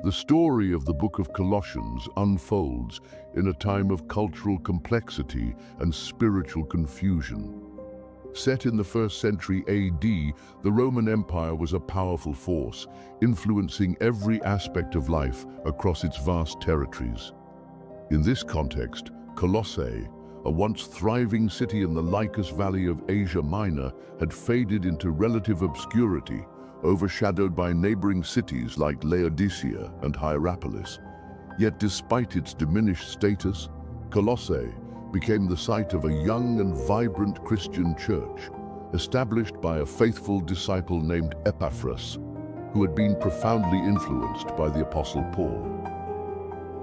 The story of the book of Colossians unfolds in a time of cultural complexity and spiritual confusion. Set in the 1st century AD, the Roman Empire was a powerful force, influencing every aspect of life across its vast territories. In this context, Colossae, a once thriving city in the Lycus Valley of Asia Minor, had faded into relative obscurity, overshadowed by neighboring cities like Laodicea and Hierapolis. Yet despite its diminished status, Colossae became the site of a young and vibrant Christian church, established by a faithful disciple named Epaphras, who had been profoundly influenced by the Apostle Paul.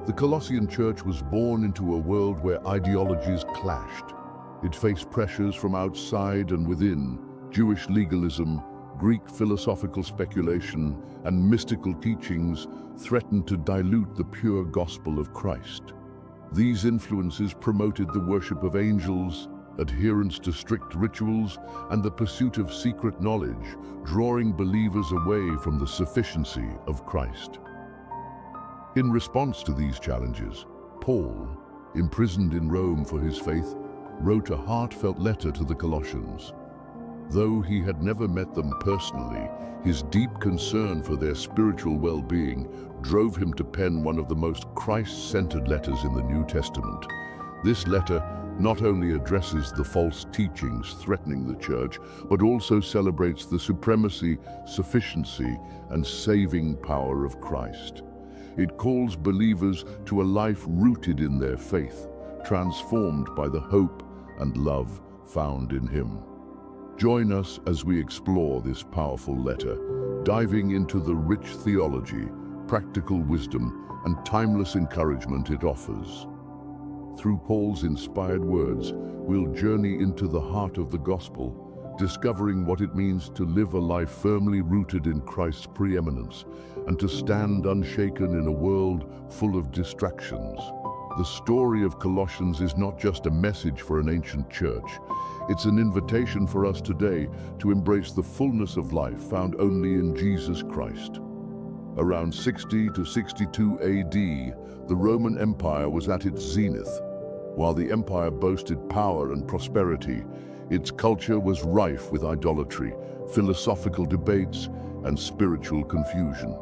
The Colossian church was born into a world where ideologies clashed. It faced pressures from outside and within: Jewish legalism, Greek philosophical speculation, and mystical teachings threatened to dilute the pure gospel of Christ. These influences promoted the worship of angels, adherence to strict rituals, and the pursuit of secret knowledge, drawing believers away from the sufficiency of Christ. In response to these challenges, Paul, imprisoned in Rome for his faith, wrote a heartfelt letter to the Colossians. Though he had never met them personally, his deep concern for their spiritual well-being drove him to pen one of the most Christ-centered letters in the New Testament. This letter not only addresses the false teachings threatening the church, but also celebrates the supremacy, sufficiency, and saving power of Christ. It calls believers to a life rooted in their faith, transformed by the hope and love found in Him. Join us as we explore this powerful letter, diving into the rich theology, practical wisdom, and timeless encouragement it offers. Through Paul's inspired words, we'll journey into the heart of the gospel, discovering what it means to live a life firmly rooted in Christ's preeminence and to stand unshaken in a world full of distractions. The story of Colossians is not just a message for an ancient church. It's an invitation for us today to embrace the fullness of life found only in Jesus Christ. Around 60 to 62 AD, the Roman Empire was at its zenith. While the empire boasted power and prosperity, its culture was rife with idolatry, philosophical debates, and spiritual confusion.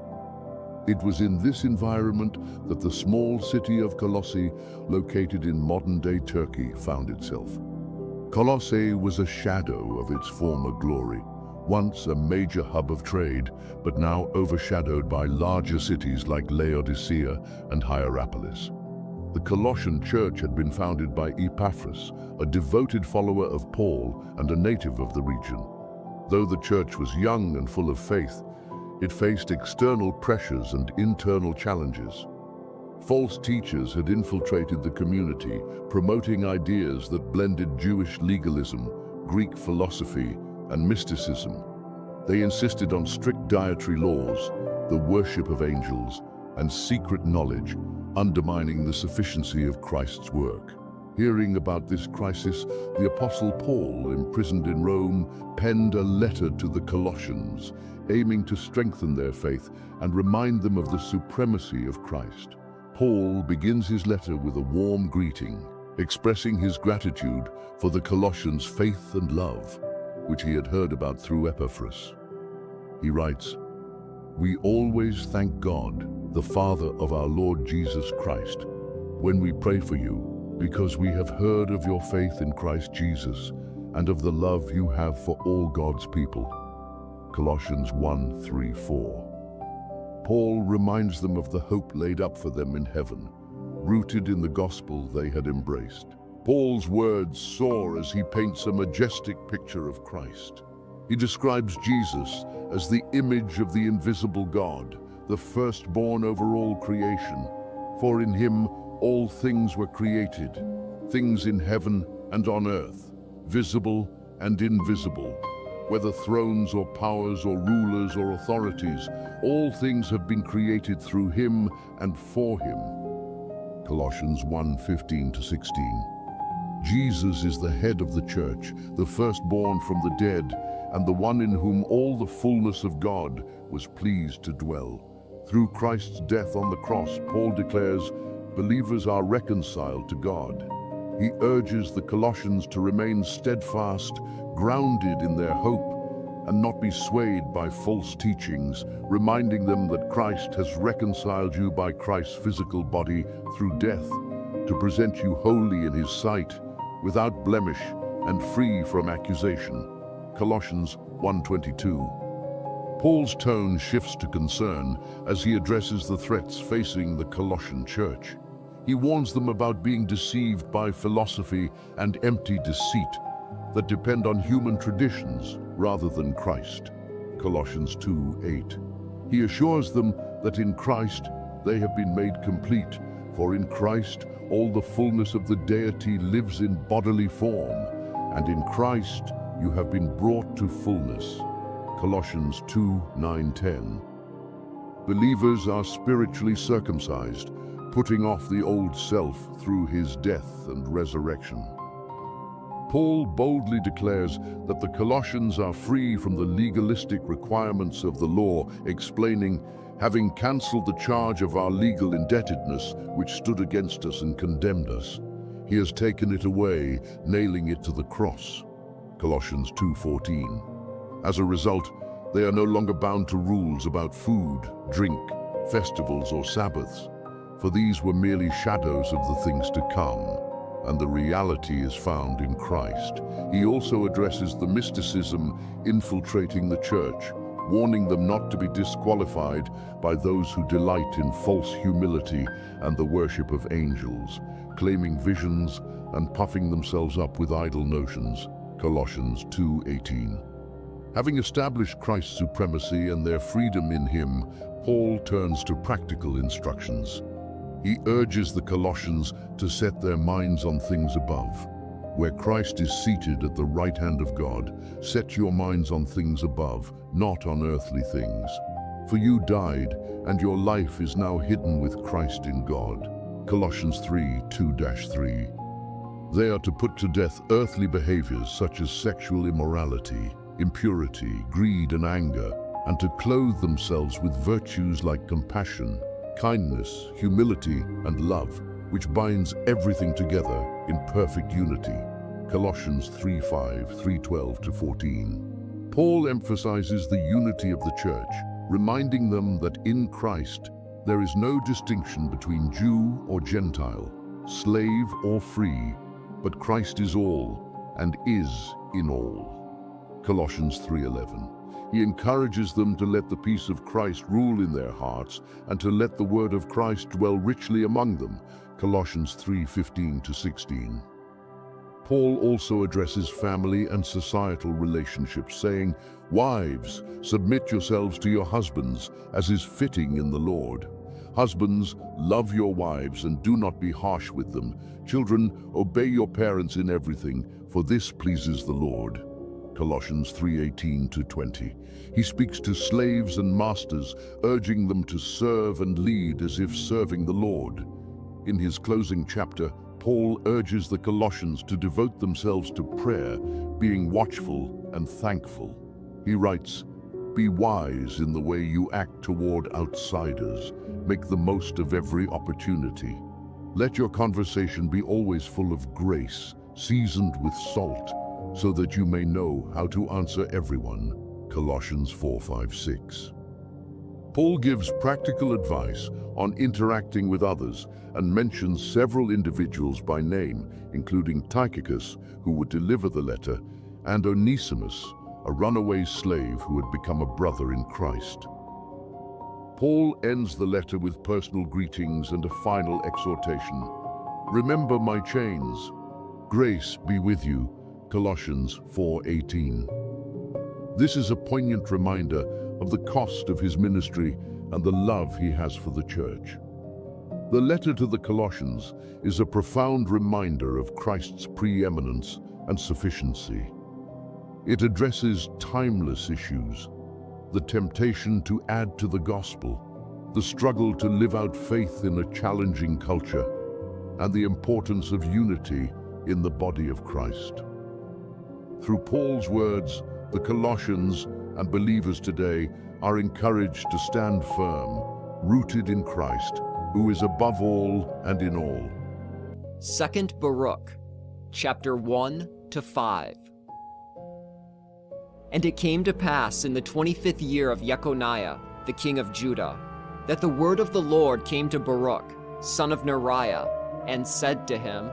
It was in this environment that the small city of Colossae, located in modern-day Turkey, found itself. Colossae was a shadow of its former glory, once a major hub of trade, but now overshadowed by larger cities like Laodicea and Hierapolis. The Colossian church had been founded by Epaphras, a devoted follower of Paul and a native of the region. Though the church was young and full of faith, it faced external pressures and internal challenges. False teachers had infiltrated the community, promoting ideas that blended Jewish legalism, Greek philosophy, and mysticism. They insisted on strict dietary laws, the worship of angels, and secret knowledge, undermining the sufficiency of Christ's work. Hearing about this crisis, the Apostle Paul, imprisoned in Rome, penned a letter to the Colossians, aiming to strengthen their faith and remind them of the supremacy of Christ. Paul begins his letter with a warm greeting, expressing his gratitude for the Colossians' faith and love, which he had heard about through Epaphras. He writes, "We always thank God, the Father of our Lord Jesus Christ, when we pray for you, because we have heard of your faith in Christ Jesus and of the love you have for all God's people." Colossians 1:3-4. Paul reminds them of the hope laid up for them in heaven, rooted in the gospel they had embraced. Paul's words soar as he paints a majestic picture of Christ. He describes Jesus as the image of the invisible God, the firstborn over all creation. For in him all things were created, things in heaven and on earth, visible and invisible. Whether thrones or powers or rulers or authorities, all things have been created through him and for him. Colossians 1:15-16. Jesus is the head of the church, the firstborn from the dead, and the one in whom all the fullness of God was pleased to dwell. Through Christ's death on the cross, Paul declares, believers are reconciled to God. He urges the Colossians to remain steadfast, grounded in their hope, and not be swayed by false teachings, reminding them that Christ has reconciled you by Christ's physical body through death, to present you holy in his sight, without blemish and free from accusation. Colossians 1:22. Paul's tone shifts to concern as he addresses the threats facing the Colossian church. He warns them about being deceived by philosophy and empty deceit that depend on human traditions rather than Christ. Colossians 2:8. He assures them that in Christ they have been made complete, for in Christ all the fullness of the deity lives in bodily form, and in Christ you have been brought to fullness. Colossians 2:9-10. Believers are spiritually circumcised, putting off the old self through his death and resurrection. Paul boldly declares that the Colossians are free from the legalistic requirements of the law, explaining, having cancelled the charge of our legal indebtedness which stood against us and condemned us, he has taken it away, nailing it to the cross. Colossians 2:14. As a result, they are no longer bound to rules about food, drink, festivals, or Sabbaths, for these were merely shadows of the things to come, and the reality is found in Christ. He also addresses the mysticism infiltrating the church, warning them not to be disqualified by those who delight in false humility and the worship of angels, claiming visions and puffing themselves up with idle notions. Colossians 2:18. Having established Christ's supremacy and their freedom in him, Paul turns to practical instructions. He urges the Colossians to set their minds on things above. Where Christ is seated at the right hand of God, set your minds on things above, not on earthly things. For you died, and your life is now hidden with Christ in God. Colossians 3:2-3. They are to put to death earthly behaviors such as sexual immorality, impurity, greed, and anger, and to clothe themselves with virtues like compassion, kindness, humility, and love, which binds everything together in perfect unity. Colossians 3:5, 3:12-14. Paul emphasizes the unity of the church, reminding them that in Christ there is no distinction between Jew or Gentile, slave or free, but Christ is all and is in all. Colossians 3:11. He encourages them to let the peace of Christ rule in their hearts and to let the word of Christ dwell richly among them. Colossians 3:15-16. Paul also addresses family and societal relationships, saying, "Wives, submit yourselves to your husbands, as is fitting in the Lord. Husbands, love your wives and do not be harsh with them. Children, obey your parents in everything, for this pleases the Lord." Colossians 3:18-20. He speaks to slaves and masters, urging them to serve and lead as if serving the Lord. In his closing chapter, Paul urges the Colossians to devote themselves to prayer, being watchful and thankful. He writes, "Be wise in the way you act toward outsiders. Make the most of every opportunity. Let your conversation be always full of grace, seasoned with salt, so that you may know how to answer everyone." Colossians 4:5-6. Paul gives practical advice on interacting with others and mentions several individuals by name, including Tychicus, who would deliver the letter, and Onesimus, a runaway slave who had become a brother in Christ. Paul ends the letter with personal greetings and a final exhortation. "Remember my chains. Grace be with you." Colossians 4:18. This is a poignant reminder of the cost of his ministry and the love he has for the church. The letter to the Colossians is a profound reminder of Christ's preeminence and sufficiency. It addresses timeless issues, the temptation to add to the gospel, the struggle to live out faith in a challenging culture, and the importance of unity in the body of Christ. Through Paul's words, the Colossians and believers today are encouraged to stand firm, rooted in Christ, who is above all and in all. 2 Baruch, chapter 1 to 5. And it came to pass in the 25th year of Jeconiah, the king of Judah, that the word of the Lord came to Baruch, son of Neriah, and said to him,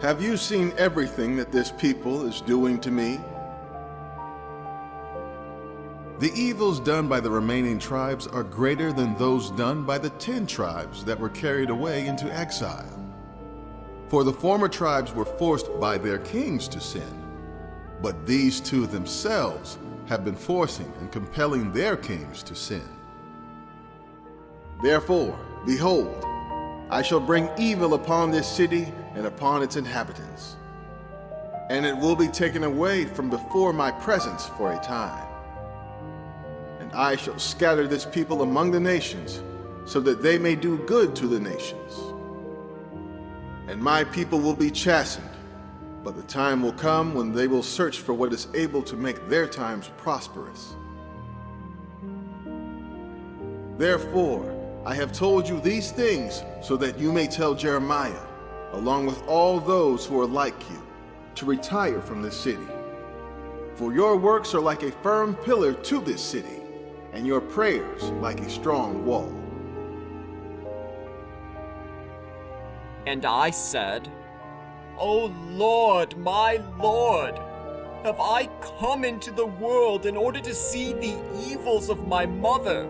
Have you seen everything that this people is doing to me? The evils done by the remaining tribes are greater than those done by the 10 tribes that were carried away into exile. For the former tribes were forced by their kings to sin, but these two themselves have been forcing and compelling their kings to sin. Therefore, behold, I shall bring evil upon this city and upon its inhabitants, and it will be taken away from before my presence for a time. And I shall scatter this people among the nations, so that they may do good to the nations. And my people will be chastened, but the time will come when they will search for what is able to make their times prosperous. Therefore, I have told you these things so that you may tell Jeremiah, along with all those who are like you, to retire from this city. For your works are like a firm pillar to this city, and your prayers like a strong wall. And I said, O Lord, my Lord, have I come into the world in order to see the evils of my mother?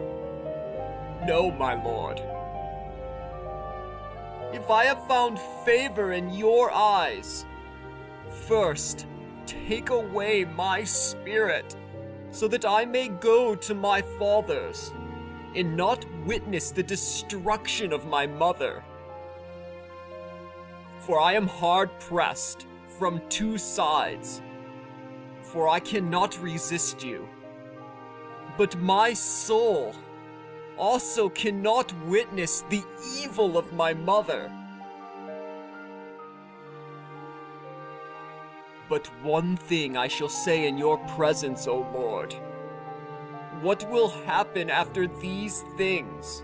No, my Lord. If I have found favor in your eyes, first take away my spirit, so that I may go to my fathers, and not witness the destruction of my mother. For I am hard-pressed from 2 sides, for I cannot resist you. But my soul also cannot witness the evil of my mother. But one thing I shall say in your presence, O Lord. What will happen after these things?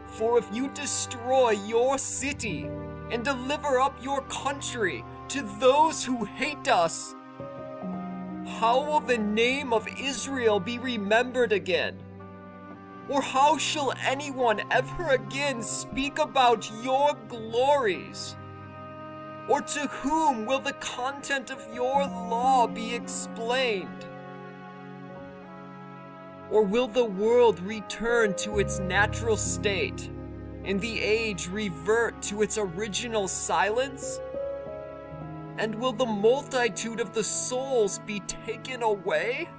For if you destroy your city and deliver up your country to those who hate us, how will the name of Israel be remembered again? Or how shall anyone ever again speak about your glories? Or to whom will the content of your law be explained? Or will the world return to its natural state, and the age revert to its original silence? And will the multitude of the souls be taken away?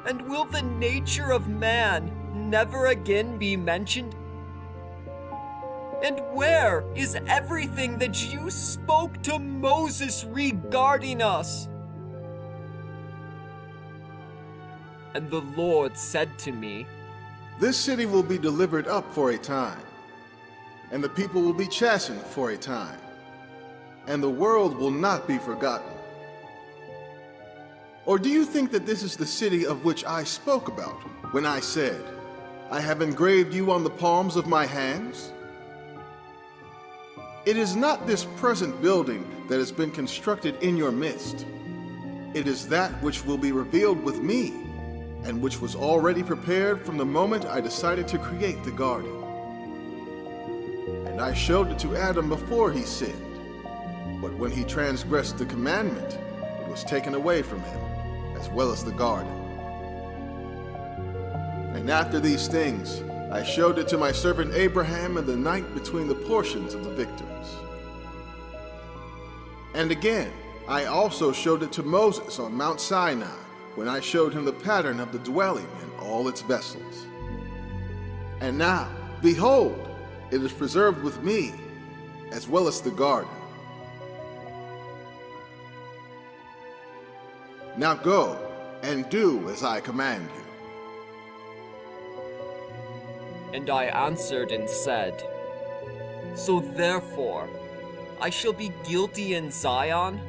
And will the nature of man never again be mentioned? And where is everything that you spoke to Moses regarding us? And the Lord said to me, This city will be delivered up for a time, and the people will be chastened for a time, and the world will not be forgotten. Or do you think that this is the city of which I spoke about when I said, I have engraved you on the palms of my hands? It is not this present building that has been constructed in your midst. It is that which will be revealed with me, and which was already prepared from the moment I decided to create the garden. And I showed it to Adam before he sinned, but when he transgressed the commandment, it was taken away from him, as well as the garden. And after these things, I showed it to my servant Abraham in the night between the portions of the victims. And again, I also showed it to Moses on Mount Sinai, when I showed him the pattern of the dwelling and all its vessels. And now, behold, it is preserved with me, as well as the garden. Now go and do as I command you. And I answered and said, So therefore, I shall be guilty in Zion?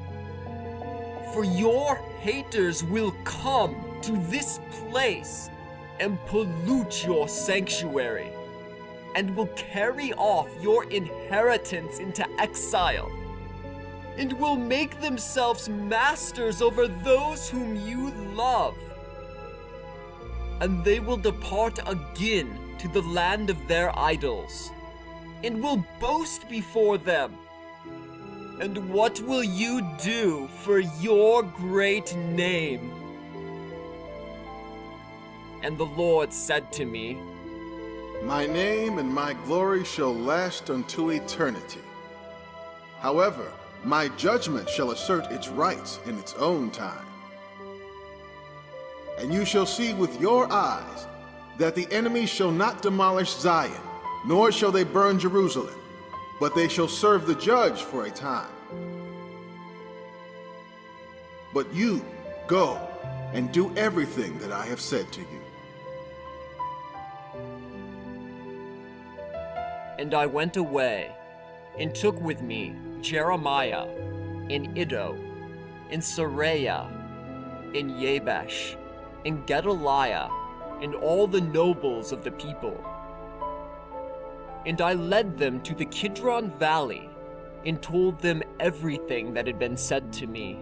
For your haters will come to this place and pollute your sanctuary, and will carry off your inheritance into exile, and will make themselves masters over those whom you love. And they will depart again to the land of their idols, and will boast before them. And what will you do for your great name? And the Lord said to me, My name and my glory shall last unto eternity. However, my judgment shall assert its rights in its own time. And you shall see with your eyes that the enemy shall not demolish Zion, nor shall they burn Jerusalem, but they shall serve the judge for a time. But you go and do everything that I have said to you. And I went away, and took with me Jeremiah, and Iddo, and Seraiah, and Jabesh, and Gedaliah, and all the nobles of the people. And I led them to the Kidron Valley, and told them everything that had been said to me.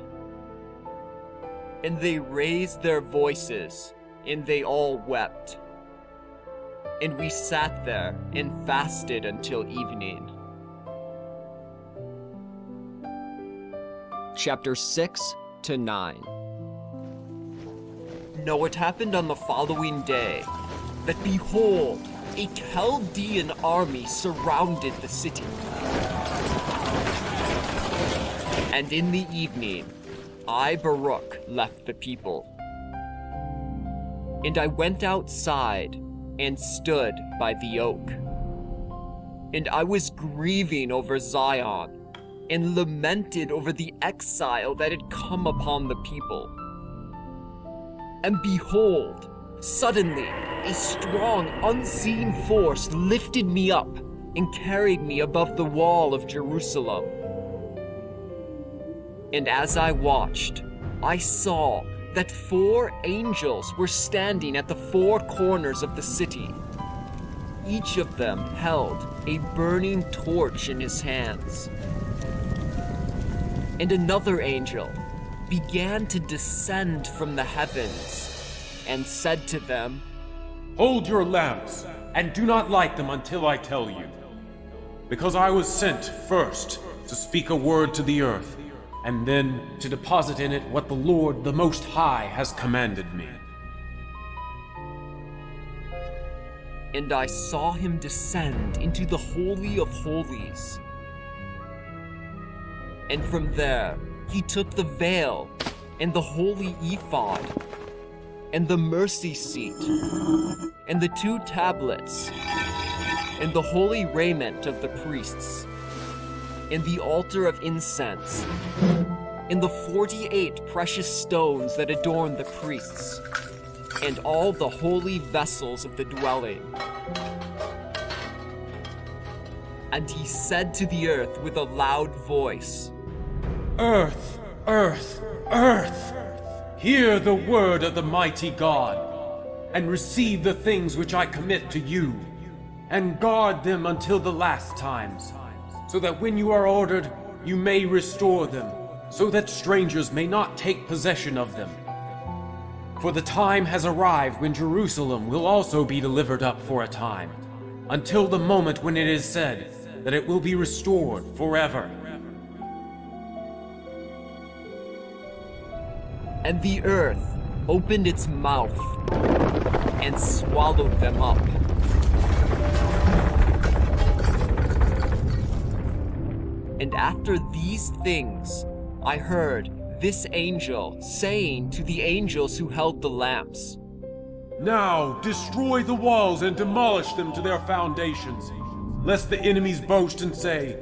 And they raised their voices, and they all wept. And we sat there and fasted until evening. Chapter 6 to 9. Now it happened on the following day that, behold, a Chaldean army surrounded the city. And in the evening, I, Baruch, left the people. And I went outside and stood by the oak. And I was grieving over Zion, and lamented over the exile that had come upon the people. And behold, suddenly a strong, unseen force lifted me up and carried me above the wall of Jerusalem. And as I watched, I saw that 4 angels were standing at the 4 corners of the city. Each of them held a burning torch in his hands. And another angel began to descend from the heavens and said to them, Hold your lamps, and do not light them until I tell you. Because I was sent first to speak a word to the earth, and then to deposit in it what the Lord, the Most High, has commanded me. And I saw him descend into the Holy of Holies. And from there, he took the veil, and the holy ephod, and the mercy seat, and the 2 tablets, and the holy raiment of the priests, and the altar of incense, and the 48 precious stones that adorn the priests, and all the holy vessels of the dwelling. And he said to the earth with a loud voice, Earth, earth, earth, hear the word of the mighty God, and receive the things which I commit to you, and guard them until the last times, so that when you are ordered, you may restore them, so that strangers may not take possession of them. For the time has arrived when Jerusalem will also be delivered up for a time, until the moment when it is said that it will be restored forever. And the earth opened its mouth and swallowed them up. And after these things, I heard this angel saying to the angels who held the lamps, Now destroy the walls and demolish them to their foundations, lest the enemies boast and say,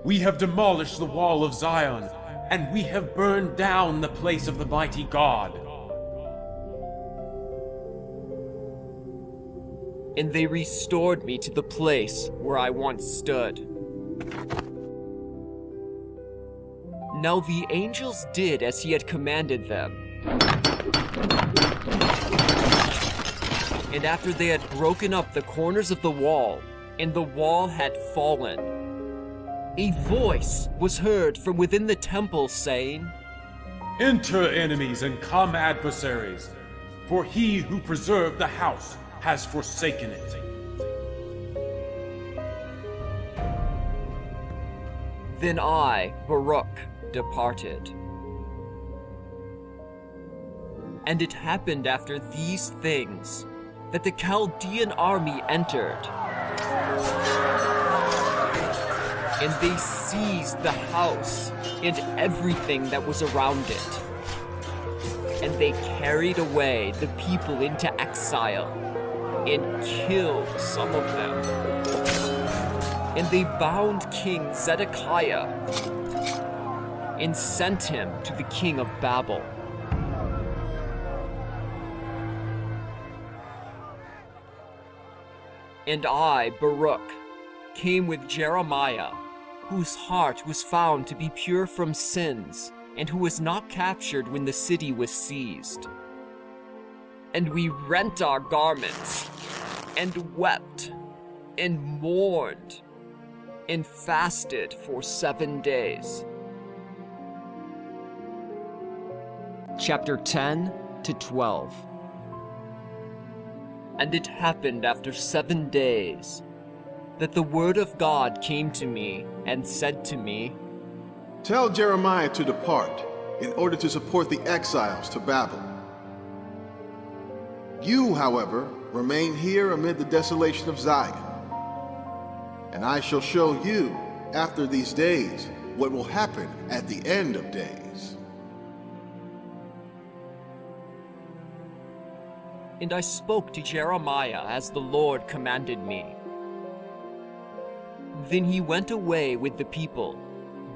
We have demolished the wall of Zion, and we have burned down the place of the mighty God. And they restored me to the place where I once stood. Now the angels did as he had commanded them. And after they had broken up the corners of the wall, and the wall had fallen, a voice was heard from within the temple saying, Enter, enemies, and come, adversaries, for he who preserved the house has forsaken it. Then I, Baruch, departed. And it happened after these things that the Chaldean army entered. And they seized the house and everything that was around it. And they carried away the people into exile and killed some of them. And they bound King Zedekiah and sent him to the king of Babel. And I, Baruch, came with Jeremiah, whose heart was found to be pure from sins, and who was not captured when the city was seized. And we rent our garments, and wept, and mourned, and fasted for 7 days. Chapter 10 to 12. And it happened after 7 days that the word of God came to me and said to me, Tell Jeremiah to depart in order to support the exiles to Babel. You, however, remain here amid the desolation of Zion. And I shall show you, after these days, what will happen at the end of days. And I spoke to Jeremiah as the Lord commanded me. Then he went away with the people,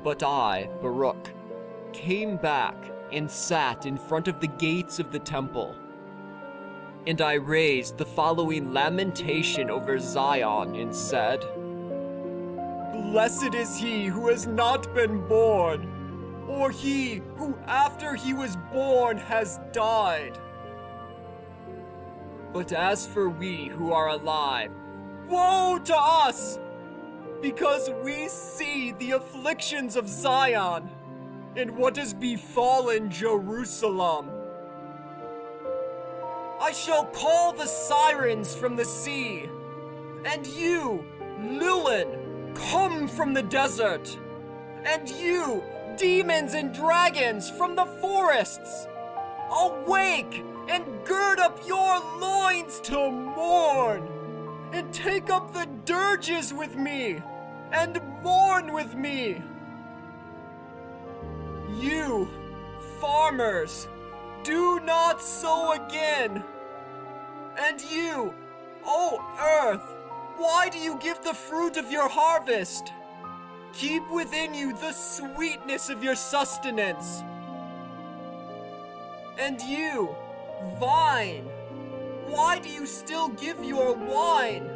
but I, Baruch, came back and sat in front of the gates of the temple. And I raised the following lamentation over Zion and said, Blessed is he who has not been born, or he who after he was born has died. But as for we who are alive, woe to us! Because we see the afflictions of Zion, and what has befallen Jerusalem. I shall call the sirens from the sea, and you, Lilin, come from the desert, and you, demons and dragons from the forests. Awake and gird up your loins to mourn, and take up the dirges with me, and mourn with me. You, farmers, do not sow again. And you, O earth, why do you give the fruit of your harvest? Keep within you the sweetness of your sustenance. And you, vine, why do you still give your wine?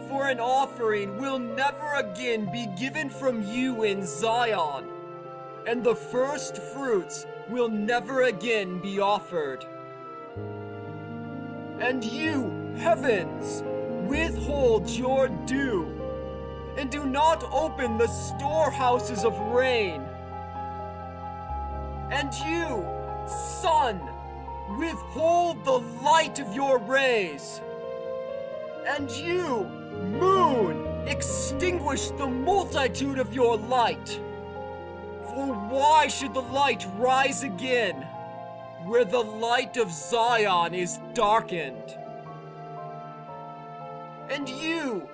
For an offering will never again be given from you in Zion, and the first fruits will never again be offered. And you, heavens, withhold your dew, and do not open the storehouses of rain. And you, sun, withhold the light of your rays. And you, moon, extinguish the multitude of your light. For why should the light rise again, where the light of Zion is darkened? And you,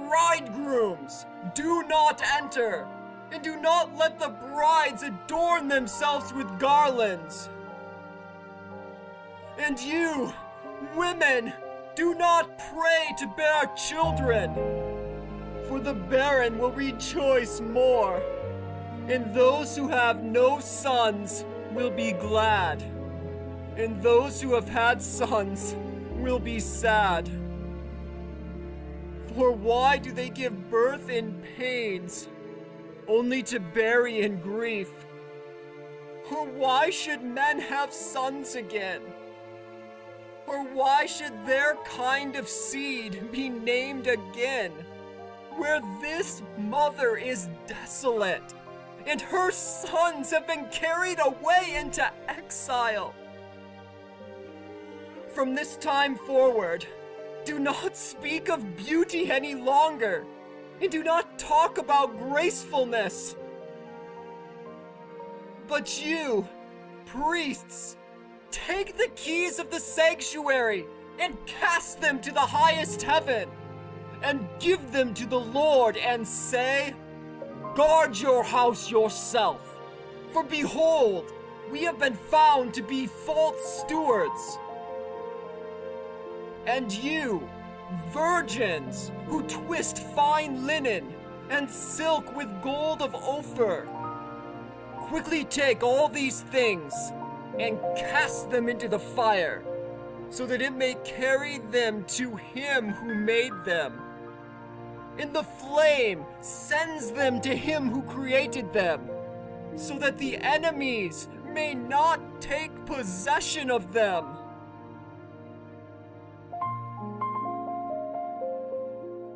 bridegrooms, do not enter, and do not let the brides adorn themselves with garlands. And you, women, do not pray to bear children, for the barren will rejoice more, and those who have no sons will be glad, and those who have had sons will be sad. For why do they give birth in pains, only to bury in grief? Or why should men have sons again? Or why should their kind of seed be named again, where this mother is desolate, and her sons have been carried away into exile? From this time forward, do not speak of beauty any longer, and do not talk about gracefulness. But you, priests, take the keys of the sanctuary and cast them to the highest heaven, and give them to the Lord, and say, "Guard your house yourself, for behold, we have been found to be false stewards." And you, virgins, who twist fine linen and silk with gold of Ophir, quickly take all these things and cast them into the fire, so that it may carry them to him who made them. And the flame sends them to him who created them, so that the enemies may not take possession of them.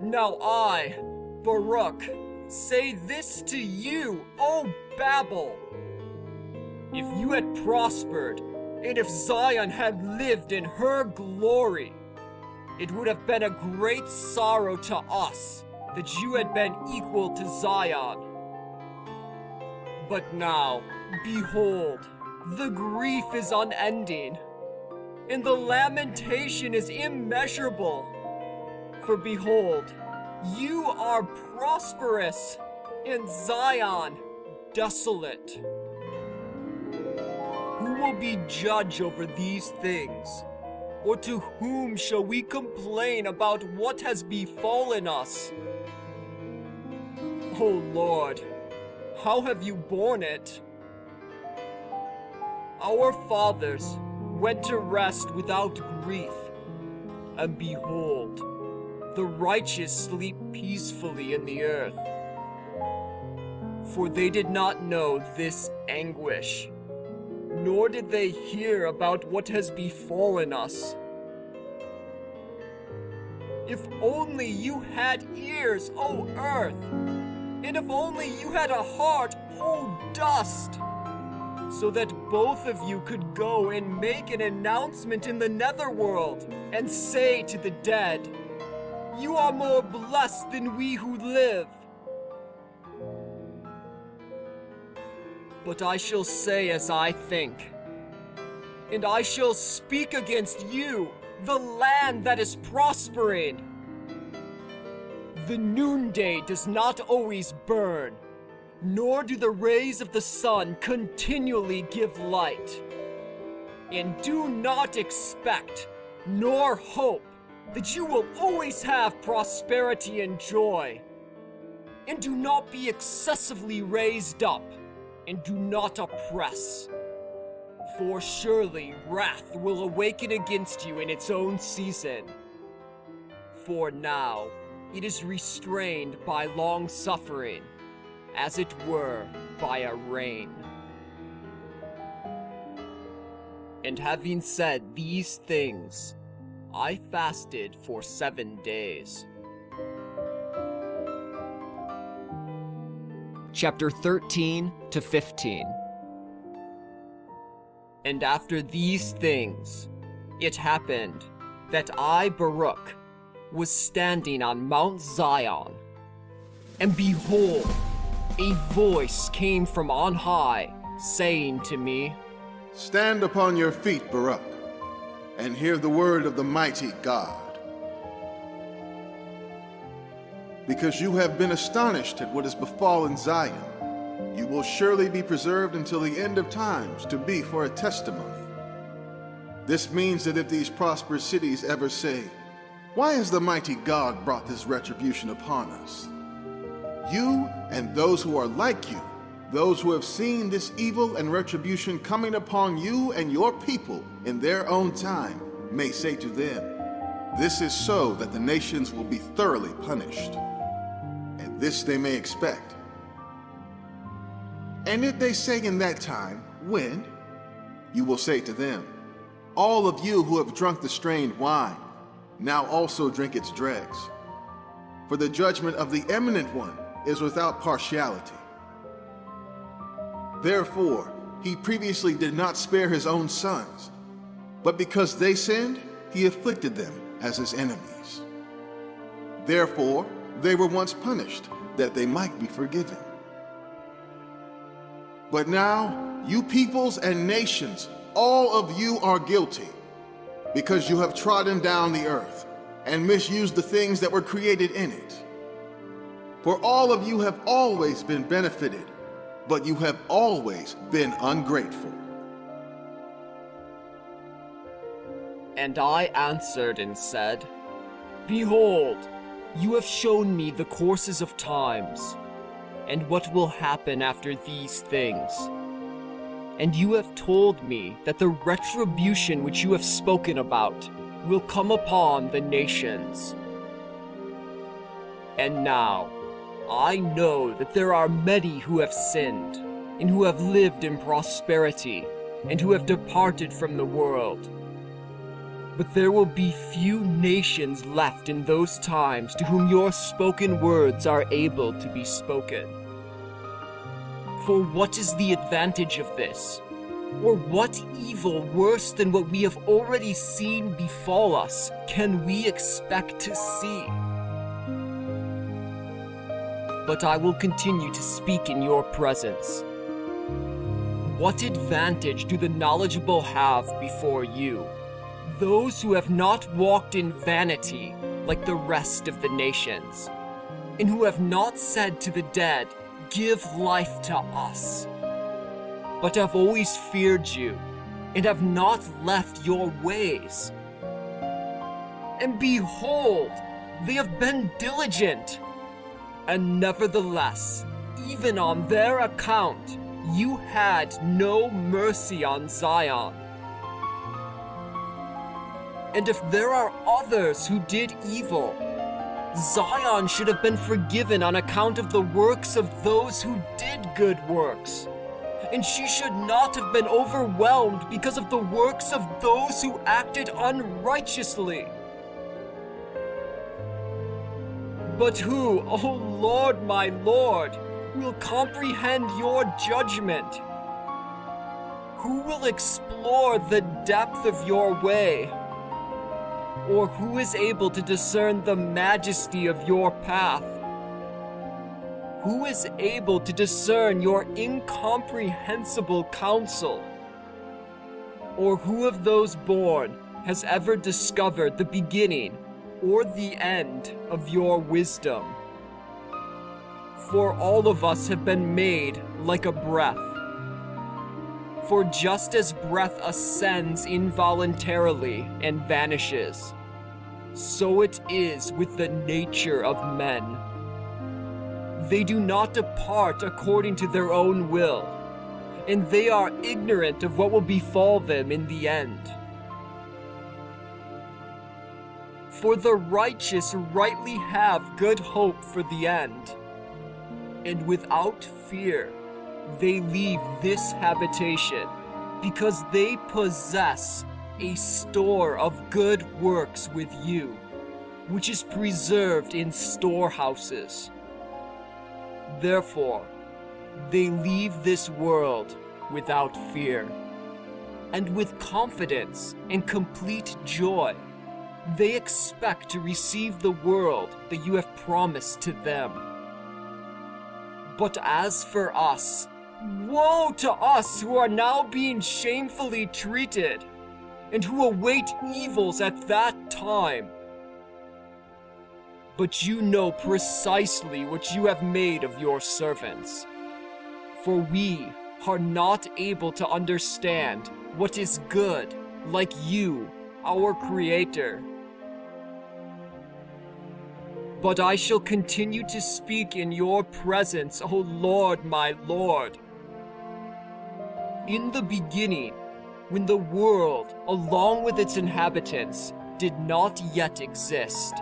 Now I, Baruch, say this to you, O Babel. If you had prospered, and if Zion had lived in her glory, it would have been a great sorrow to us that you had been equal to Zion. But now, behold, the grief is unending, and the lamentation is immeasurable. For behold, you are prosperous, and Zion desolate. Who will be judge over these things? Or to whom shall we complain about what has befallen us? O Lord, how have you borne it? Our fathers went to rest without grief, and behold, the righteous sleep peacefully in the earth. For they did not know this anguish, nor did they hear about what has befallen us. If only you had ears, O earth, and if only you had a heart, O dust, so that both of you could go and make an announcement in the netherworld, and say to the dead, "You are more blessed than we who live." But I shall say as I think, and I shall speak against you, the land that is prospering. The noonday does not always burn, nor do the rays of the sun continually give light. And do not expect, nor hope, that you will always have prosperity and joy. And do not be excessively raised up, and do not oppress. For surely wrath will awaken against you in its own season. For now it is restrained by long suffering, as it were by a rain. And having said these things, I fasted for 7 days. Chapter 13 to 15. And after these things, it happened that I, Baruch, was standing on Mount Zion, and behold, a voice came from on high, saying to me, Stand upon your feet, Baruch, and hear the word of the mighty God. Because you have been astonished at what has befallen Zion, you will surely be preserved until the end of times to be for a testimony. This means that if these prosperous cities ever say, "Why has the mighty God brought this retribution upon us?" you and those who are like you, those who have seen this evil and retribution coming upon you and your people in their own time, may say to them, "This is so that the nations will be thoroughly punished." And this they may expect. And if they say in that time, "When?" you will say to them, All of you who have drunk the strained wine, now also drink its dregs. For the judgment of the eminent one is without partiality. Therefore, he previously did not spare his own sons, but because they sinned, he afflicted them as his enemies. Therefore, they were once punished, that they might be forgiven. But now, you peoples and nations, all of you are guilty, because you have trodden down the earth and misused the things that were created in it. For all of you have always been benefited, but you have always been ungrateful. And I answered and said, Behold, you have shown me the courses of times, and what will happen after these things. And you have told me that the retribution which you have spoken about will come upon the nations. And now, I know that there are many who have sinned, and who have lived in prosperity, and who have departed from the world. But there will be few nations left in those times to whom your spoken words are able to be spoken. For what is the advantage of this? Or what evil worse than what we have already seen befall us can we expect to see? But I will continue to speak in your presence. What advantage do the knowledgeable have before you? Those who have not walked in vanity like the rest of the nations, and who have not said to the dead, Give life to us, but have always feared you, and have not left your ways. And behold, they have been diligent, and nevertheless, even on their account, you had no mercy on Zion. And if there are others who did evil, Zion should have been forgiven on account of the works of those who did good works. And she should not have been overwhelmed because of the works of those who acted unrighteously. But who, O Lord my Lord, will comprehend your judgment? Who will explore the depth of your way? Or who is able to discern the majesty of your path? Who is able to discern your incomprehensible counsel? Or who of those born has ever discovered the beginning or the end of your wisdom? For all of us have been made like a breath. For just as breath ascends involuntarily and vanishes, so it is with the nature of men. They do not depart according to their own will, and they are ignorant of what will befall them in the end. For the righteous rightly have good hope for the end, and without fear they leave this habitation, because they possess a store of good works with you, which is preserved in storehouses. Therefore, they leave this world without fear, and with confidence and complete joy, they expect to receive the world that you have promised to them. But as for us, woe to us who are now being shamefully treated, and who await evils at that time. But you know precisely what you have made of your servants. For we are not able to understand what is good like you, our Creator. But I shall continue to speak in your presence, O Lord my Lord. In the beginning, when the world, along with its inhabitants, did not yet exist,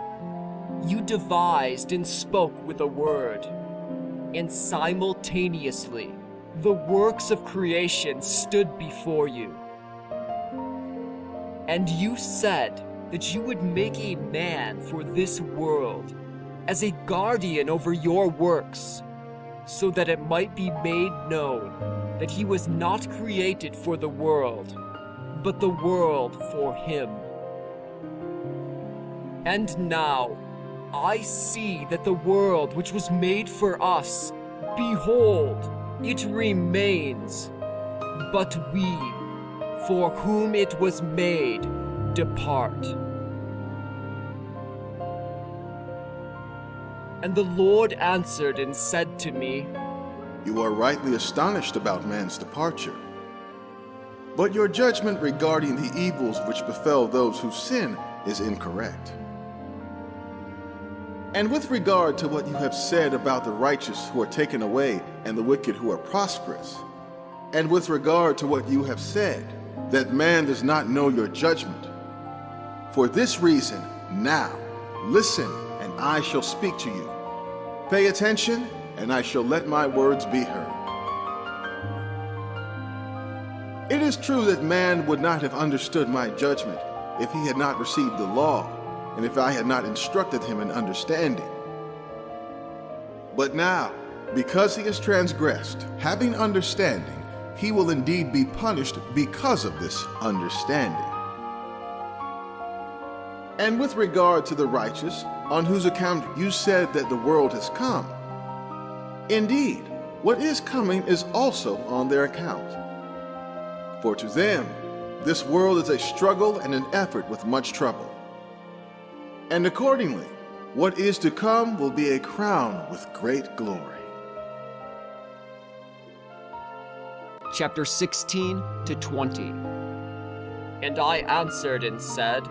you devised and spoke with a word, and simultaneously the works of creation stood before you. And you said that you would make a man for this world as a guardian over your works, so that it might be made known that he was not created for the world, but the world for him. And now I see that the world which was made for us, behold, it remains, but we, for whom it was made, depart. And the Lord answered and said to me, You are rightly astonished about man's departure. But your judgment regarding the evils which befell those who sin is incorrect. And with regard to what you have said about the righteous who are taken away and the wicked who are prosperous, and with regard to what you have said, that man does not know your judgment, for this reason, now, listen, and I shall speak to you. Pay attention, and I shall let my words be heard. It is true that man would not have understood my judgment if he had not received the law, and if I had not instructed him in understanding. But now, because he has transgressed, having understanding, he will indeed be punished because of this understanding. And with regard to the righteous, on whose account you said that the world has come, indeed, what is coming is also on their account. For to them, this world is a struggle and an effort with much trouble. And accordingly, what is to come will be a crown with great glory. Chapter 16 to 20. And I answered and said,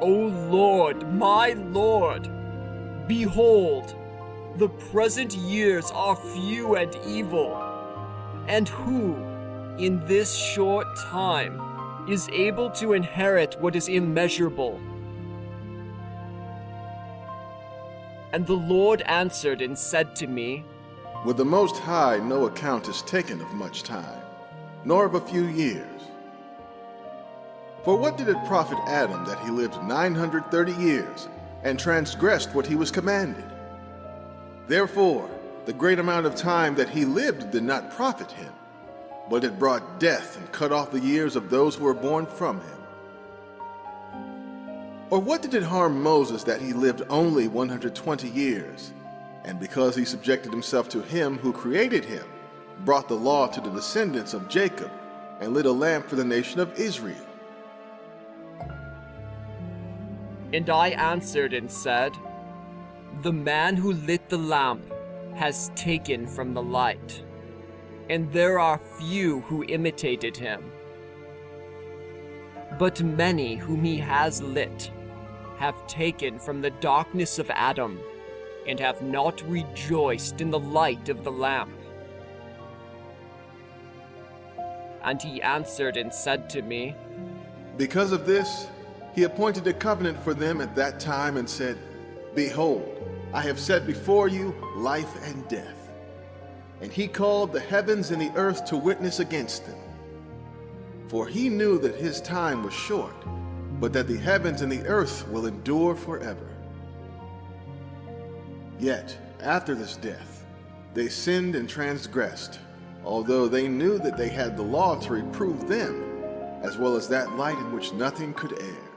O Lord, my Lord, behold, the present years are few and evil, and who, in this short time, is able to inherit what is immeasurable? And the Lord answered and said to me, With the Most High no account is taken of much time, nor of a few years. For what did it profit Adam that he lived 930 years and transgressed what he was commanded? Therefore, the great amount of time that he lived did not profit him, but it brought death and cut off the years of those who were born from him. Or what did it harm Moses that he lived only 120 years, and because he subjected himself to him who created him, brought the law to the descendants of Jacob, and lit a lamp for the nation of Israel? And I answered and said, The man who lit the lamp has taken from the light, and there are few who imitated him. But many whom he has lit have taken from the darkness of Adam, and have not rejoiced in the light of the lamp. And he answered and said to me, Because of this, he appointed a covenant for them at that time and said, Behold, I have set before you life and death. And he called the heavens and the earth to witness against them. For he knew that his time was short, but that the heavens and the earth will endure forever. Yet, after this death, they sinned and transgressed, although they knew that they had the law to reprove them, as well as that light in which nothing could err,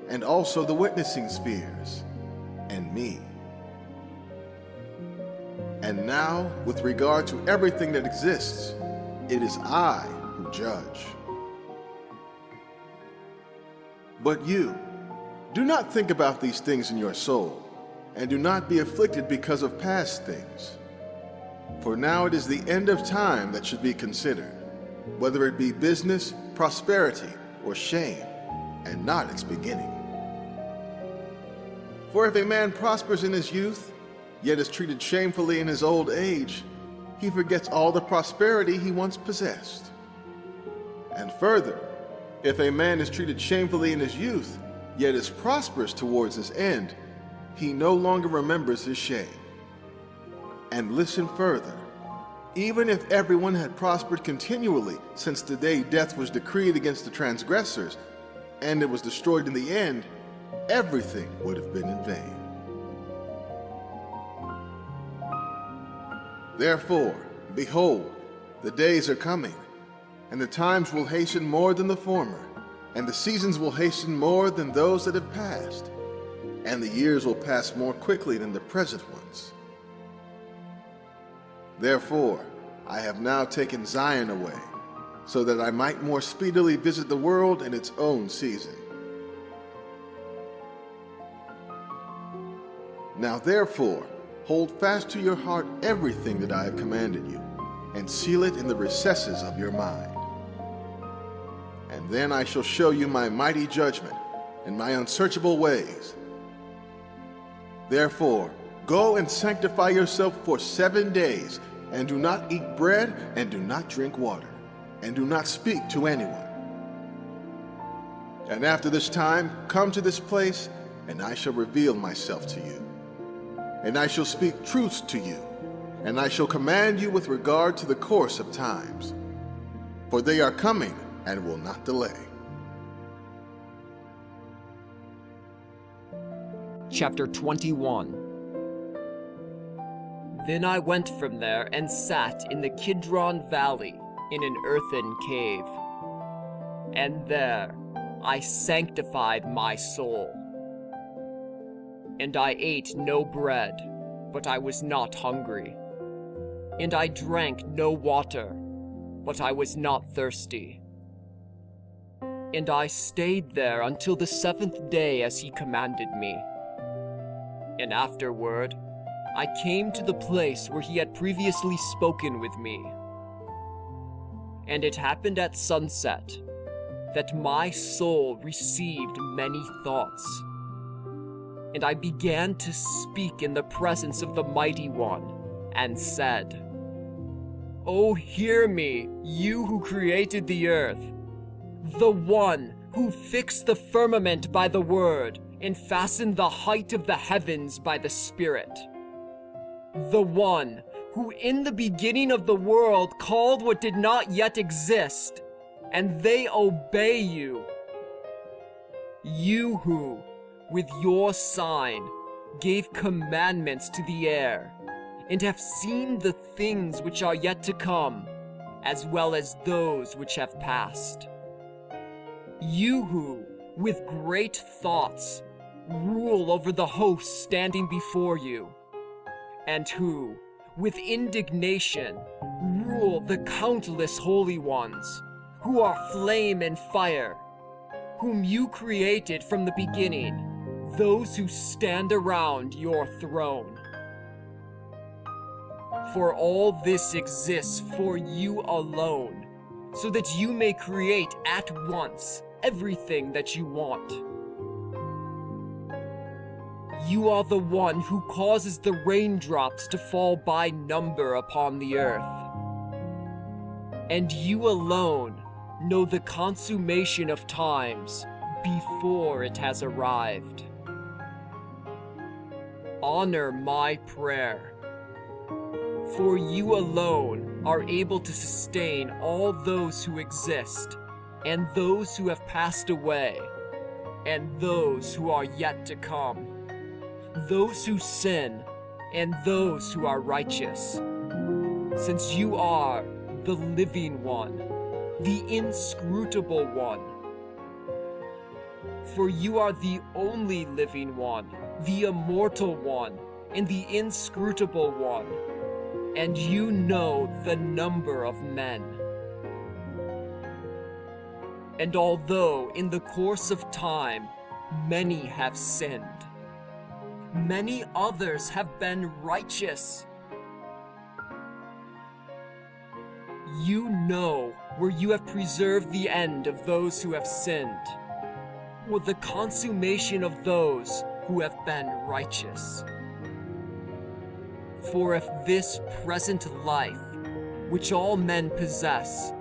and also the witnessing spheres, and me. And now, with regard to everything that exists, it is I who judge. But you, do not think about these things in your soul, and do not be afflicted because of past things. For now it is the end of time that should be considered, whether it be business, prosperity, or shame, and not its beginning. For if a man prospers in his youth, yet is treated shamefully in his old age, he forgets all the prosperity he once possessed. And further, if a man is treated shamefully in his youth, yet is prosperous towards his end, he no longer remembers his shame. And listen further. Even if everyone had prospered continually since the day death was decreed against the transgressors, and it was destroyed in the end, everything would have been in vain. Therefore, behold, the days are coming, and the times will hasten more than the former, and the seasons will hasten more than those that have passed, and the years will pass more quickly than the present ones. Therefore, I have now taken Zion away, so that I might more speedily visit the world in its own season. Now therefore, hold fast to your heart everything that I have commanded you, and seal it in the recesses of your mind. And then I shall show you my mighty judgment and my unsearchable ways. Therefore, go and sanctify yourself for 7 days, and do not eat bread, and do not drink water, and do not speak to anyone. And after this time, come to this place, and I shall reveal myself to you. And I shall speak truths to you, and I shall command you with regard to the course of times. For they are coming, and will not delay. Chapter 21. Then I went from there and sat in the Kidron Valley in an earthen cave. And there I sanctified my soul. And I ate no bread, but I was not hungry. And I drank no water, but I was not thirsty. And I stayed there until the 7th day as he commanded me. And afterward, I came to the place where he had previously spoken with me. And it happened at sunset that my soul received many thoughts. And I began to speak in the presence of the Mighty One, and said, "Oh, hear me, you who created the earth, the one who fixed the firmament by the word, and fastened the height of the heavens by the Spirit. The one who in the beginning of the world called what did not yet exist, and they obey you. You who, with your sign, gave commandments to the air, and have seen the things which are yet to come, as well as those which have passed. You who, with great thoughts, rule over the hosts standing before you, and who, with indignation, rule the countless holy ones, who are flame and fire, whom you created from the beginning, those who stand around your throne. For all this exists for you alone, so that you may create at once everything that you want. You are the one who causes the raindrops to fall by number upon the earth. And you alone know the consummation of times before it has arrived. Honor my prayer, for you alone are able to sustain all those who exist, and those who have passed away, and those who are yet to come, those who sin, and those who are righteous, since you are the living one, the inscrutable one. For you are the only living one, the immortal one, and the inscrutable one, and you know the number of men. And although in the course of time many have sinned, many others have been righteous. You know where you have preserved the end of those who have sinned, or the consummation of those who have been righteous. For if this present life, which all men possess,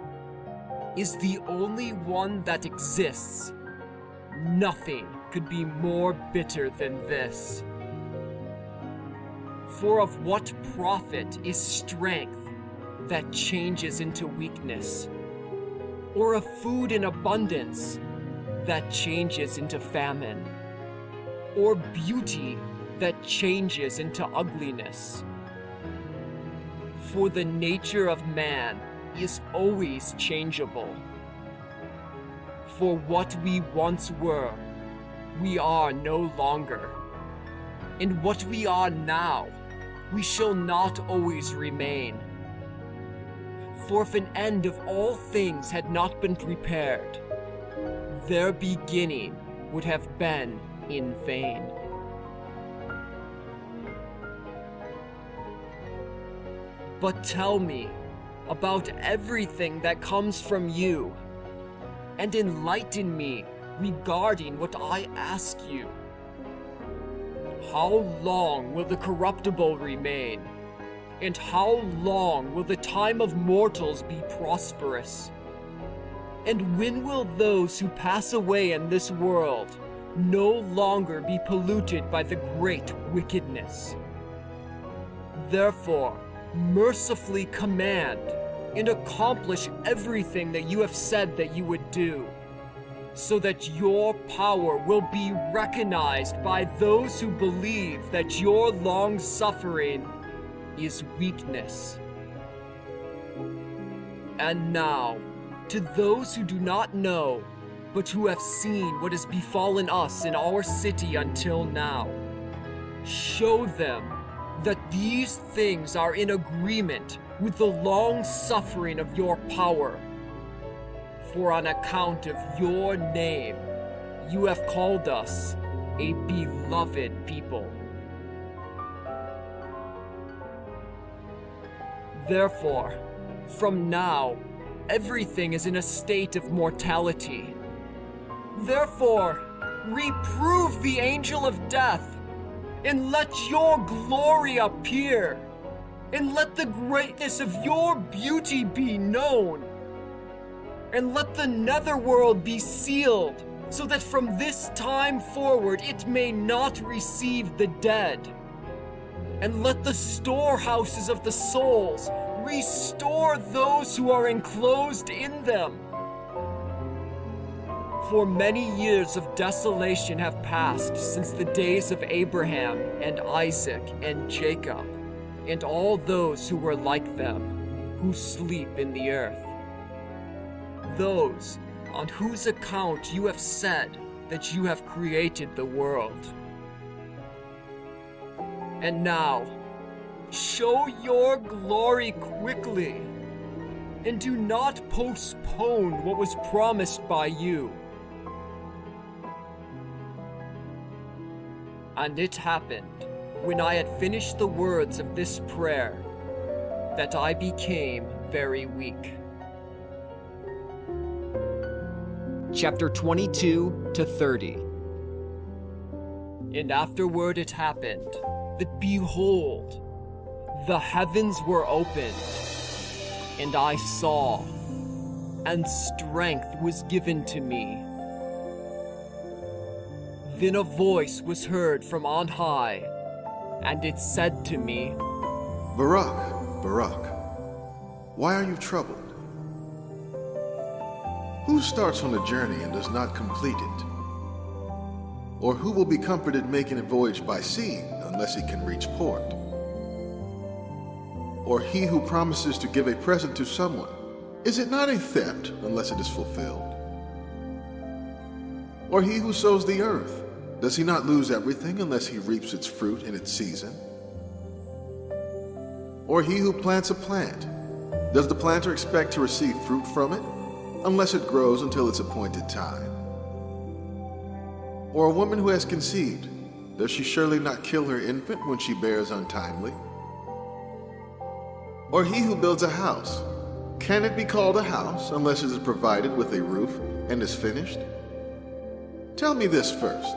is the only one that exists, nothing could be more bitter than this. For of what profit is strength that changes into weakness, or of food in abundance that changes into famine, or beauty that changes into ugliness. For the nature of man is always changeable. For what we once were, we are no longer. And what we are now, we shall not always remain. For if an end of all things had not been prepared, their beginning would have been in vain. But tell me about everything that comes from you, and enlighten me regarding what I ask you. How long will the corruptible remain? And how long will the time of mortals be prosperous? And when will those who pass away in this world no longer be polluted by the great wickedness? Therefore, mercifully command and accomplish everything that you have said that you would do, so that your power will be recognized by those who believe that your long-suffering is weakness. And now, to those who do not know, but who have seen what has befallen us in our city until now, show them that these things are in agreement with the long-suffering of your power. For on account of your name, you have called us a beloved people. Therefore, from now, everything is in a state of mortality. Therefore, reprove the angel of death, and let your glory appear, and let the greatness of your beauty be known. And let the netherworld be sealed, so that from this time forward it may not receive the dead. And let the storehouses of the souls restore those who are enclosed in them. For many years of desolation have passed since the days of Abraham and Isaac and Jacob, and all those who were like them, who sleep in the earth. Those on whose account you have said that you have created the world. And now, show your glory quickly, and do not postpone what was promised by you. And it happened, when I had finished the words of this prayer, that I became very weak. Chapter 22 to 30. And afterward it happened, that behold, the heavens were opened, and I saw, and strength was given to me. Then a voice was heard from on high, and it said to me, Barak, Barak, why are you troubled? Who starts on a journey and does not complete it? Or who will be comforted making a voyage by sea unless he can reach port? Or he who promises to give a present to someone, is it not a theft unless it is fulfilled? Or he who sows the earth, does he not lose everything unless he reaps its fruit in its season? Or he who plants a plant, does the planter expect to receive fruit from it, unless it grows until its appointed time? Or a woman who has conceived, does she surely not kill her infant when she bears untimely? Or he who builds a house, can it be called a house unless it is provided with a roof and is finished? Tell me this first.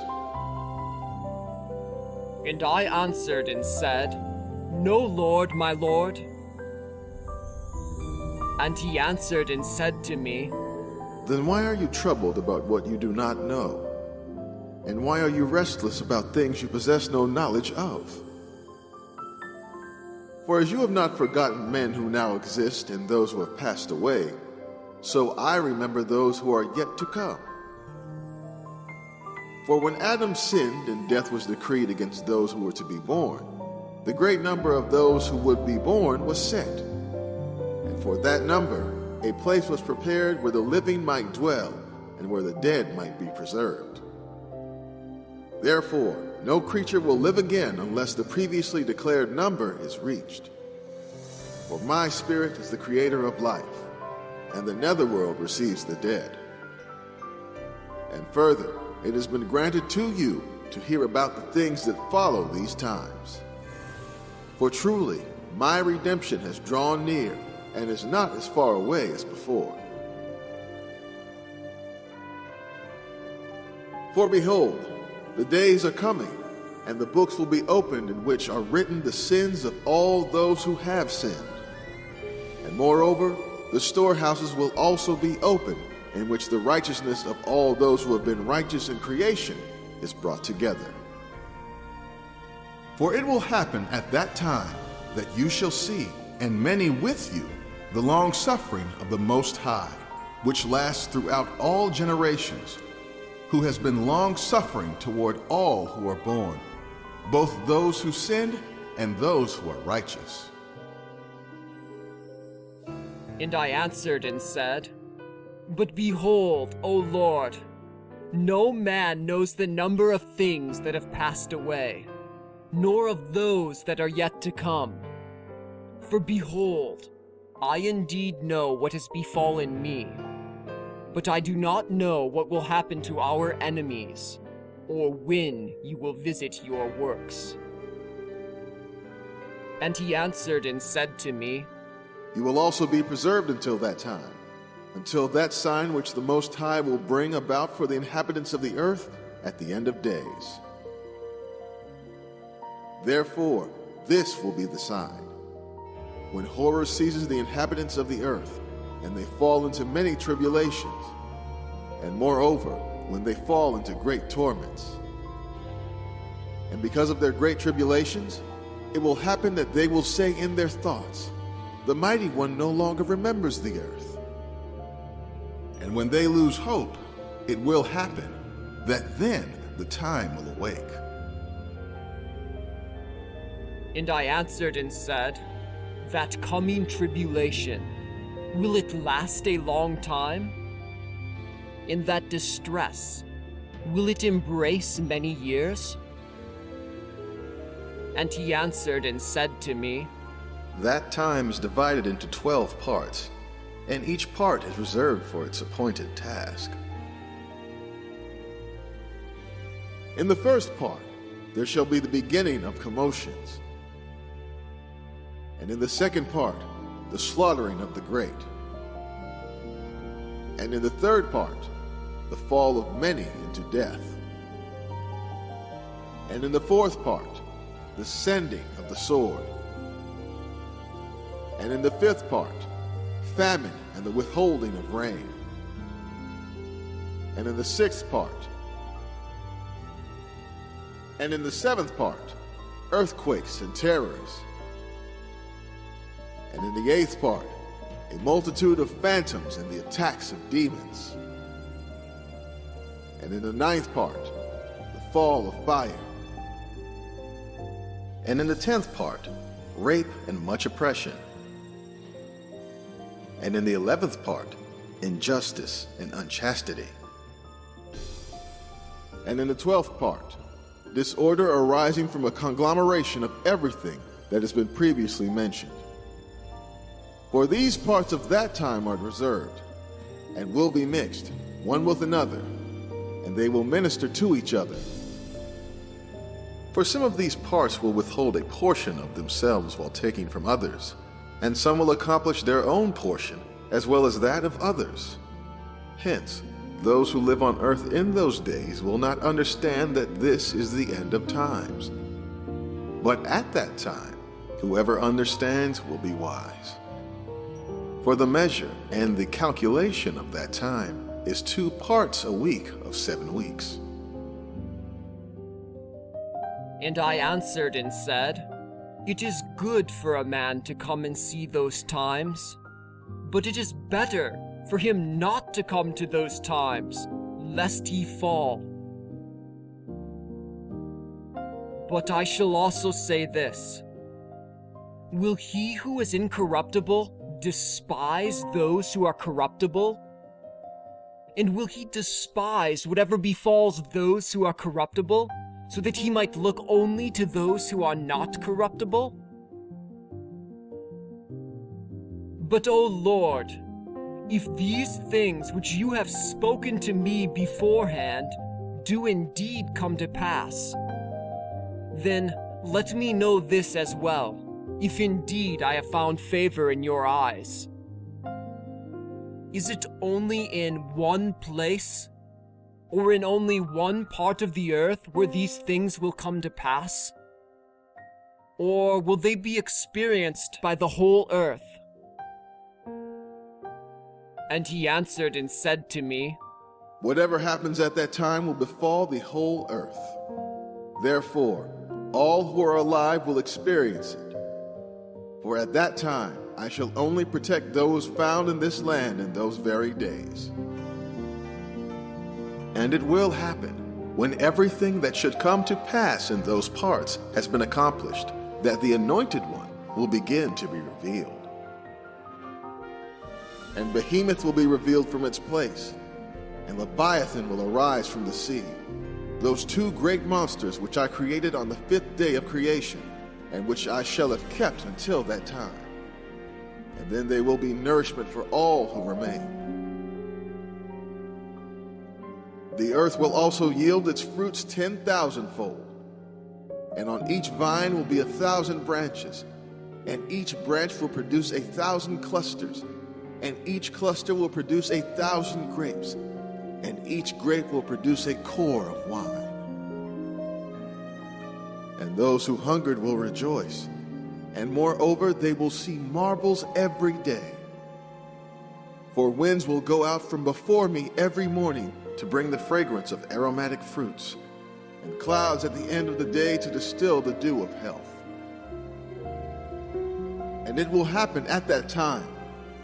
And I answered and said, No, Lord, my Lord. And he answered and said to me, Then why are you troubled about what you do not know? And why are you restless about things you possess no knowledge of? For as you have not forgotten men who now exist and those who have passed away, so I remember those who are yet to come. For when Adam sinned and death was decreed against those who were to be born, the great number of those who would be born was sent. And for that number, a place was prepared where the living might dwell and where the dead might be preserved. Therefore, no creature will live again unless the previously declared number is reached. For my spirit is the creator of life, and the netherworld receives the dead. And further, it has been granted to you to hear about the things that follow these times. For truly, my redemption has drawn near and is not as far away as before. For behold, the days are coming, and the books will be opened in which are written the sins of all those who have sinned. And moreover, the storehouses will also be opened, in which the righteousness of all those who have been righteous in creation is brought together. For it will happen at that time that you shall see, and many with you, the long suffering of the Most High, which lasts throughout all generations, who has been long suffering toward all who are born, both those who sinned and those who are righteous. And I answered and said, But behold, O Lord, no man knows the number of things that have passed away, nor of those that are yet to come. For behold, I indeed know what has befallen me, but I do not know what will happen to our enemies, or when you will visit your works. And he answered and said to me, You will also be preserved until that time, until that sign which the Most High will bring about for the inhabitants of the earth at the end of days. Therefore, this will be the sign. When horror seizes the inhabitants of the earth, and they fall into many tribulations, and moreover, when they fall into great torments. And because of their great tribulations, it will happen that they will say in their thoughts, The Mighty One no longer remembers the earth. And when they lose hope, it will happen that then the time will awake. And I answered and said, That coming tribulation, will it last a long time? In that distress, will it embrace many years? And he answered and said to me, That time is divided into 12 parts, and each part is reserved for its appointed task. In the first part, there shall be the beginning of commotions. And in the second part, the slaughtering of the great. And in the third part, the fall of many into death. And in the fourth part, the sending of the sword. And in the fifth part, famine and the withholding of rain. And in the sixth part, and in the seventh part, earthquakes and terrors. And in the eighth part, a multitude of phantoms and the attacks of demons. And in the ninth part, the fall of fire. And in the 10th part, rape and much oppression. And in the 11th part, injustice and unchastity. And in the 12th part, disorder arising from a conglomeration of everything that has been previously mentioned. For these parts of that time are reserved, and will be mixed, one with another, and they will minister to each other. For some of these parts will withhold a portion of themselves while taking from others, and some will accomplish their own portion, as well as that of others. Hence, those who live on earth in those days will not understand that this is the end of times. But at that time, whoever understands will be wise. For the measure and the calculation of that time is 2 parts a week of 7 weeks. And I answered and said, It is good for a man to come and see those times, but it is better for him not to come to those times, lest he fall. But I shall also say this. Will he who is incorruptible despise those who are corruptible? And will he despise whatever befalls those who are corruptible, so that he might look only to those who are not corruptible? But, O Lord, if these things which you have spoken to me beforehand do indeed come to pass, then let me know this as well, if indeed I have found favor in your eyes. Is it only in one place, or in only one part of the earth where these things will come to pass? Or will they be experienced by the whole earth? And he answered and said to me, Whatever happens at that time will befall the whole earth. Therefore, all who are alive will experience it. For at that time I shall only protect those found in this land in those very days. And it will happen, when everything that should come to pass in those parts has been accomplished, that the Anointed One will begin to be revealed. And Behemoth will be revealed from its place, and Leviathan will arise from the sea, those two great monsters which I created on the 5th day of creation, and which I shall have kept until that time. And then they will be nourishment for all who remain. The earth will also yield its fruits 10,000-fold, and on each vine will be 1,000 branches, and each branch will produce 1,000 clusters, and each cluster will produce 1,000 grapes, and each grape will produce a core of wine. And those who hungered will rejoice, and moreover they will see marvels every day. For winds will go out from before me every morning to bring the fragrance of aromatic fruits, and clouds at the end of the day to distill the dew of health. And it will happen at that time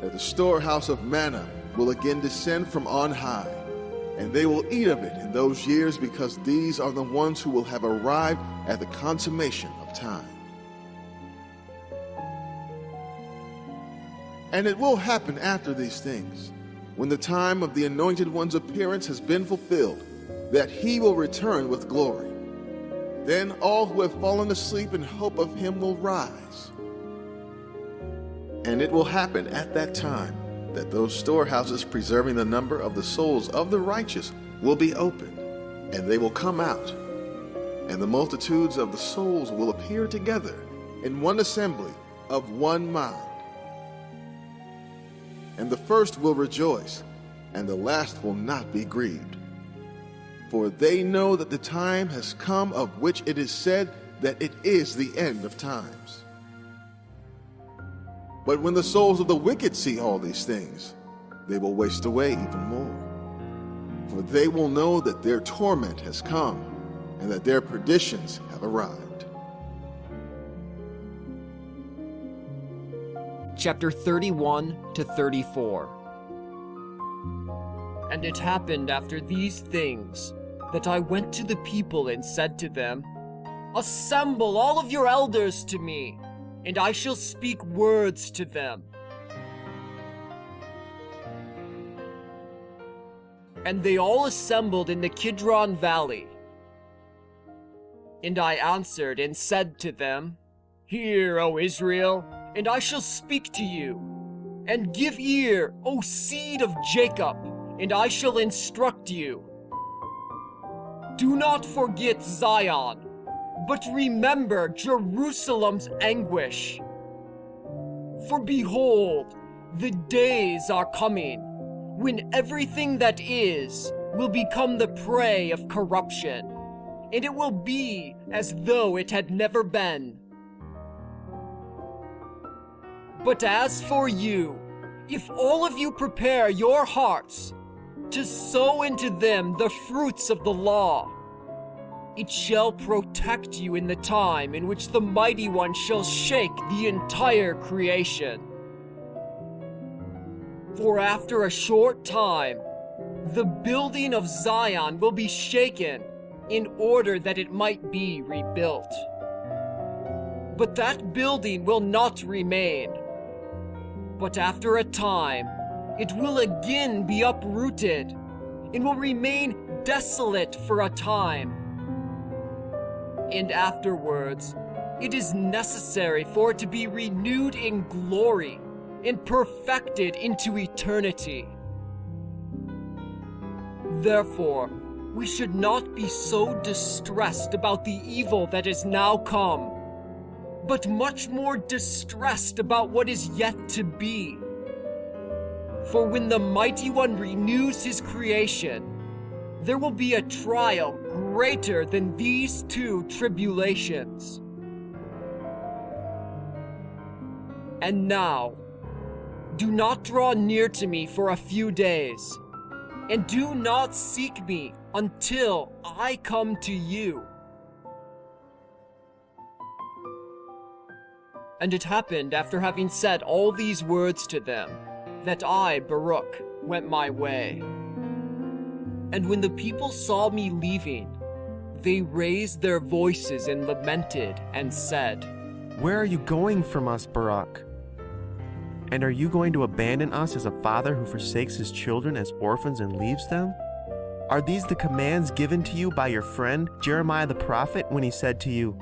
that the storehouse of manna will again descend from on high, and they will eat of it in those years, because these are the ones who will have arrived at the consummation of time. And it will happen after these things, when the time of the Anointed One's appearance has been fulfilled, that he will return with glory. Then all who have fallen asleep in hope of him will rise. And it will happen at that time that those storehouses preserving the number of the souls of the righteous will be opened, and they will come out, and the multitudes of the souls will appear together in one assembly of one mind. And the first will rejoice, and the last will not be grieved. For they know that the time has come of which it is said that it is the end of times. But when the souls of the wicked see all these things, they will waste away even more. For they will know that their torment has come, and that their perditions have arrived. Chapter 31 to 34. And it happened after these things that I went to the people and said to them, Assemble all of your elders to me, and I shall speak words to them. And they all assembled in the Kidron Valley. And I answered and said to them, Hear, O Israel, and I shall speak to you. And give ear, O seed of Jacob, and I shall instruct you. Do not forget Zion, but remember Jerusalem's anguish. For behold, the days are coming, when everything that is will become the prey of corruption, and it will be as though it had never been. But as for you, if all of you prepare your hearts to sow into them the fruits of the law, it shall protect you in the time in which the Mighty One shall shake the entire creation. For after a short time, the building of Zion will be shaken, in order that it might be rebuilt. But that building will not remain. But after a time, it will again be uprooted and will remain desolate for a time. And afterwards, it is necessary for it to be renewed in glory and perfected into eternity. Therefore, we should not be so distressed about the evil that is now come, but much more distressed about what is yet to be. For when the Mighty One renews his creation, there will be a trial greater than these two tribulations. And now, do not draw near to me for a few days, and do not seek me until I come to you. And it happened after having said all these words to them, that I, Baruch, went my way. And when the people saw me leaving, they raised their voices and lamented and said, "Where are you going from us, Baruch? And are you going to abandon us as a father who forsakes his children as orphans and leaves them? Are these the commands given to you by your friend Jeremiah the prophet when he said to you,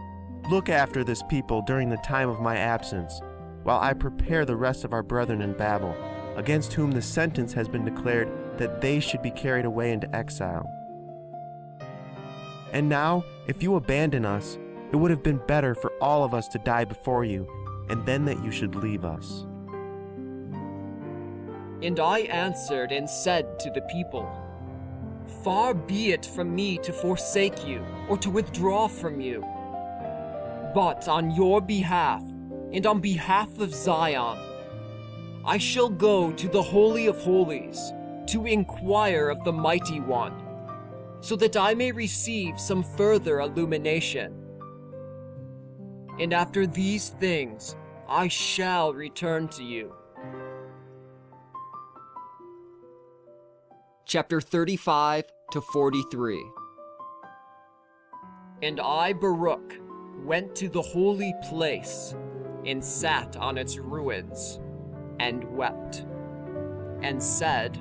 'Look after this people during the time of my absence, while I prepare the rest of our brethren in Babel, against whom the sentence has been declared that they should be carried away into exile?' And now, if you abandon us, it would have been better for all of us to die before you, and then that you should leave us." And I answered and said to the people, "Far be it from me to forsake you or to withdraw from you. But on your behalf and on behalf of Zion, I shall go to the Holy of Holies to inquire of the Mighty One, so that I may receive some further illumination. And after these things, I shall return to you." Chapter 35 to 43. And I, Baruch, went to the holy place and sat on its ruins and wept and said,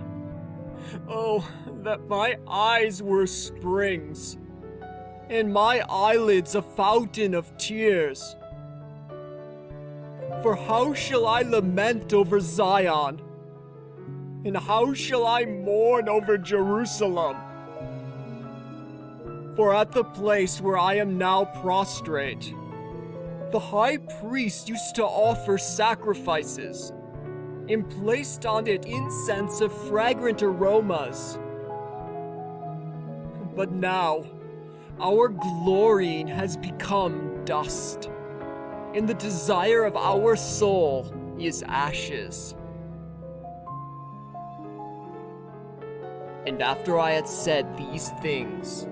"Oh, that my eyes were springs, and my eyelids a fountain of tears. For how shall I lament over Zion? And how shall I mourn over Jerusalem? For at the place where I am now prostrate, the high priest used to offer sacrifices, and placed on it incense of fragrant aromas. But now, our glorying has become dust, and the desire of our soul is ashes." And after I had said these things,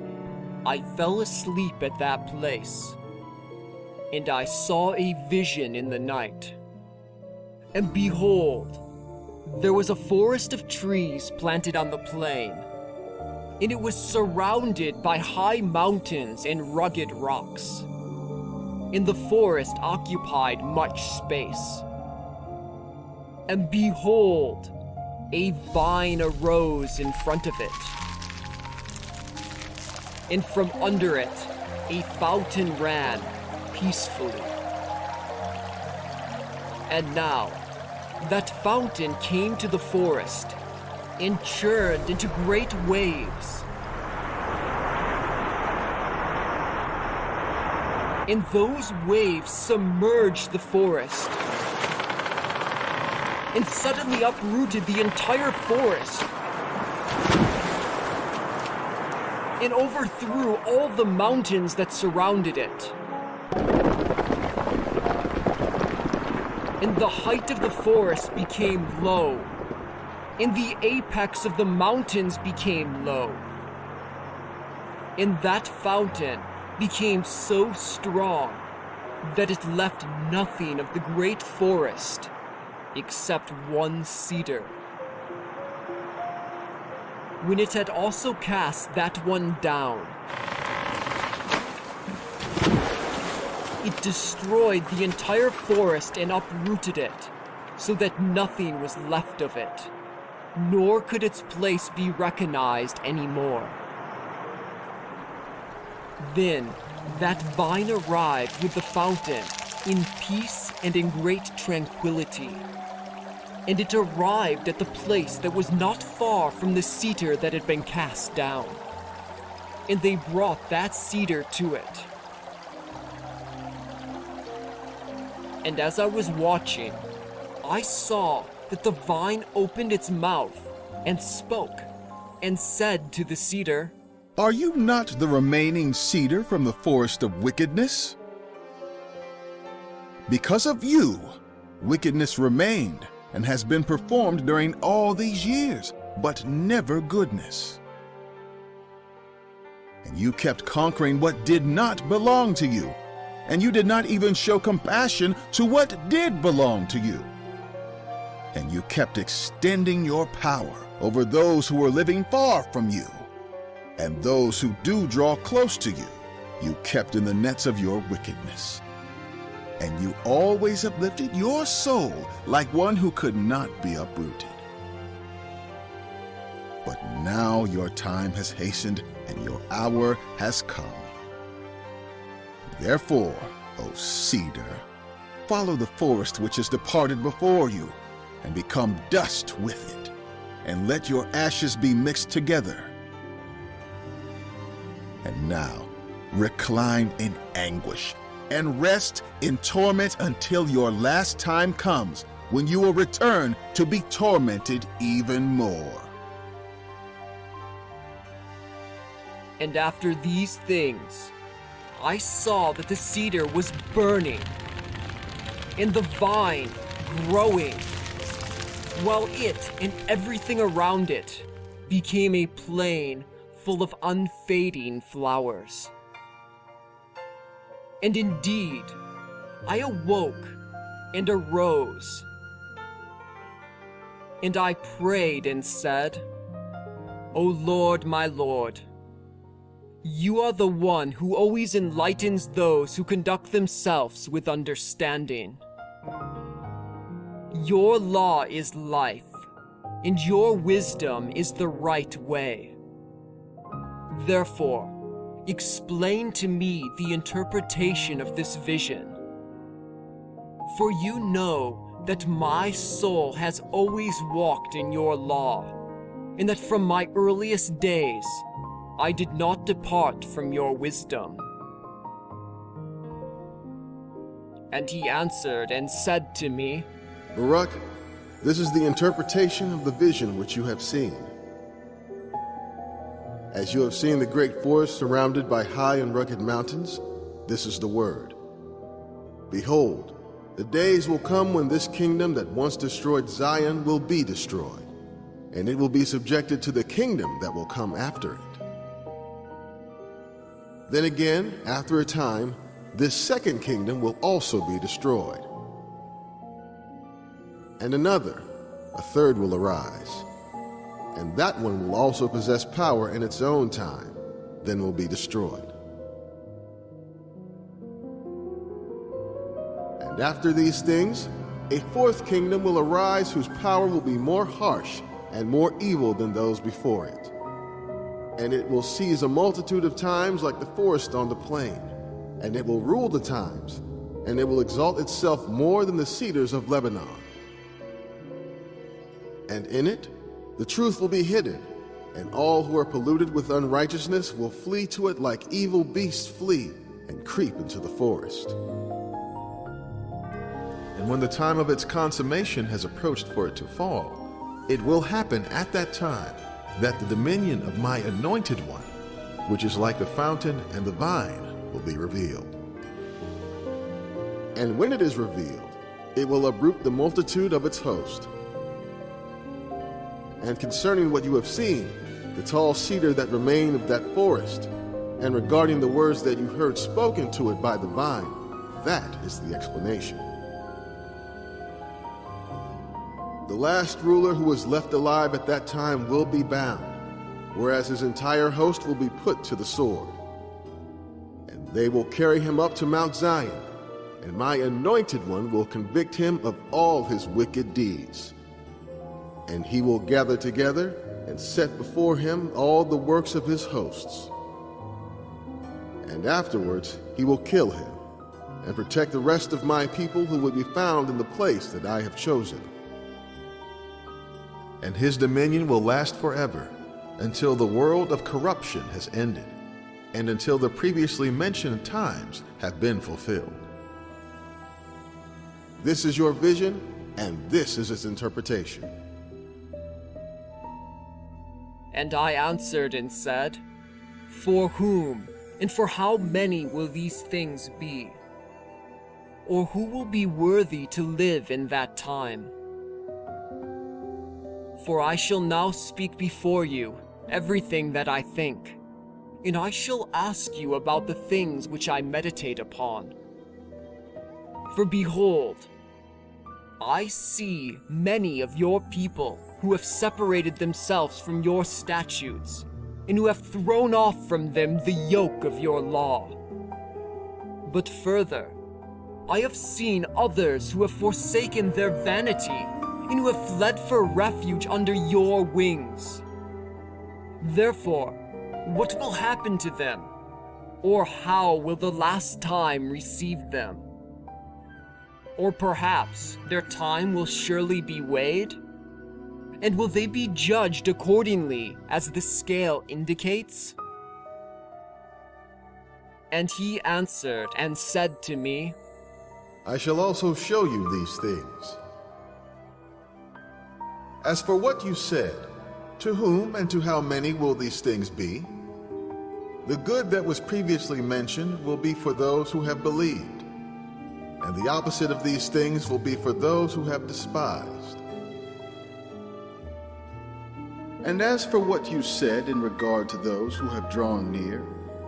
I fell asleep at that place, and I saw a vision in the night. And behold, there was a forest of trees planted on the plain, and it was surrounded by high mountains and rugged rocks. And the forest occupied much space. And behold, a vine arose in front of it, and from under it a fountain ran peacefully. And now, that fountain came to the forest and churned into great waves. And those waves submerged the forest and suddenly uprooted the entire forest and overthrew all the mountains that surrounded it. And the height of the forest became low, and the apex of the mountains became low. And that fountain became so strong that it left nothing of the great forest except one cedar. When it had also cast that one down, it destroyed the entire forest and uprooted it, so that nothing was left of it, nor could its place be recognized anymore. Then that vine arrived with the fountain in peace and in great tranquility. And it arrived at the place that was not far from the cedar that had been cast down. And they brought that cedar to it. And as I was watching, I saw that the vine opened its mouth and spoke, and said to the cedar, Are you not the remaining cedar from the forest of wickedness? Because of you, wickedness remained and has been performed during all these years, but never goodness. And you kept conquering what did not belong to you, and you did not even show compassion to what did belong to you. And you kept extending your power over those who were living far from you, and those who do draw close to you, you kept in the nets of your wickedness. And you always uplifted your soul like one who could not be uprooted. But now your time has hastened and your hour has come. Therefore, O cedar, follow the forest which has departed before you, and become dust with it, and let your ashes be mixed together. And now, recline in anguish, and rest in torment until your last time comes, when you will return to be tormented even more. And after these things, I saw that the cedar was burning, and the vine growing, while it and everything around it became a plain full of unfading flowers. And indeed, I awoke and arose, and I prayed and said, O Lord, my Lord, you are the one who always enlightens those who conduct themselves with understanding. Your law is life, and your wisdom is the right way. Therefore, explain to me the interpretation of this vision. For you know that my soul has always walked in your law, and that from my earliest days I did not depart from your wisdom. And he answered and said to me, Baruch, this is the interpretation of the vision which you have seen. As you have seen the great forest surrounded by high and rugged mountains, this is the word. Behold, the days will come when this kingdom that once destroyed Zion will be destroyed, and it will be subjected to the kingdom that will come after it. Then again, after a time, this second kingdom will also be destroyed. And another, a third will arise, and that one will also possess power in its own time, then will be destroyed. And after these things, a fourth kingdom will arise whose power will be more harsh and more evil than those before it. And it will seize a multitude of times like the forest on the plain, and it will rule the times, and it will exalt itself more than the cedars of Lebanon. And in it, the truth will be hidden, and all who are polluted with unrighteousness will flee to it like evil beasts flee and creep into the forest. And when the time of its consummation has approached for it to fall, it will happen at that time that the dominion of my anointed one, which is like the fountain and the vine, will be revealed. And when it is revealed, it will uproot the multitude of its host. And concerning what you have seen, the tall cedar that remained of that forest, and regarding the words that you heard spoken to it by the vine, that is the explanation. The last ruler who was left alive at that time will be bound, whereas his entire host will be put to the sword. And they will carry him up to Mount Zion, and my anointed one will convict him of all his wicked deeds. And he will gather together and set before him all the works of his hosts. And afterwards he will kill him, and protect the rest of my people who would be found in the place that I have chosen. And his dominion will last forever, until the world of corruption has ended, and until the previously mentioned times have been fulfilled. This is your vision, and this is its interpretation. And I answered and said, For whom and for how many will these things be? Or who will be worthy to live in that time? For I shall now speak before you everything that I think, and I shall ask you about the things which I meditate upon. For behold, I see many of your people who have separated themselves from your statutes, and who have thrown off from them the yoke of your law. But further, I have seen others who have forsaken their vanity, and who have fled for refuge under your wings. Therefore, what will happen to them? Or how will the last time receive them? Or perhaps their time will surely be weighed? And will they be judged accordingly as the scale indicates? And he answered and said to me, I shall also show you these things. As for what you said, to whom and to how many will these things be? The good that was previously mentioned will be for those who have believed, and the opposite of these things will be for those who have despised. And as for what you said in regard to those who have drawn near,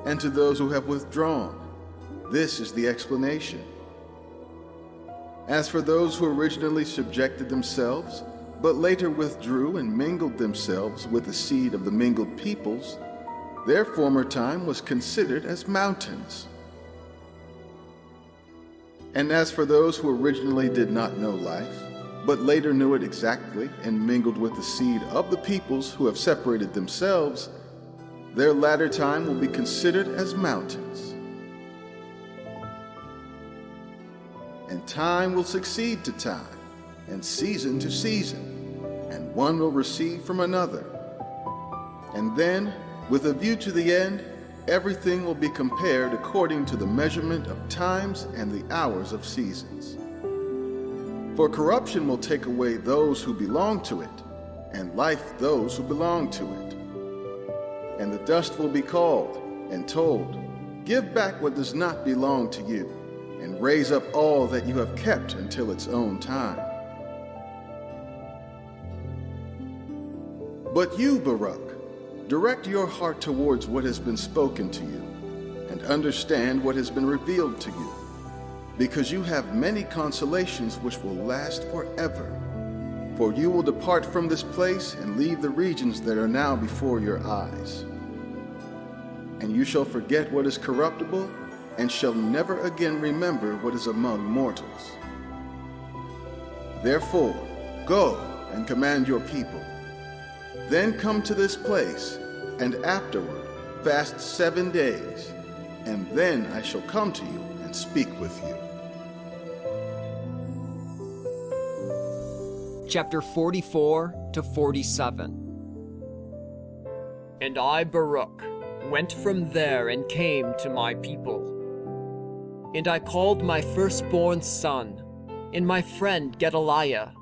and to those who have withdrawn, this is the explanation. As for those who originally subjected themselves, but later withdrew and mingled themselves with the seed of the mingled peoples, their former time was considered as mountains. And as for those who originally did not know life, but later knew it exactly and mingled with the seed of the peoples who have separated themselves, their latter time will be considered as mountains. And time will succeed to time, and season to season, and one will receive from another. And then, with a view to the end, everything will be compared according to the measurement of times and the hours of seasons. For corruption will take away those who belong to it, and life those who belong to it. And the dust will be called and told, Give back what does not belong to you, and raise up all that you have kept until its own time. But you, Baruch, direct your heart towards what has been spoken to you, and understand what has been revealed to you, because you have many consolations which will last forever. For you will depart from this place and leave the regions that are now before your eyes. And you shall forget what is corruptible, and shall never again remember what is among mortals. Therefore, go and command your people. Then come to this place, and afterward fast 7 days, and then I shall come to you and speak with you. Chapter 44 to 47. And I, Baruch, went from there and came to my people. And I called my firstborn son, and my friend Gedaliah,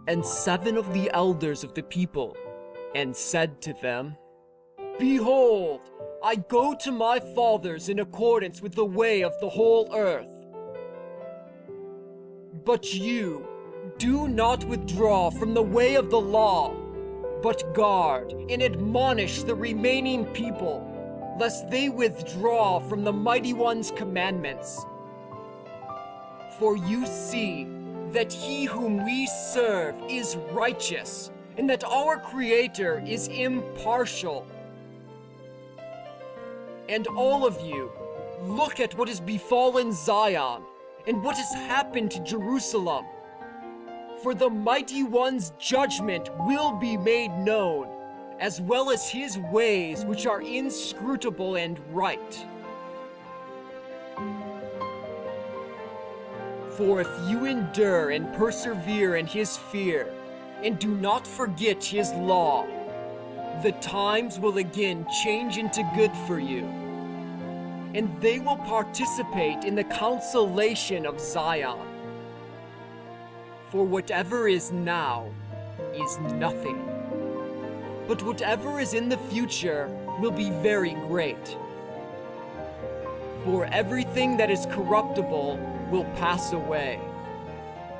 and 7 of the elders of the people, and said to them, Behold, I go to my fathers in accordance with the way of the whole earth. But you do not withdraw from the way of the law, but guard and admonish the remaining people, lest they withdraw from the Mighty One's commandments. For you see that he whom we serve is righteous, and that our Creator is impartial. And all of you, look at what has befallen Zion, and what has happened to Jerusalem. For the Mighty One's judgment will be made known, as well as his ways which are inscrutable and right. For if you endure and persevere in his fear, and do not forget his law, the times will again change into good for you, and they will participate in the consolation of Zion. For whatever is now is nothing, but whatever is in the future will be very great. For everything that is corruptible will pass away,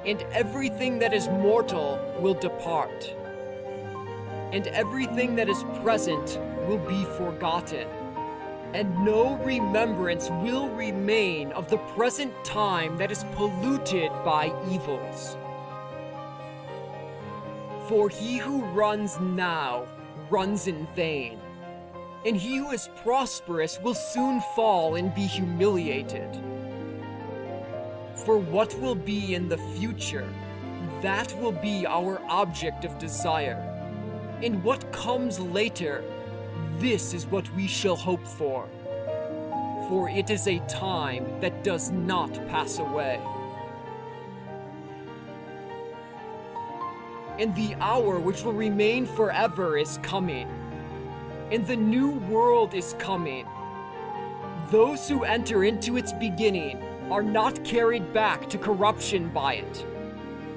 and everything that is mortal will depart, and everything that is present will be forgotten, and no remembrance will remain of the present time that is polluted by evils. For he who runs now runs in vain, and he who is prosperous will soon fall and be humiliated. For what will be in the future, that will be our object of desire. And what comes later, this is what we shall hope for. For it is a time that does not pass away. And the hour which will remain forever is coming, and the new world is coming. Those who enter into its beginning are not carried back to corruption by it,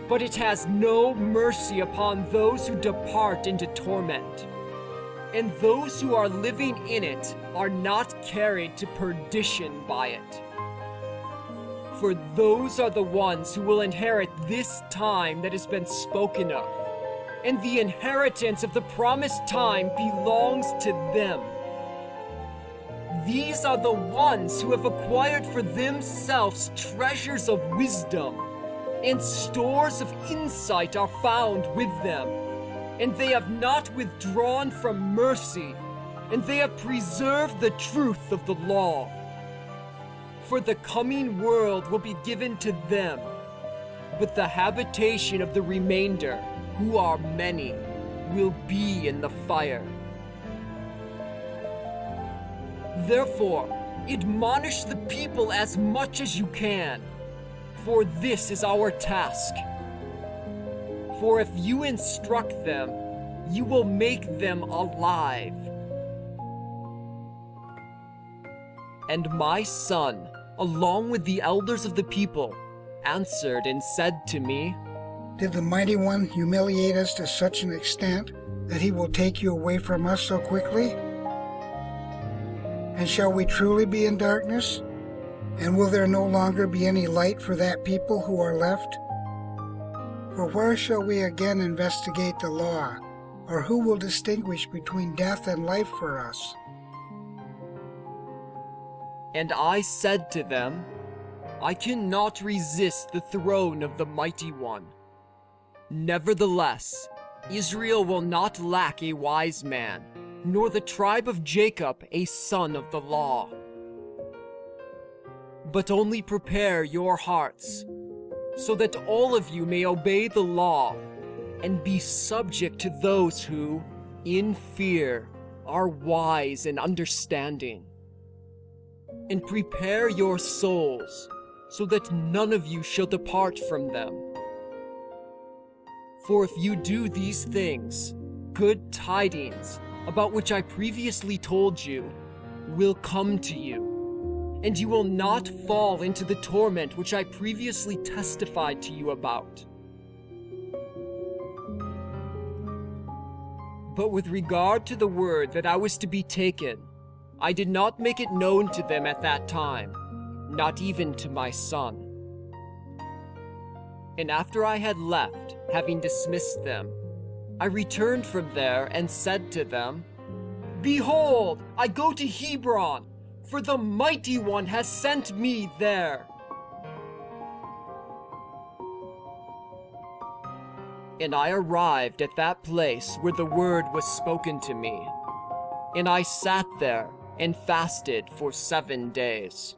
but it has no mercy upon those who depart into torment. And those who are living in it are not carried to perdition by it. For those are the ones who will inherit this time that has been spoken of, and the inheritance of the promised time belongs to them. These are the ones who have acquired for themselves treasures of wisdom, and stores of insight are found with them. And they have not withdrawn from mercy, and they have preserved the truth of the law. For the coming world will be given to them, but the habitation of the remainder, who are many, will be in the fire. Therefore, admonish the people as much as you can, for this is our task. For if you instruct them, you will make them alive. And my son, along with the elders of the people, answered and said to me, Did the Mighty One humiliate us to such an extent that he will take you away from us so quickly? And shall we truly be in darkness? And will there no longer be any light for that people who are left? For where shall we again investigate the law, or who will distinguish between death and life for us? And I said to them, I cannot resist the throne of the Mighty One. Nevertheless, Israel will not lack a wise man, nor the tribe of Jacob a son of the law. But only prepare your hearts, so that all of you may obey the law, and be subject to those who, in fear, are wise and understanding. And prepare your souls, so that none of you shall depart from them. For if you do these things, good tidings, about which I previously told you, will come to you, and you will not fall into the torment which I previously testified to you about. But with regard to the word that I was to be taken, I did not make it known to them at that time, not even to my son. And after I had left, having dismissed them, I returned from there and said to them, Behold, I go to Hebron, for the Mighty One has sent me there. And I arrived at that place where the word was spoken to me. And I sat there and fasted for 7 days.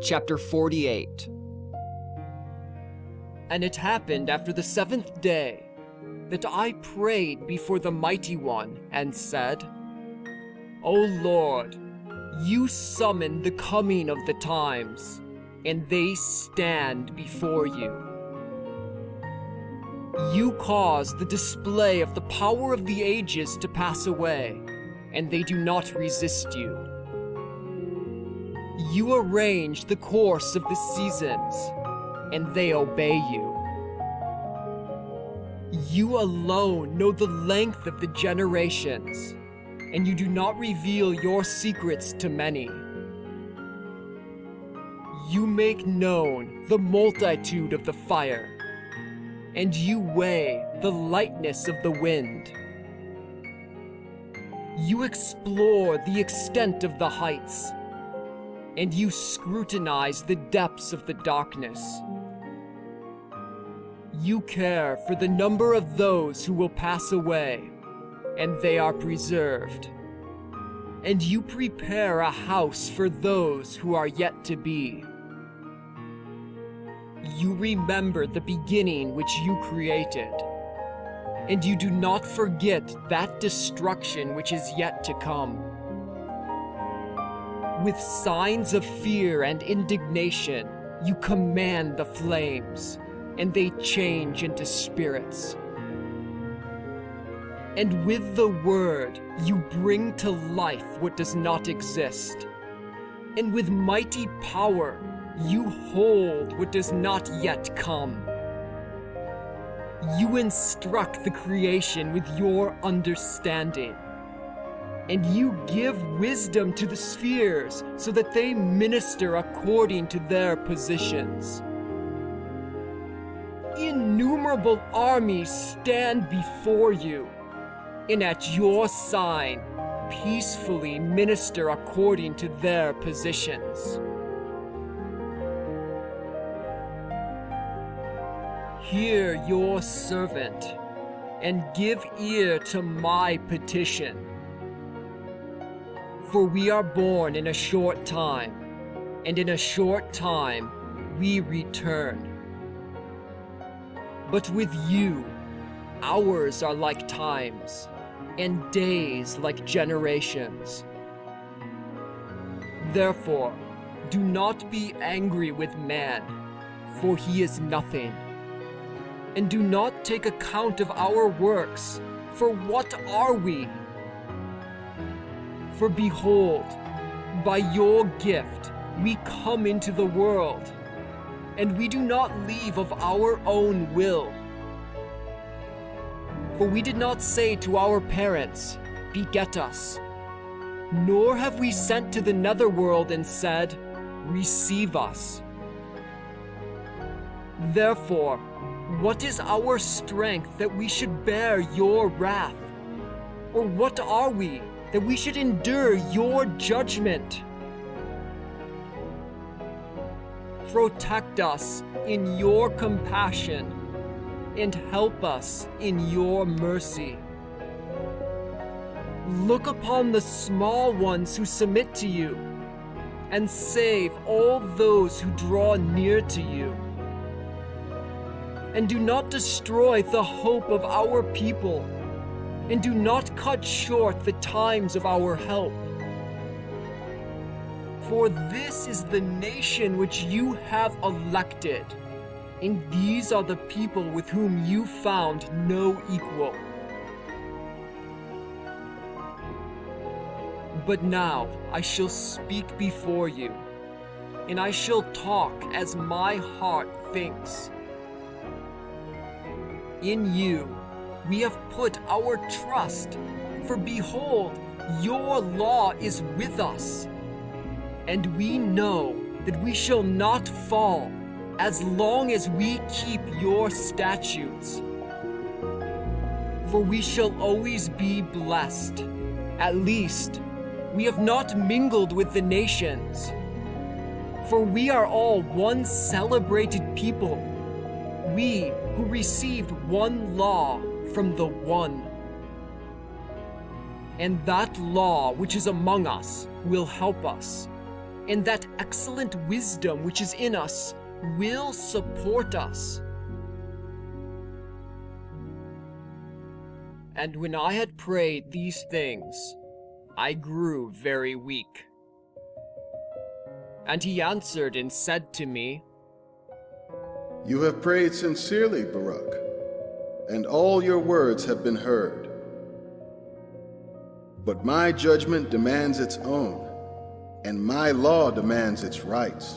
chapter 48. And it happened after the 7th day that I prayed before the Mighty One and said, O Lord, you summon the coming of the times, and they stand before you. You cause the display of the power of the ages to pass away, and they do not resist you. You arrange the course of the seasons, and they obey you. You alone know the length of the generations, and you do not reveal your secrets to many. You make known the multitude of the fire, and you weigh the lightness of the wind. You explore the extent of the heights, and you scrutinize the depths of the darkness. You care for the number of those who will pass away, and they are preserved. And you prepare a house for those who are yet to be. You remember the beginning which you created, and you do not forget that destruction which is yet to come. With signs of fear and indignation, you command the flames, and they change into spirits. And with the word, you bring to life what does not exist. And with mighty power, you hold what does not yet come. You instruct the creation with your understanding, and you give wisdom to the spheres so that they minister according to their positions. Innumerable armies stand before you, and at your sign, peacefully minister according to their positions. Hear your servant, and give ear to my petition. For we are born in a short time, and in a short time we return. But with you, hours are like times, and days like generations. Therefore, do not be angry with man, for he is nothing. And do not take account of our works, for what are we? For behold, by your gift we come into the world, and we do not leave of our own will. For we did not say to our parents, beget us, nor have we sent to the netherworld and said, receive us. Therefore, what is our strength that we should bear your wrath? Or what are we that we should endure your judgment? Protect us in your compassion, and help us in your mercy. Look upon the small ones who submit to you, and save all those who draw near to you. And do not destroy the hope of our people, and do not cut short the times of our help. For this is the nation which you have elected, and these are the people with whom you found no equal. But now I shall speak before you, and I shall talk as my heart thinks. In you we have put our trust, for behold, your law is with us, and we know that we shall not fall as long as we keep your statutes. For we shall always be blessed. At least, we have not mingled with the nations. For we are all one celebrated people, we who received one law from the one. And that law which is among us will help us, and that excellent wisdom which is in us will support us. And when I had prayed these things, I grew very weak. And he answered and said to me, You have prayed sincerely, Baruch, and all your words have been heard. But my judgment demands its own, and my law demands its rights.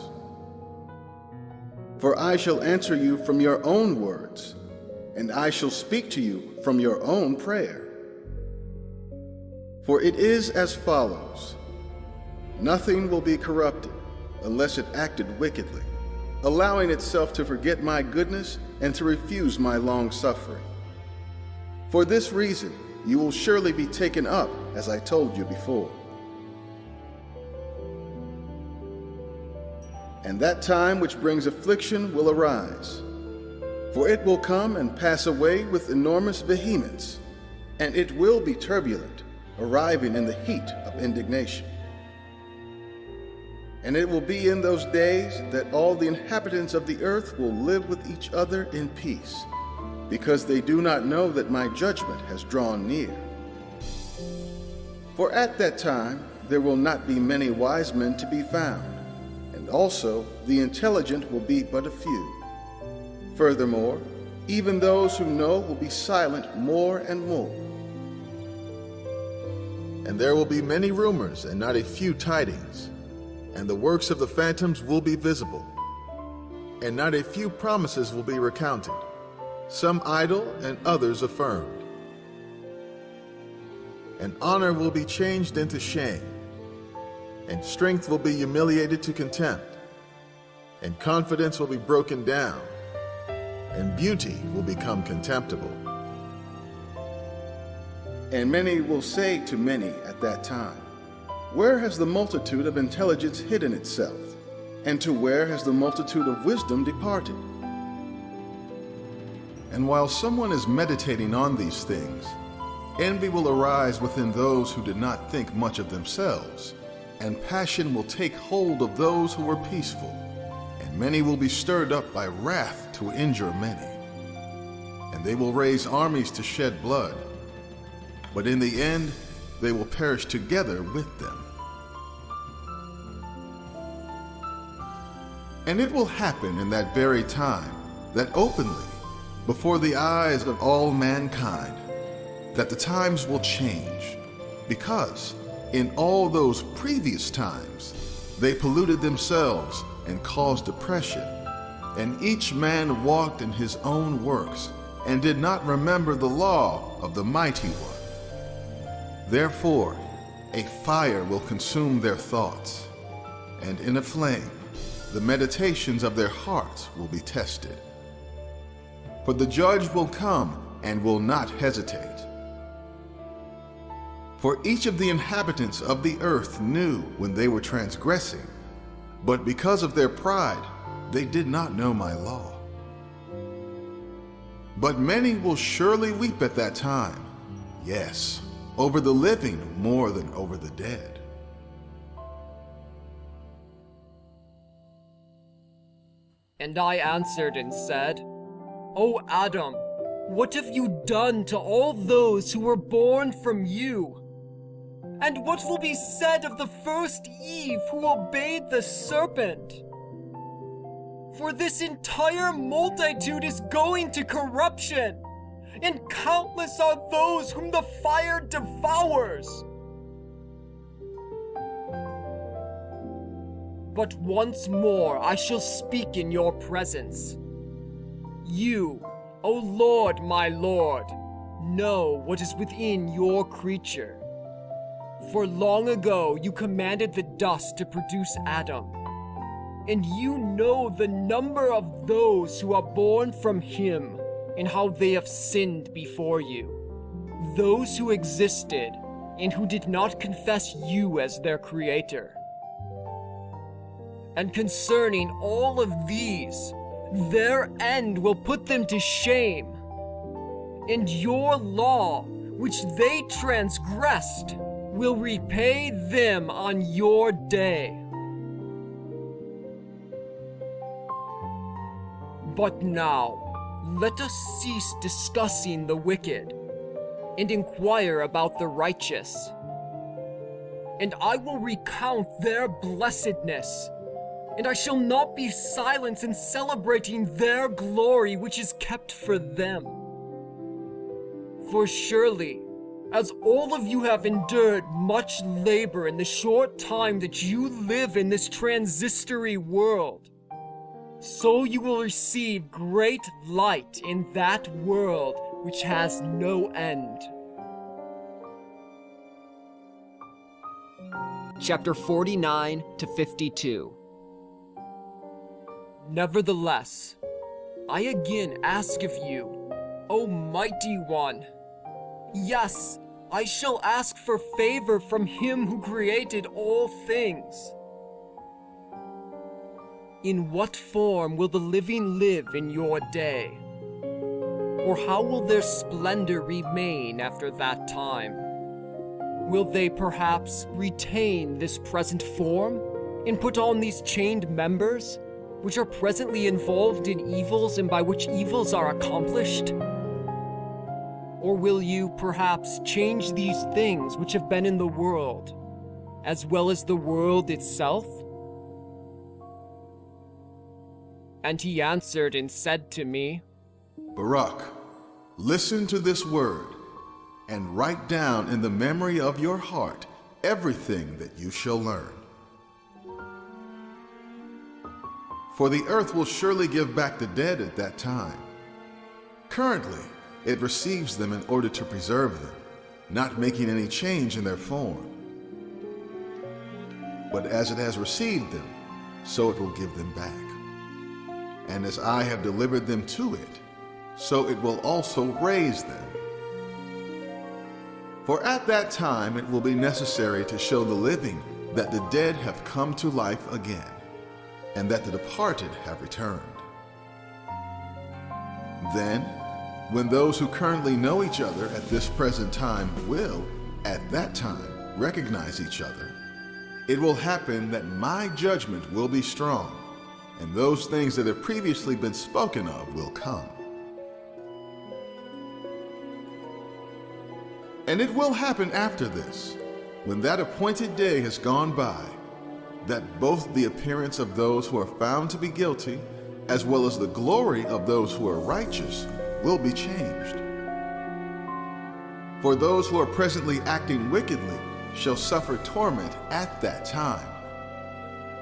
For I shall answer you from your own words, and I shall speak to you from your own prayer. For it is as follows: nothing will be corrupted unless it acted wickedly, allowing itself to forget my goodness and to refuse my long suffering. For this reason, you will surely be taken up, as I told you before. And that time which brings affliction will arise, for it will come and pass away with enormous vehemence, and it will be turbulent, arriving in the heat of indignation. And it will be in those days that all the inhabitants of the earth will live with each other in peace, because they do not know that my judgment has drawn near. For at that time there will not be many wise men to be found, and also the intelligent will be but a few. Furthermore, even those who know will be silent more and more. And there will be many rumors and not a few tidings, and the works of the phantoms will be visible, and not a few promises will be recounted, some idle and others affirmed. And honor will be changed into shame, and strength will be humiliated to contempt, and confidence will be broken down, and beauty will become contemptible. And many will say to many at that time, Where has the multitude of intelligence hidden itself? And to where has the multitude of wisdom departed? And while someone is meditating on these things, envy will arise within those who did not think much of themselves, and passion will take hold of those who were peaceful, and many will be stirred up by wrath to injure many. And they will raise armies to shed blood, but in the end they will perish together with them. And it will happen in that very time that openly, before the eyes of all mankind, that the times will change, because in all those previous times they polluted themselves and caused oppression, and each man walked in his own works and did not remember the law of the Mighty One. Therefore, a fire will consume their thoughts, and in a flame the meditations of their hearts will be tested. For the judge will come and will not hesitate. For each of the inhabitants of the earth knew when they were transgressing, but because of their pride, they did not know my law. But many will surely weep at that time, yes, over the living more than over the dead. And I answered and said, O Adam, what have you done to all those who were born from you? And what will be said of the first Eve who obeyed the serpent? For this entire multitude is going to corruption, and countless are those whom the fire devours. But once more I shall speak in your presence. You, O Lord, my Lord, know what is within your creature. For long ago you commanded the dust to produce Adam, and you know the number of those who are born from him and how they have sinned before you, those who existed and who did not confess you as their creator. And concerning all of these, their end will put them to shame, and your law, which they transgressed, will repay them on your day. But now, let us cease discussing the wicked, and inquire about the righteous. And I will recount their blessedness, and I shall not be silent in celebrating their glory which is kept for them. For surely, as all of you have endured much labor in the short time that you live in this transitory world, so you will receive great light in that world which has no end. Chapter 49 to 52. Nevertheless, I again ask of you, O Mighty One. Yes, I shall ask for favor from Him who created all things. In what form will the living live in your day? Or how will their splendor remain after that time? Will they perhaps retain this present form and put on these chained members, which are presently involved in evils and by which evils are accomplished? Or will you perhaps change these things which have been in the world, as well as the world itself? And he answered and said to me, Baruch, listen to this word, and write down in the memory of your heart everything that you shall learn. For the earth will surely give back the dead at that time. Currently, it receives them in order to preserve them, not making any change in their form. But as it has received them, so it will give them back. And as I have delivered them to it, so it will also raise them. For at that time it will be necessary to show the living that the dead have come to life again, and that the departed have returned. Then, when those who currently know each other at this present time will, at that time, recognize each other, it will happen that my judgment will be strong, and those things that have previously been spoken of will come. And it will happen after this, when that appointed day has gone by, that both the appearance of those who are found to be guilty, as well as the glory of those who are righteous, will be changed. For those who are presently acting wickedly shall suffer torment at that time.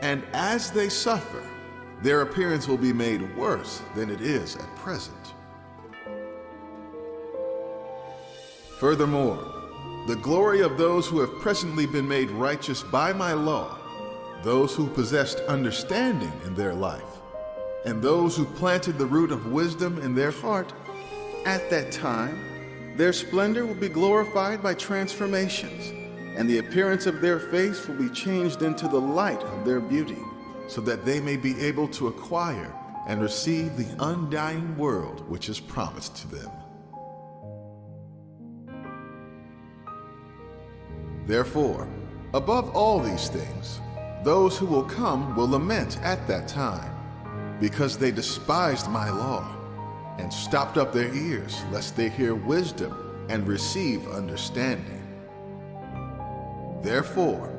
And as they suffer, their appearance will be made worse than it is at present. Furthermore, the glory of those who have presently been made righteous by my law, those who possessed understanding in their life, and those who planted the root of wisdom in their heart, at that time, their splendor will be glorified by transformations, and the appearance of their face will be changed into the light of their beauty, so that they may be able to acquire and receive the undying world which is promised to them. Therefore, above all these things, those who will come will lament at that time, because they despised my law, and stopped up their ears, lest they hear wisdom and receive understanding. Therefore,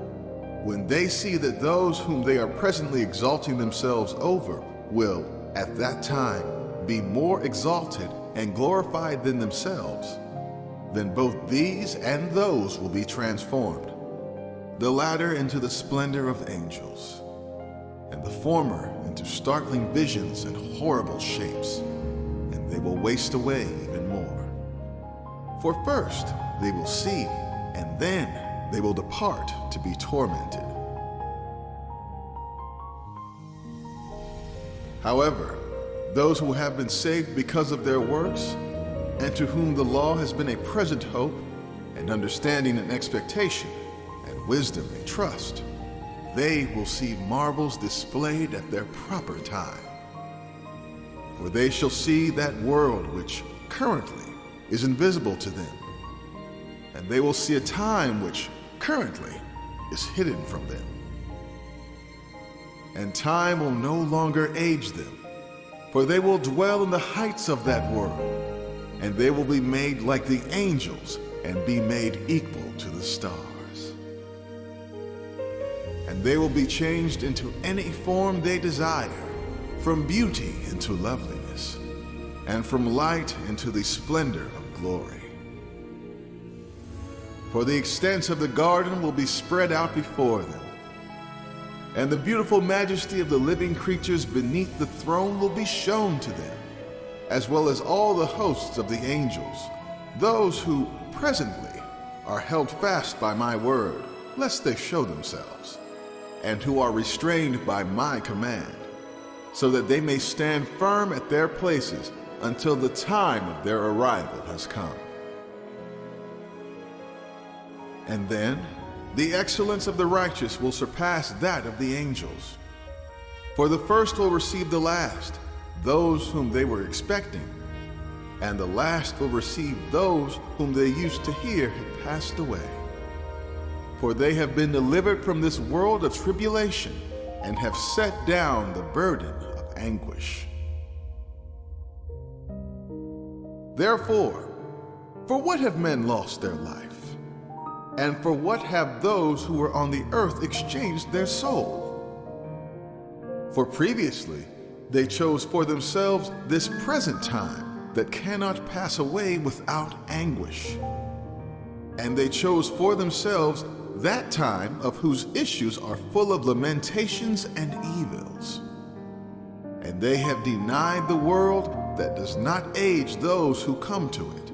when they see that those whom they are presently exalting themselves over will, at that time, be more exalted and glorified than themselves, then both these and those will be transformed, the latter into the splendor of angels, and the former into startling visions and horrible shapes, and they will waste away even more. For first they will see, and then they will depart to be tormented. However, those who have been saved because of their works, and to whom the law has been a present hope, and understanding and expectation, and wisdom and trust, they will see marvels displayed at their proper time. For they shall see that world which currently is invisible to them, and they will see a time which currently is hidden from them. And time will no longer age them, For they will dwell in the heights of that world, and they will be made like the angels and be made equal to the stars. And they will be changed into any form they desire, from beauty into loveliness, and from light into the splendor of glory. For the extents of the garden will be spread out before them, and the beautiful majesty of the living creatures beneath the throne will be shown to them, as well as all the hosts of the angels, those who presently are held fast by my word, lest they show themselves, and who are restrained by my command, so that they may stand firm at their places until the time of their arrival has come. And then the excellence of the righteous will surpass that of the angels. For the first will receive the last, those whom they were expecting, and the last will receive those whom they used to hear had passed away. For they have been delivered from this world of tribulation and have set down the burden of anguish. Therefore, for what have men lost their life? And for what have those who were on the earth exchanged their soul? For previously they chose for themselves this present time that cannot pass away without anguish. And they chose for themselves that time of whose issues are full of lamentations and evils. And they have denied the world that does not age those who come to it.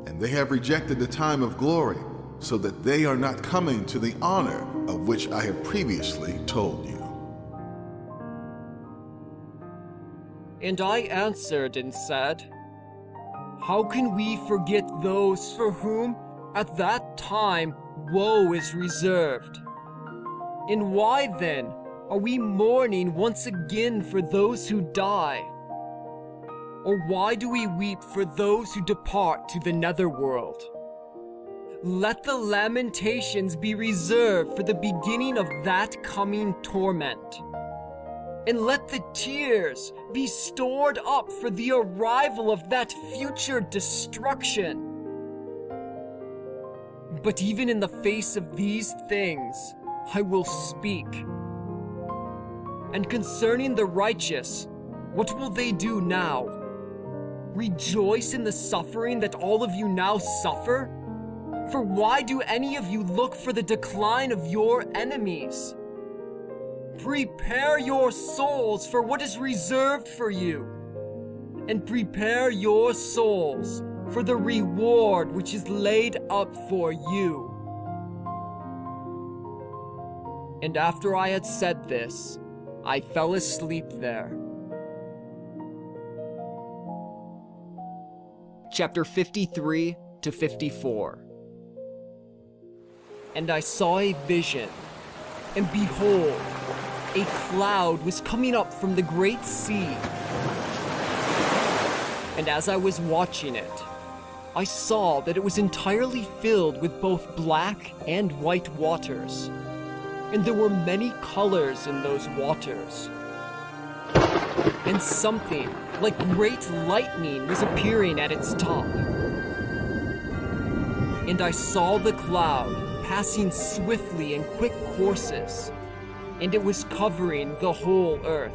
And they have rejected the time of glory, so that they are not coming to the honor of which I have previously told you. And I answered and said, how can we forget those for whom at that time woe is reserved? And why then are we mourning once again for those who die? Or why do we weep for those who depart to the netherworld? Let the lamentations be reserved for the beginning of that coming torment. And let the tears be stored up for the arrival of that future destruction. But even in the face of these things, I will speak. And concerning the righteous, what will they do now? Rejoice in the suffering that all of you now suffer? For why do any of you look for the decline of your enemies? Prepare your souls for what is reserved for you, and prepare your souls for the reward which is laid up for you. And after I had said this, I fell asleep there. Chapter 53 to 54. And I saw a vision, and behold, a cloud was coming up from the great sea. And as I was watching it, I saw that it was entirely filled with both black and white waters, and there were many colors in those waters. And something like great lightning was appearing at its top. And I saw the cloud passing swiftly in quick courses, and it was covering the whole earth.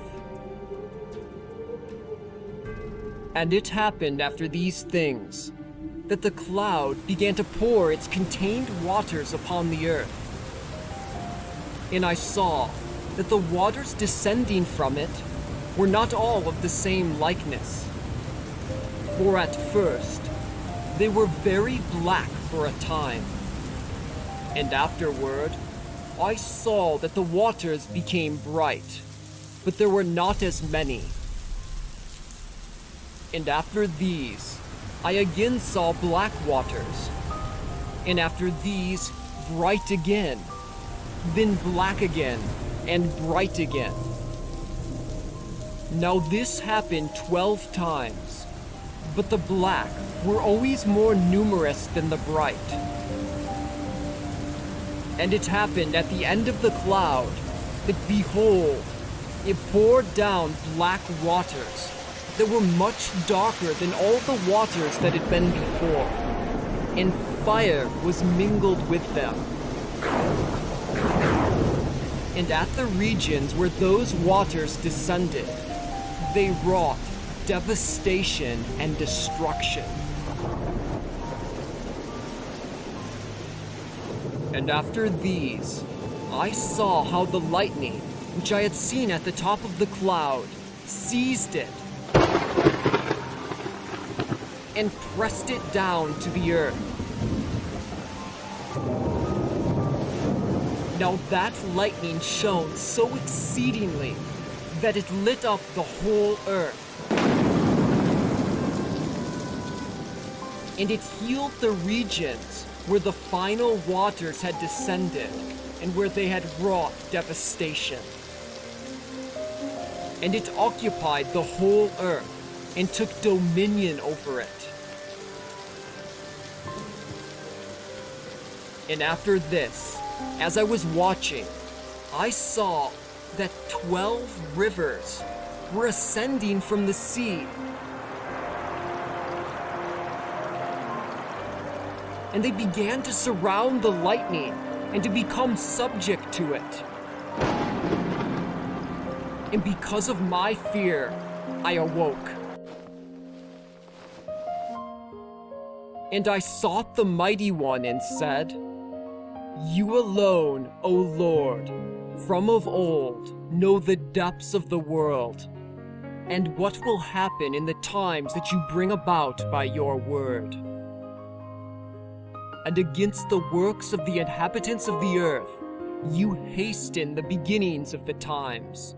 And it happened after these things, that the cloud began to pour its contained waters upon the earth. And I saw that the waters descending from it were not all of the same likeness. For at first, they were very black for a time. And afterward, I saw that the waters became bright, but there were not as many. And after these, I again saw black waters, and after these, bright again, then black again, and bright again. Now this happened 12 times, but the black were always more numerous than the bright. And it happened at the end of the cloud that, behold, it poured down black waters that were much darker than all the waters that had been before, and fire was mingled with them. And at the regions where those waters descended, they wrought devastation and destruction. And after these, I saw how the lightning, which I had seen at the top of the cloud, seized it and pressed it down to the earth. Now that lightning shone so exceedingly that it lit up the whole earth. And it healed the regions where the final waters had descended and where they had wrought devastation. And it occupied the whole earth and took dominion over it. And after this, as I was watching, I saw that 12 rivers were ascending from the sea. And they began to surround the lightning and to become subject to it. And because of my fear, I awoke. And I sought the Mighty One and said, "You alone, O Lord, from of old, know the depths of the world, and what will happen in the times that you bring about by your word. And against the works of the inhabitants of the earth, you hasten the beginnings of the times.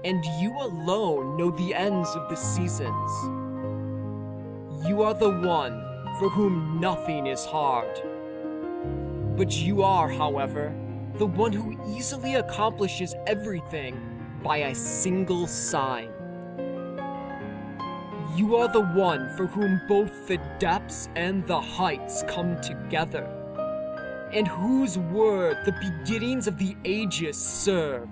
And you alone know the ends of the seasons. You are the one for whom nothing is hard. But you are, however, the one who easily accomplishes everything by a single sign. You are the one for whom both the depths and the heights come together, and whose word the beginnings of the ages serve.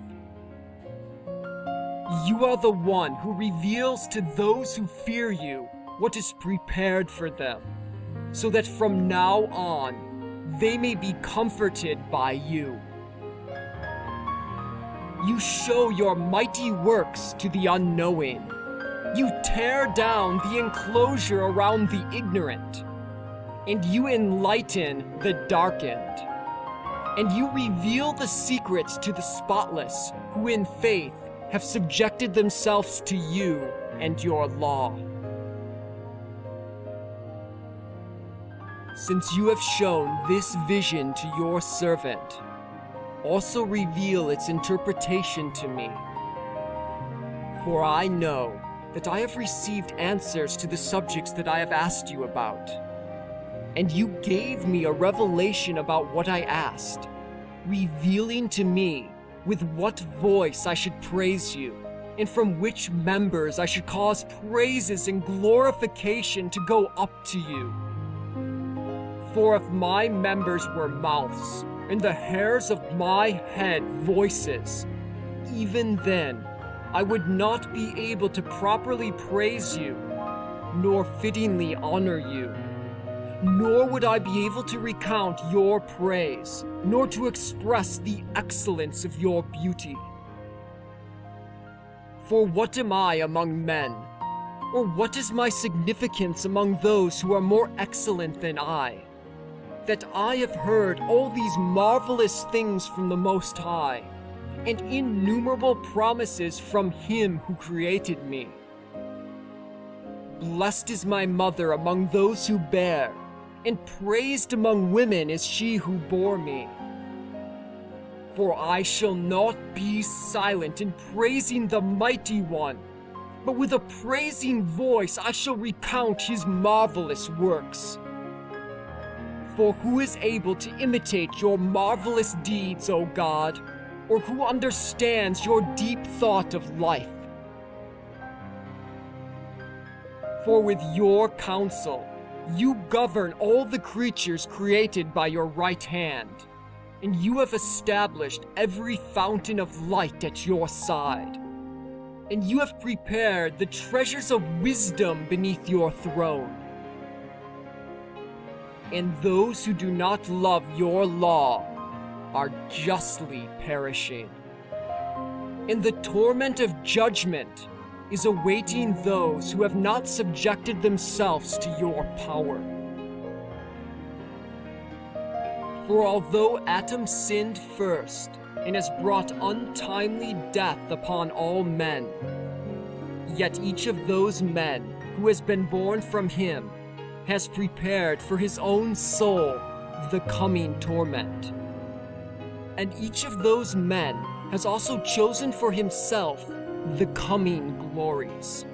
You are the one who reveals to those who fear you what is prepared for them, so that from now on they may be comforted by you. You show your mighty works to the unknowing. You tear down the enclosure around the ignorant, and you enlighten the darkened. And you reveal the secrets to the spotless, who in faith have subjected themselves to you and your law. Since you have shown this vision to your servant, also reveal its interpretation to me. For I know that I have received answers to the subjects that I have asked you about. And you gave me a revelation about what I asked, revealing to me with what voice I should praise you, and from which members I should cause praises and glorification to go up to you. For if my members were mouths, and the hairs of my head voices, even then I would not be able to properly praise you, nor fittingly honor you. Nor would I be able to recount your praise, nor to express the excellence of your beauty. For what am I among men? Or what is my significance among those who are more excellent than I? That I have heard all these marvelous things from the Most High, and innumerable promises from Him who created me. Blessed is my mother among those who bear, and praised among women is she who bore me. For I shall not be silent in praising the Mighty One, but with a praising voice I shall recount His marvelous works. For who is able to imitate your marvelous deeds, O God, or who understands your deep thought of life? For with your counsel, you govern all the creatures created by your right hand, and you have established every fountain of light at your side. And you have prepared the treasures of wisdom beneath your throne. And those who do not love your law are justly perishing. And the torment of judgment is awaiting those who have not subjected themselves to your power. For although Adam sinned first and has brought untimely death upon all men, yet each of those men who has been born from him has prepared for his own soul the coming torment. And each of those men has also chosen for himself the coming glories.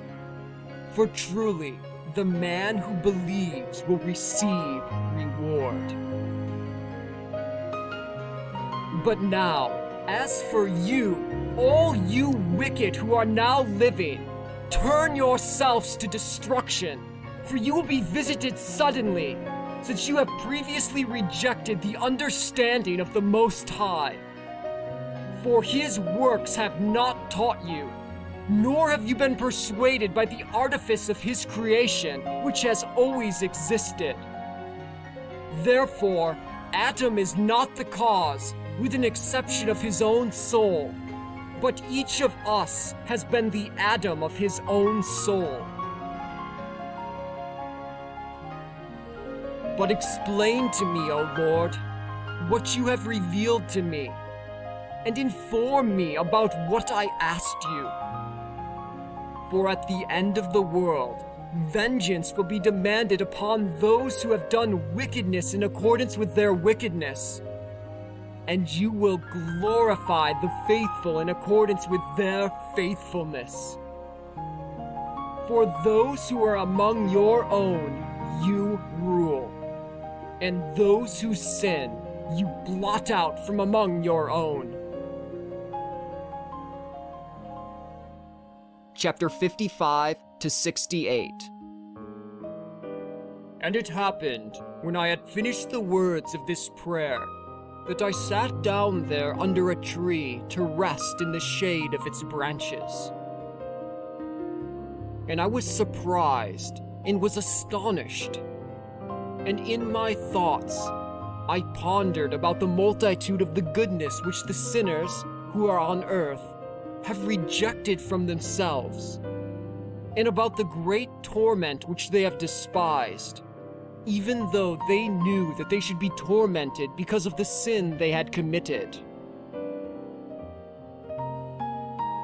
For truly, the man who believes will receive reward. But now, as for you, all you wicked who are now living, turn yourselves to destruction, for you will be visited suddenly, since you have previously rejected the understanding of the Most High. For his works have not taught you, nor have you been persuaded by the artifice of his creation, which has always existed. Therefore, Adam is not the cause, with an exception of his own soul, but each of us has been the Adam of his own soul. But explain to me, O Lord, what you have revealed to me, and inform me about what I asked you. For at the end of the world, vengeance will be demanded upon those who have done wickedness in accordance with their wickedness, and you will glorify the faithful in accordance with their faithfulness. For those who are among your own, you rule, and those who sin, you blot out from among your own. Chapter 55 to 68. And it happened, when I had finished the words of this prayer, that I sat down there under a tree to rest in the shade of its branches. And I was surprised and was astonished. And in my thoughts, I pondered about the multitude of the goodness which the sinners who are on earth have rejected from themselves, and about the great torment which they have despised, even though they knew that they should be tormented because of the sin they had committed.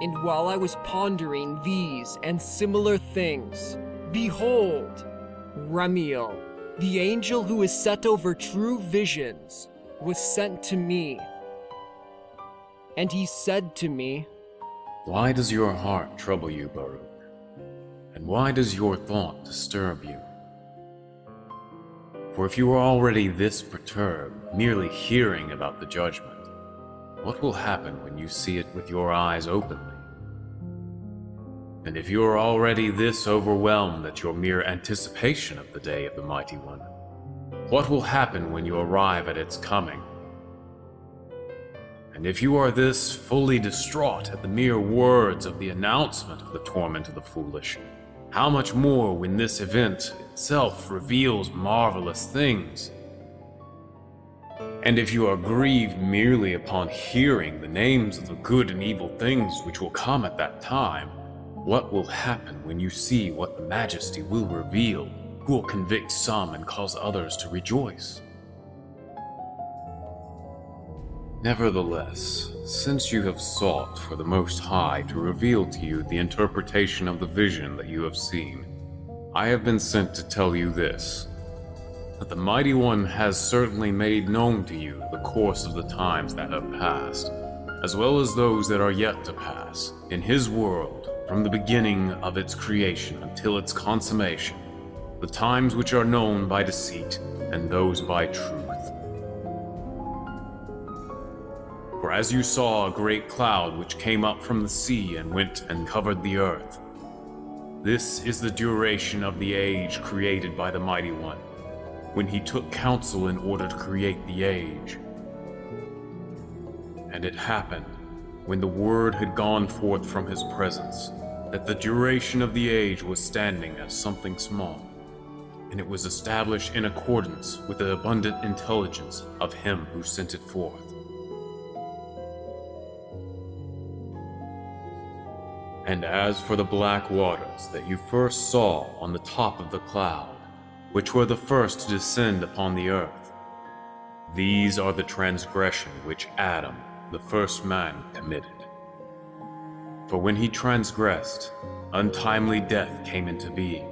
And while I was pondering these and similar things, behold, Remiel, the angel who is set over true visions, was sent to me. And he said to me, Why does your heart trouble you, Baruch? And why does your thought disturb you? For if you are already this perturbed, merely hearing about the judgment, what will happen when you see it with your eyes openly? And if you are already this overwhelmed at your mere anticipation of the day of the Mighty One, what will happen when you arrive at its coming? And if you are this fully distraught at the mere words of the announcement of the torment of the foolish, how much more when this event itself reveals marvelous things? And if you are grieved merely upon hearing the names of the good and evil things which will come at that time, what will happen when you see what the Majesty will reveal, who will convict some and cause others to rejoice? Nevertheless, since you have sought for the Most High to reveal to you the interpretation of the vision that you have seen, I have been sent to tell you this, that the Mighty One has certainly made known to you the course of the times that have passed, as well as those that are yet to pass, in His world, from the beginning of its creation until its consummation, the times which are known by deceit and those by truth. For as you saw a great cloud which came up from the sea and went and covered the earth, this is the duration of the age created by the Mighty One, when He took counsel in order to create the age. And it happened, when the word had gone forth from his presence, that the duration of the age was standing as something small, and it was established in accordance with the abundant intelligence of him who sent it forth. And as for the black waters that you first saw on the top of the cloud, which were the first to descend upon the earth, these are the transgression which Adam, the first man, committed. For when he transgressed, untimely death came into being,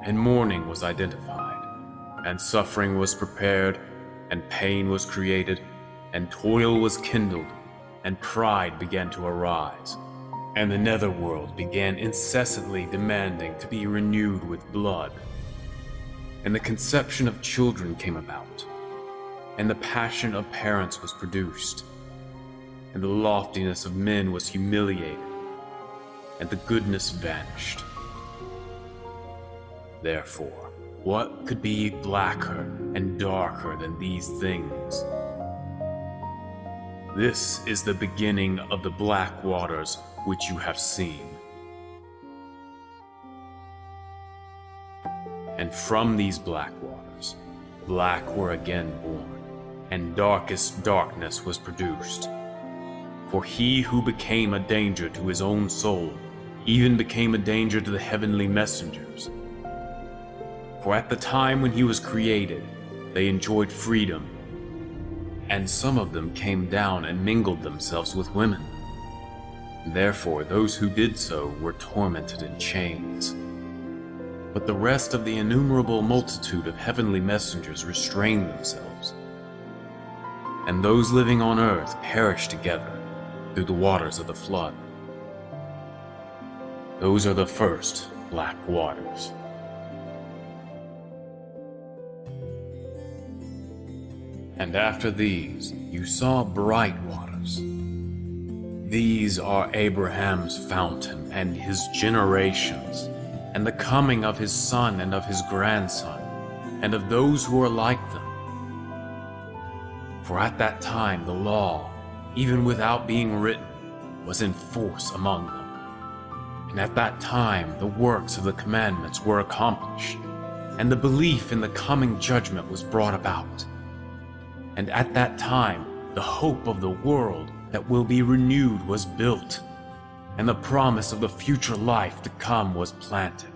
and mourning was identified, and suffering was prepared, and pain was created, and toil was kindled, and pride began to arise, and the netherworld began incessantly demanding to be renewed with blood. And the conception of children came about, and the passion of parents was produced, and the loftiness of men was humiliated, and the goodness vanished. Therefore, what could be blacker and darker than these things? This is the beginning of the black waters which you have seen. And from these black waters, black were again born, and darkest darkness was produced. For he who became a danger to his own soul, even became a danger to the heavenly messengers. For at the time when he was created, they enjoyed freedom, and some of them came down and mingled themselves with women. Therefore, those who did so were tormented in chains. But the rest of the innumerable multitude of heavenly messengers restrained themselves, and those living on earth perished together through the waters of the flood. Those are the first black waters. And after these, you saw bright waters. These are Abraham's fountain and his generations, and the coming of his son and of his grandson, and of those who are like them. For at that time the law, even without being written, was in force among them. And at that time the works of the commandments were accomplished, and the belief in the coming judgment was brought about. And at that time the hope of the world that will be renewed was built, and the promise of the future life to come was planted.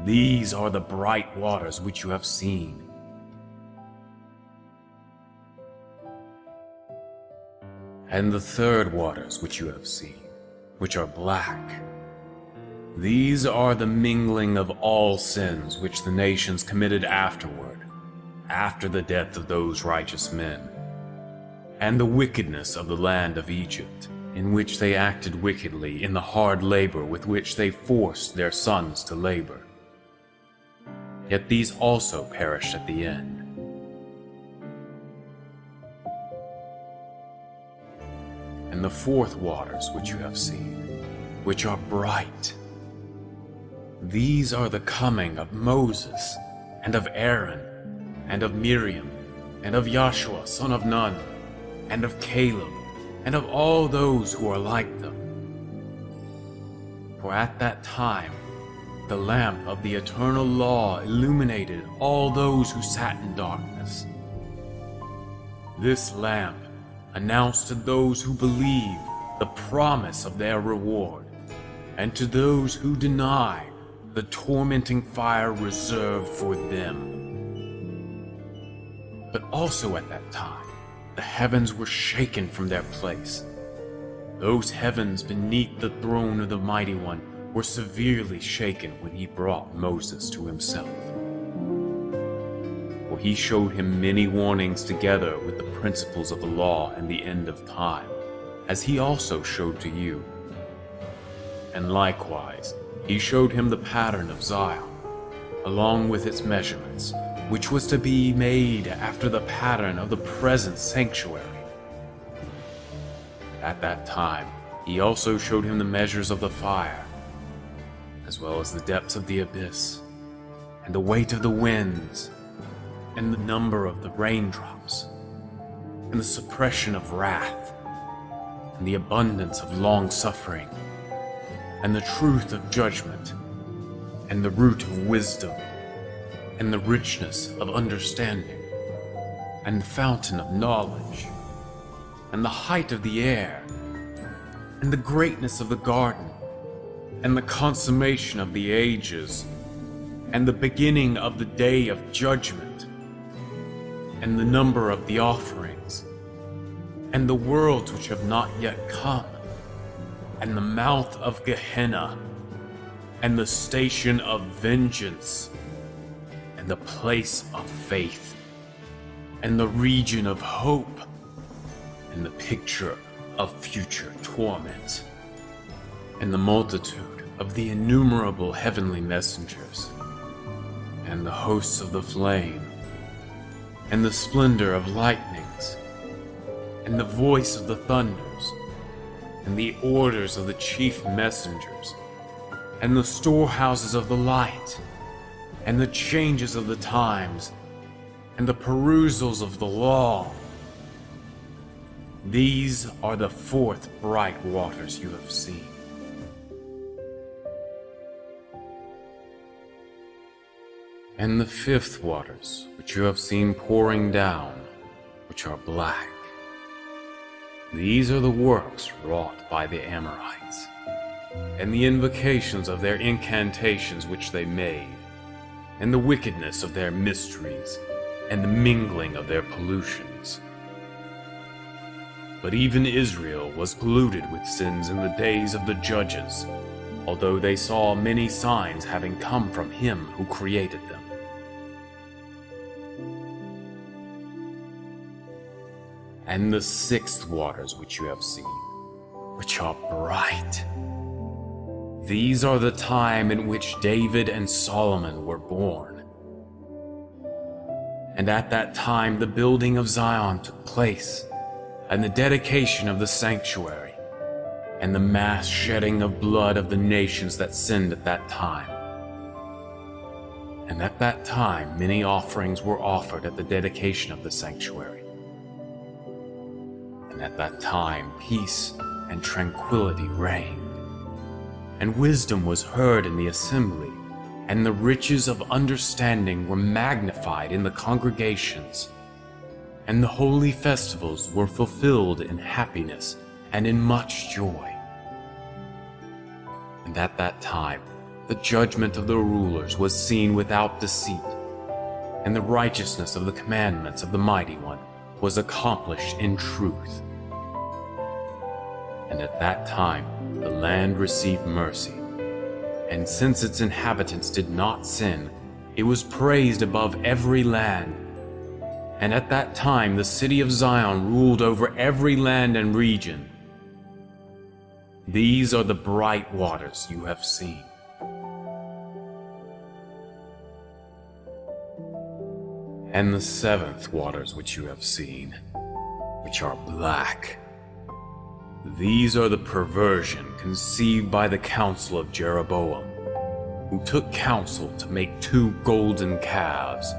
These are the bright waters which you have seen. And the third waters which you have seen, which are black. These are the mingling of all sins which the nations committed afterward, after the death of those righteous men, and the wickedness of the land of Egypt, in which they acted wickedly in the hard labor with which they forced their sons to labor. Yet these also perished at the end. And the fourth waters which you have seen, which are bright. These are the coming of Moses, and of Aaron, and of Miriam, and of Joshua son of Nun, and of Caleb, and of all those who are like them. For at that time the lamp of the eternal law illuminated all those who sat in darkness. This lamp announced to those who believe the promise of their reward, and to those who deny the tormenting fire reserved for them. But also at that time, the heavens were shaken from their place. Those heavens beneath the throne of the Mighty One were severely shaken when he brought Moses to himself. For he showed him many warnings together with the principles of the law and the end of time, as he also showed to you. And likewise, he showed him the pattern of Zion, along with its measurements, which was to be made after the pattern of the present sanctuary. At that time, he also showed him the measures of the fire, as well as the depths of the abyss, and the weight of the winds, and the number of the raindrops. and the suppression of wrath, and the abundance of long-suffering, and the truth of judgment, and the root of wisdom, and the richness of understanding, and the fountain of knowledge, and the height of the air, and the greatness of the garden, and the consummation of the ages, and the beginning of the day of judgment, and the number of the offerings, and the worlds which have not yet come, and the mouth of Gehenna, and the station of vengeance, and the place of faith, and the region of hope, and the picture of future torment, and the multitude of the innumerable heavenly messengers, and the hosts of the flame, and the splendor of lightnings, and the voice of the thunders, and the orders of the chief messengers, and the storehouses of the light, and the changes of the times, and the perusals of the law. These are the fourth bright waters you have seen. And the fifth waters which you have seen pouring down, which are black. These are the works wrought by the Amorites, and the invocations of their incantations which they made, and the wickedness of their mysteries, and the mingling of their pollutions. But even Israel was polluted with sins in the days of the judges, although they saw many signs having come from him who created them. And the sixth waters which you have seen, which are bright. These are the time in which David and Solomon were born. And at that time the building of Zion took place, and the dedication of the sanctuary, and the mass shedding of blood of the nations that sinned at that time. And at that time many offerings were offered at the dedication of the sanctuary. And at that time peace and tranquility reigned, and wisdom was heard in the assembly, and the riches of understanding were magnified in the congregations, and the holy festivals were fulfilled in happiness and in much joy. And at that time the judgment of the rulers was seen without deceit, and the righteousness of the commandments of the Mighty One was accomplished in truth. And at that time the land received mercy, and since its inhabitants did not sin, it was praised above every land. And at that time the city of Zion ruled over every land and region. These are the bright waters you have seen. And the seventh waters which you have seen, which are black. These are the perversion conceived by the counsel of Jeroboam, who took counsel to make 2 golden calves.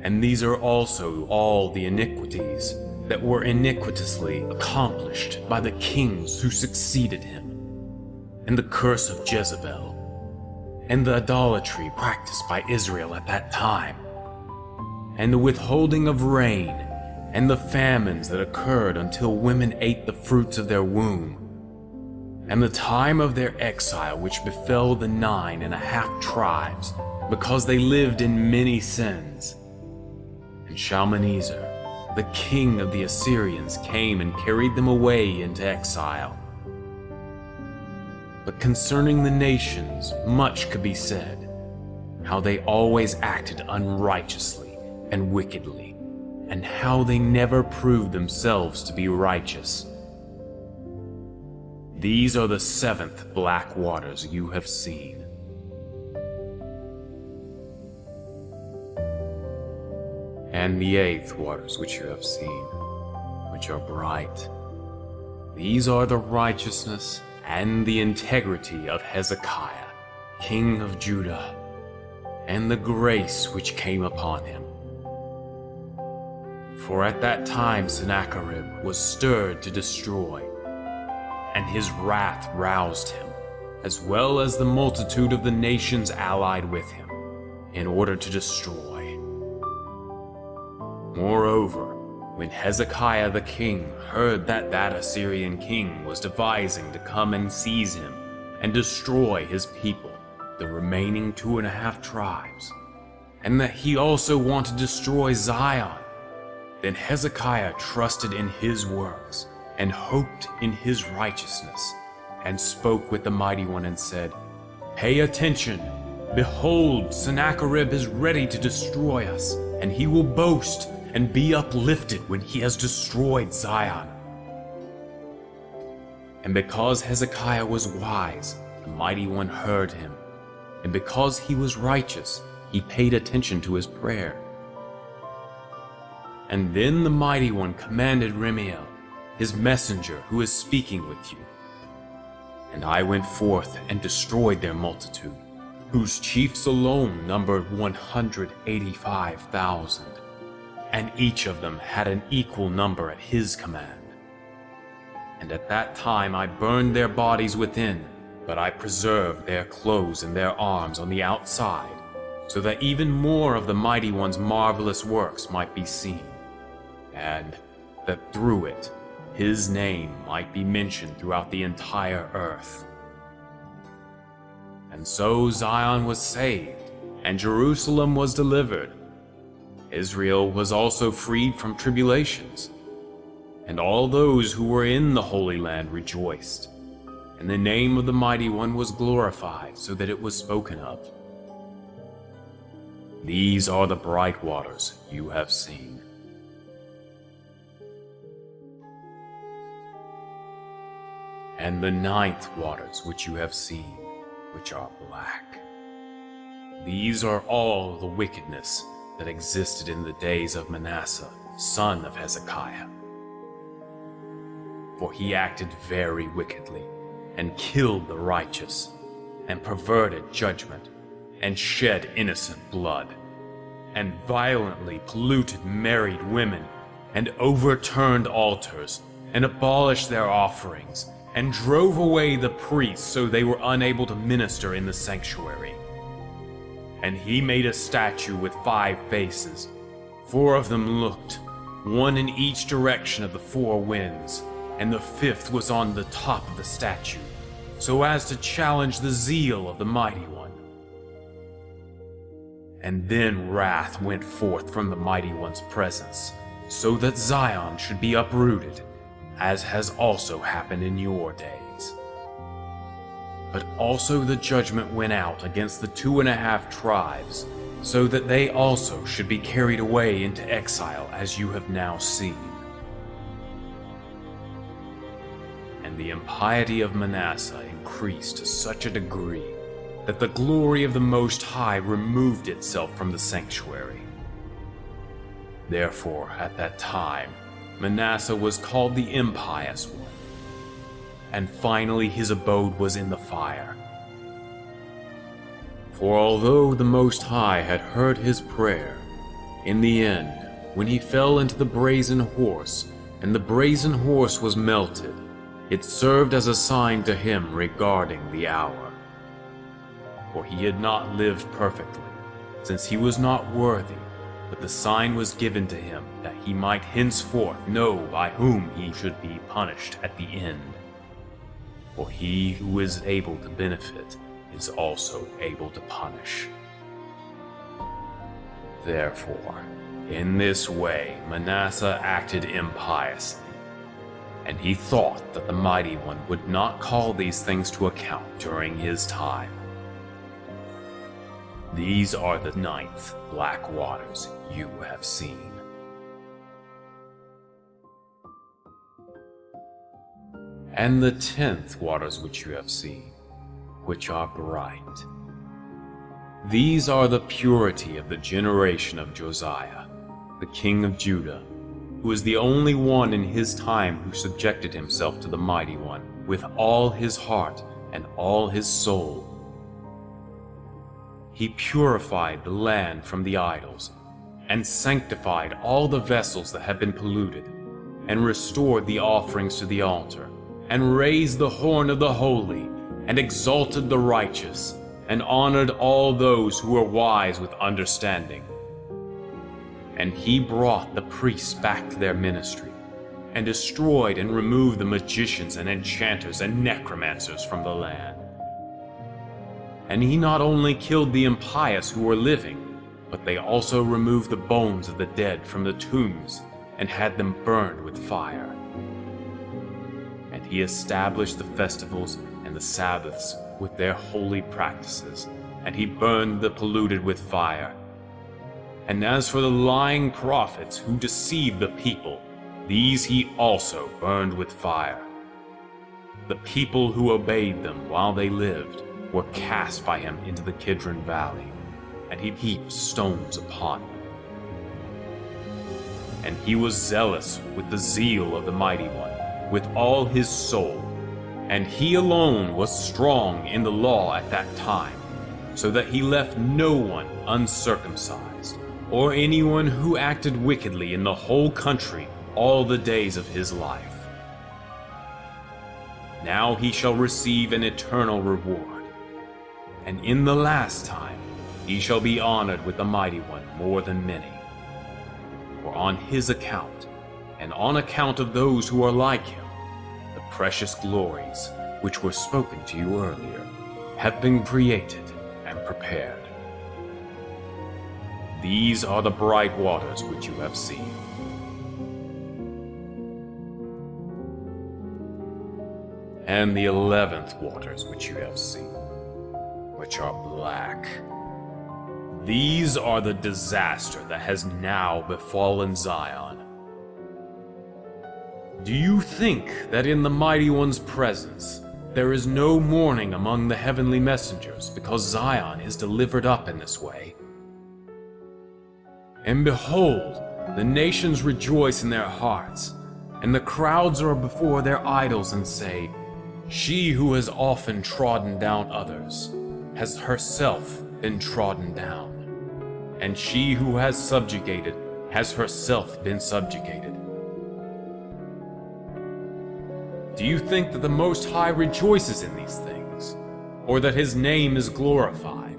And these are also all the iniquities that were iniquitously accomplished by the kings who succeeded him, and the curse of Jezebel, and the idolatry practiced by Israel at that time, and the withholding of rain, and the famines that occurred until women ate the fruits of their womb, and the time of their exile which befell the 9.5 tribes, because they lived in many sins. And Shalmaneser, the king of the Assyrians, came and carried them away into exile. But concerning the nations much could be said, how they always acted unrighteously and wickedly, and how they never proved themselves to be righteous. These are the 7th black waters you have seen. And the 8th waters which you have seen, which are bright. These are the righteousness and the integrity of Hezekiah, king of Judah, and the grace which came upon him. For at that time Sennacherib was stirred to destroy, and his wrath roused him, as well as the multitude of the nations allied with him, in order to destroy. Moreover, when Hezekiah the king heard that Assyrian king was devising to come and seize him and destroy his people, the remaining 2.5 tribes, and that he also wanted to destroy Zion, then Hezekiah trusted in his works and hoped in his righteousness, and spoke with the Mighty One and said, "Pay attention! Behold, Sennacherib is ready to destroy us, and he will boast and be uplifted when he has destroyed Zion." And because Hezekiah was wise, the Mighty One heard him, and because he was righteous, he paid attention to his prayer. And then the Mighty One commanded Remiel, his messenger who is speaking with you. And I went forth and destroyed their multitude, whose chiefs alone numbered 185,000, and each of them had an equal number at his command. And at that time I burned their bodies within, but I preserved their clothes and their arms on the outside, so that even more of the Mighty One's marvelous works might be seen, and that through it his name might be mentioned throughout the entire earth. And so Zion was saved, and Jerusalem was delivered. Israel was also freed from tribulations, and all those who were in the Holy Land rejoiced, and the name of the Mighty One was glorified, so that it was spoken of. These are the bright waters you have seen. And the 9th waters which you have seen, which are black. These are all the wickedness that existed in the days of Manasseh, son of Hezekiah. For he acted very wickedly, and killed the righteous, and perverted judgment, and shed innocent blood, and violently polluted married women, and overturned altars, and abolished their offerings, and drove away the priests so they were unable to minister in the sanctuary. And he made a statue with 5 faces. 4 of them looked, one in each direction of the 4 winds, and the 5th was on the top of the statue, so as to challenge the zeal of the Mighty One. And then wrath went forth from the Mighty One's presence, so that Zion should be uprooted, as has also happened in your days. But also the judgment went out against the 2.5 tribes, so that they also should be carried away into exile, as you have now seen. And the impiety of Manasseh increased to such a degree that the glory of the Most High removed itself from the sanctuary. Therefore, at that time, Manasseh was called the Impious One, and finally his abode was in the fire. For although the Most High had heard his prayer, in the end, when he fell into the brazen horse, and the brazen horse was melted, it served as a sign to him regarding the hour. For he had not lived perfectly, since he was not worthy, but the sign was given to him that he might henceforth know by whom he should be punished at the end. For he who is able to benefit is also able to punish. Therefore, in this way Manasseh acted impiously, and he thought that the Mighty One would not call these things to account during his time. These are the 9th black waters you have seen. And the 10th waters which you have seen, which are bright. These are the purity of the generation of Josiah, the king of Judah, who is the only one in his time who subjected himself to the Mighty One with all his heart and all his soul. He purified the land from the idols, and sanctified all the vessels that had been polluted, and restored the offerings to the altar, and raised the horn of the holy, and exalted the righteous, and honored all those who were wise with understanding. And he brought the priests back to their ministry, and destroyed and removed the magicians and enchanters and necromancers from the land. And he not only killed the impious who were living, but they also removed the bones of the dead from the tombs and had them burned with fire. And he established the festivals and the Sabbaths with their holy practices, and he burned the polluted with fire. And as for the lying prophets who deceived the people, these he also burned with fire. The people who obeyed them while they lived were cast by him into the Kidron Valley, and he heaped stones upon them. And he was zealous with the zeal of the Mighty One, with all his soul, and he alone was strong in the law at that time, so that he left no one uncircumcised, or anyone who acted wickedly in the whole country all the days of his life. Now he shall receive an eternal reward, and in the last time he shall be honored with the Mighty One more than many. For on his account, and on account of those who are like him, the precious glories, which were spoken to you earlier, have been created and prepared. These are the bright waters which you have seen. And the 11th waters which you have seen, which are black. These are the disaster that has now befallen Zion. Do you think that in the Mighty One's presence there is no mourning among the heavenly messengers because Zion is delivered up in this way? And behold, the nations rejoice in their hearts, and the crowds are before their idols and say, "She who has often trodden down others has herself been trodden down, and she who has subjugated has herself been subjugated." Do you think that the Most High rejoices in these things, or that his name is glorified?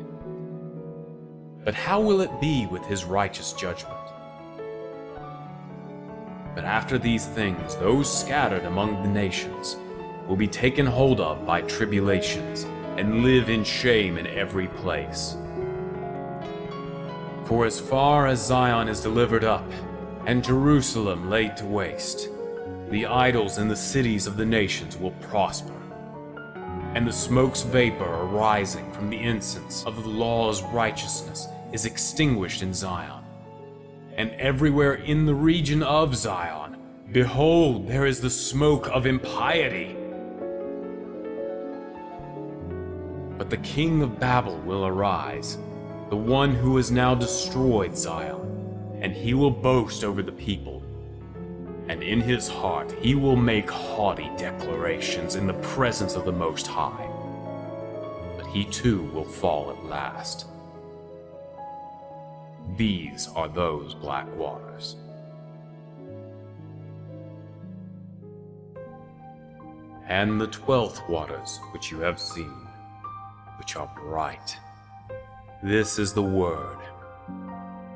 But how will it be with his righteous judgment? But after these things, those scattered among the nations will be taken hold of by tribulations and live in shame in every place. For as far as Zion is delivered up, and Jerusalem laid to waste, the idols in the cities of the nations will prosper, and the smoke's vapor arising from the incense of the law's righteousness is extinguished in Zion. And everywhere in the region of Zion, behold, there is the smoke of impiety. But the king of Babel will arise, the one who has now destroyed Zion, and he will boast over the people. And in his heart he will make haughty declarations in the presence of the Most High. But he too will fall at last. These are those black waters. And the 12th waters which you have seen, which are bright. This is the word.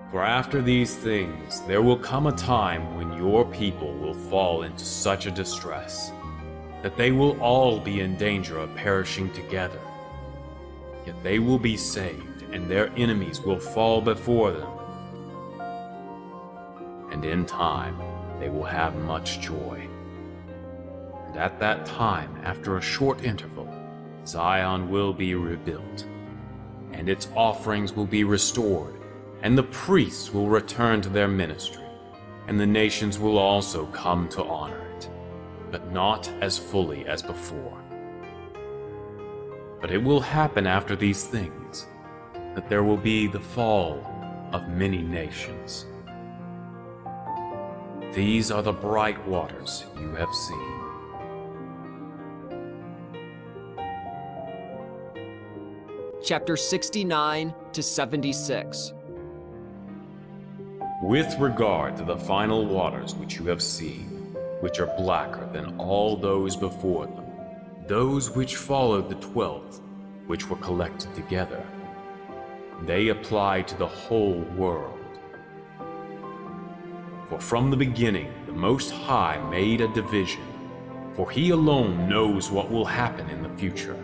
For after these things there will come a time when your people will fall into such a distress that they will all be in danger of perishing together. Yet they will be saved, and their enemies will fall before them. And in time they will have much joy. And at that time, after a short interval, Zion will be rebuilt, and its offerings will be restored, and the priests will return to their ministry, and the nations will also come to honor it, but not as fully as before. But it will happen after these things, that there will be the fall of many nations. These are the bright waters you have seen. Chapter 69 to 76. With regard to the final waters which you have seen, which are blacker than all those before them, those which followed the 12th, which were collected together, they apply to the whole world. For from the beginning the Most High made a division, for he alone knows what will happen in the future.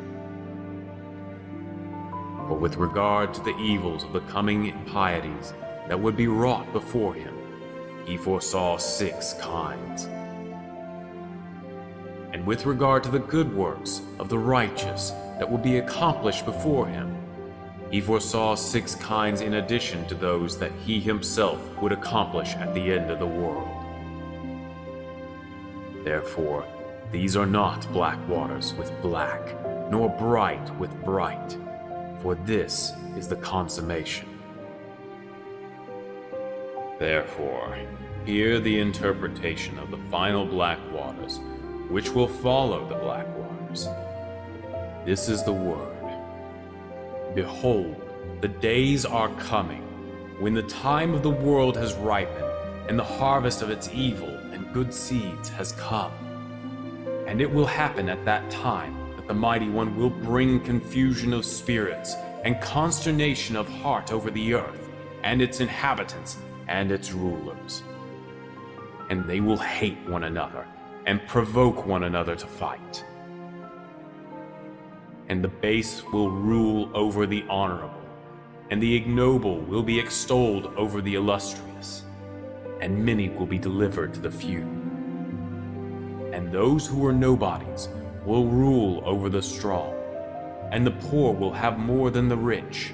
For with regard to the evils of the coming impieties that would be wrought before him, he foresaw 6 kinds. And with regard to the good works of the righteous that would be accomplished before him, he foresaw 6 kinds in addition to those that he himself would accomplish at the end of the world. Therefore, these are not black waters with black, nor bright with bright, for this is the consummation. Therefore, hear the interpretation of the final black waters, which will follow the black waters. This is the word. Behold, the days are coming, when the time of the world has ripened, and the harvest of its evil and good seeds has come. And it will happen at that time that the Mighty One will bring confusion of spirits and consternation of heart over the earth, and its inhabitants, and its rulers. And they will hate one another, and provoke one another to fight. And the base will rule over the honorable, and the ignoble will be extolled over the illustrious, and many will be delivered to the few. And those who are nobodies will rule over the strong, and the poor will have more than the rich,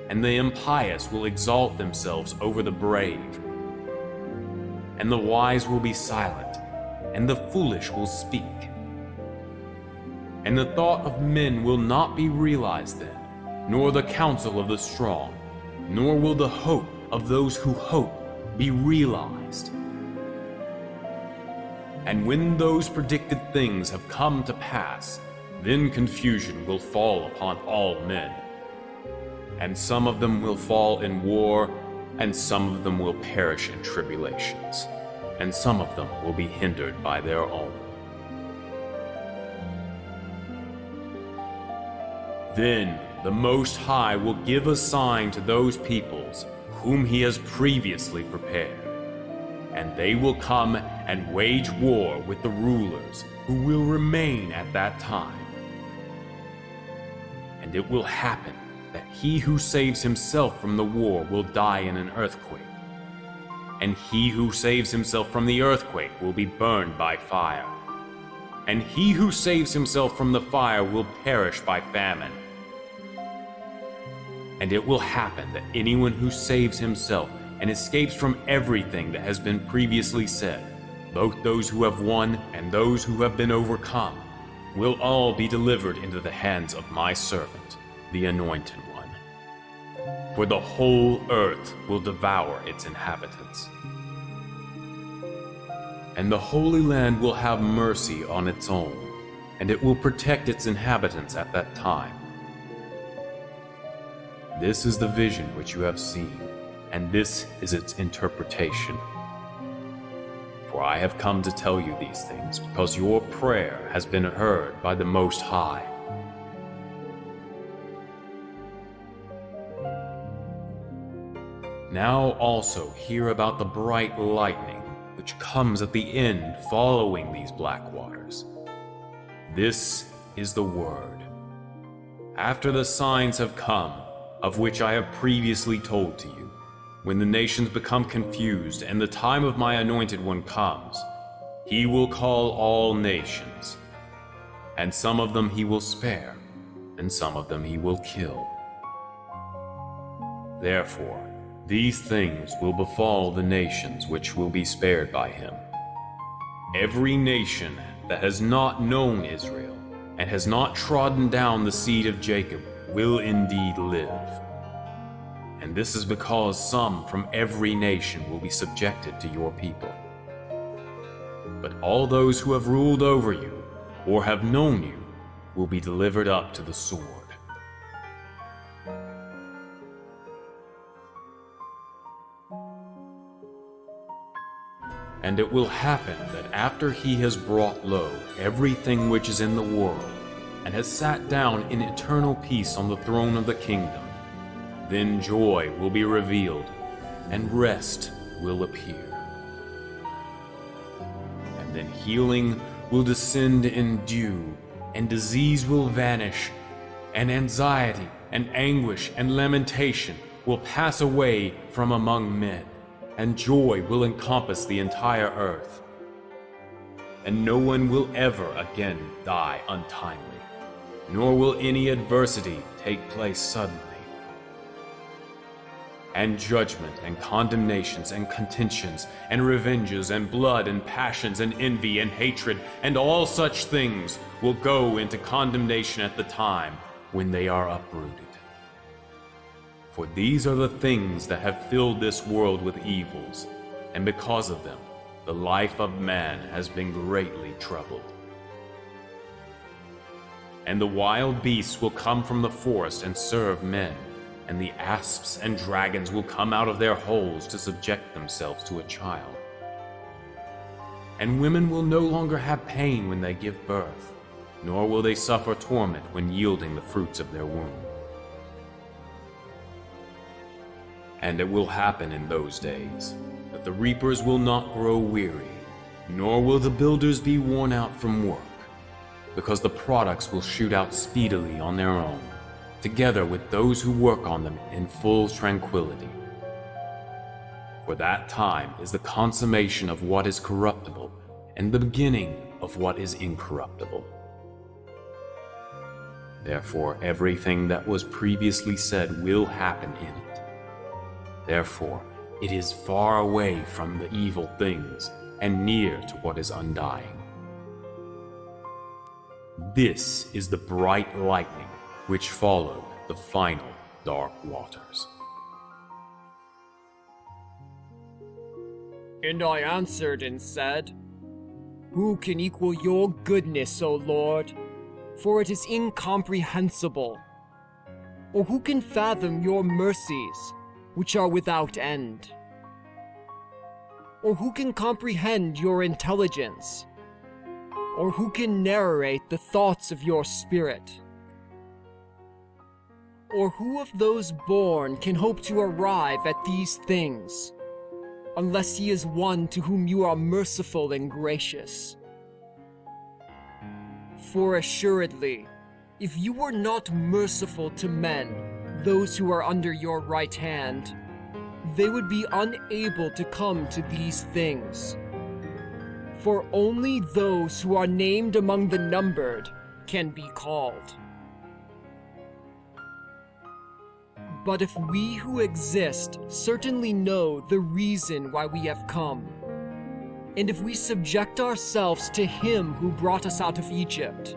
and the impious will exalt themselves over the brave. And the wise will be silent, and the foolish will speak. And the thought of men will not be realized then, nor the counsel of the strong, nor will the hope of those who hope be realized. And when those predicted things have come to pass, then confusion will fall upon all men. And some of them will fall in war, and some of them will perish in tribulations, and some of them will be hindered by their own. Then the Most High will give a sign to those peoples whom he has previously prepared, and they will come and wage war with the rulers who will remain at that time. And it will happen that he who saves himself from the war will die in an earthquake, and he who saves himself from the earthquake will be burned by fire, and he who saves himself from the fire will perish by famine. And it will happen that anyone who saves himself and escapes from everything that has been previously said, both those who have won and those who have been overcome, will all be delivered into the hands of my servant, the Anointed One. For the whole earth will devour its inhabitants. And the Holy Land will have mercy on its own, and it will protect its inhabitants at that time. This is the vision which you have seen, and this is its interpretation. For I have come to tell you these things, because your prayer has been heard by the Most High. Now also hear about the bright lightning, which comes at the end following these black waters. This is the word. After the signs have come, of which I have previously told to you, when the nations become confused and the time of my Anointed One comes, he will call all nations, and some of them he will spare, and some of them he will kill. Therefore, these things will befall the nations which will be spared by him. Every nation that has not known Israel and has not trodden down the seed of Jacob will indeed live. And this is because some from every nation will be subjected to your people. But all those who have ruled over you or have known you will be delivered up to the sword. And it will happen that after he has brought low everything which is in the world, and has sat down in eternal peace on the throne of the kingdom, then joy will be revealed, and rest will appear. And then healing will descend in dew, and disease will vanish, and anxiety and anguish and lamentation will pass away from among men, and joy will encompass the entire earth. And no one will ever again die untimely, nor will any adversity take place suddenly. And judgment and condemnations and contentions and revenges and blood and passions and envy and hatred and all such things will go into condemnation at the time when they are uprooted. For these are the things that have filled this world with evils, and because of them the life of man has been greatly troubled. And the wild beasts will come from the forest and serve men, and the asps and dragons will come out of their holes to subject themselves to a child. And women will no longer have pain when they give birth, nor will they suffer torment when yielding the fruits of their womb. And it will happen in those days that the reapers will not grow weary, nor will the builders be worn out from work, because the products will shoot out speedily on their own, together with those who work on them in full tranquility. For that time is the consummation of what is corruptible, and the beginning of what is incorruptible. Therefore, everything that was previously said will happen in it. Therefore, it is far away from the evil things, and near to what is undying. This is the bright lightning which followed the final dark waters. And I answered and said, "Who can equal your goodness, O Lord? For it is incomprehensible. Or who can fathom your mercies, which are without end? Or who can comprehend your intelligence? Or who can narrate the thoughts of your spirit? Or who of those born can hope to arrive at these things, unless he is one to whom you are merciful and gracious? For assuredly, if you were not merciful to men, those who are under your right hand, they would be unable to come to these things. For only those who are named among the numbered can be called. But if we who exist certainly know the reason why we have come, and if we subject ourselves to him who brought us out of Egypt,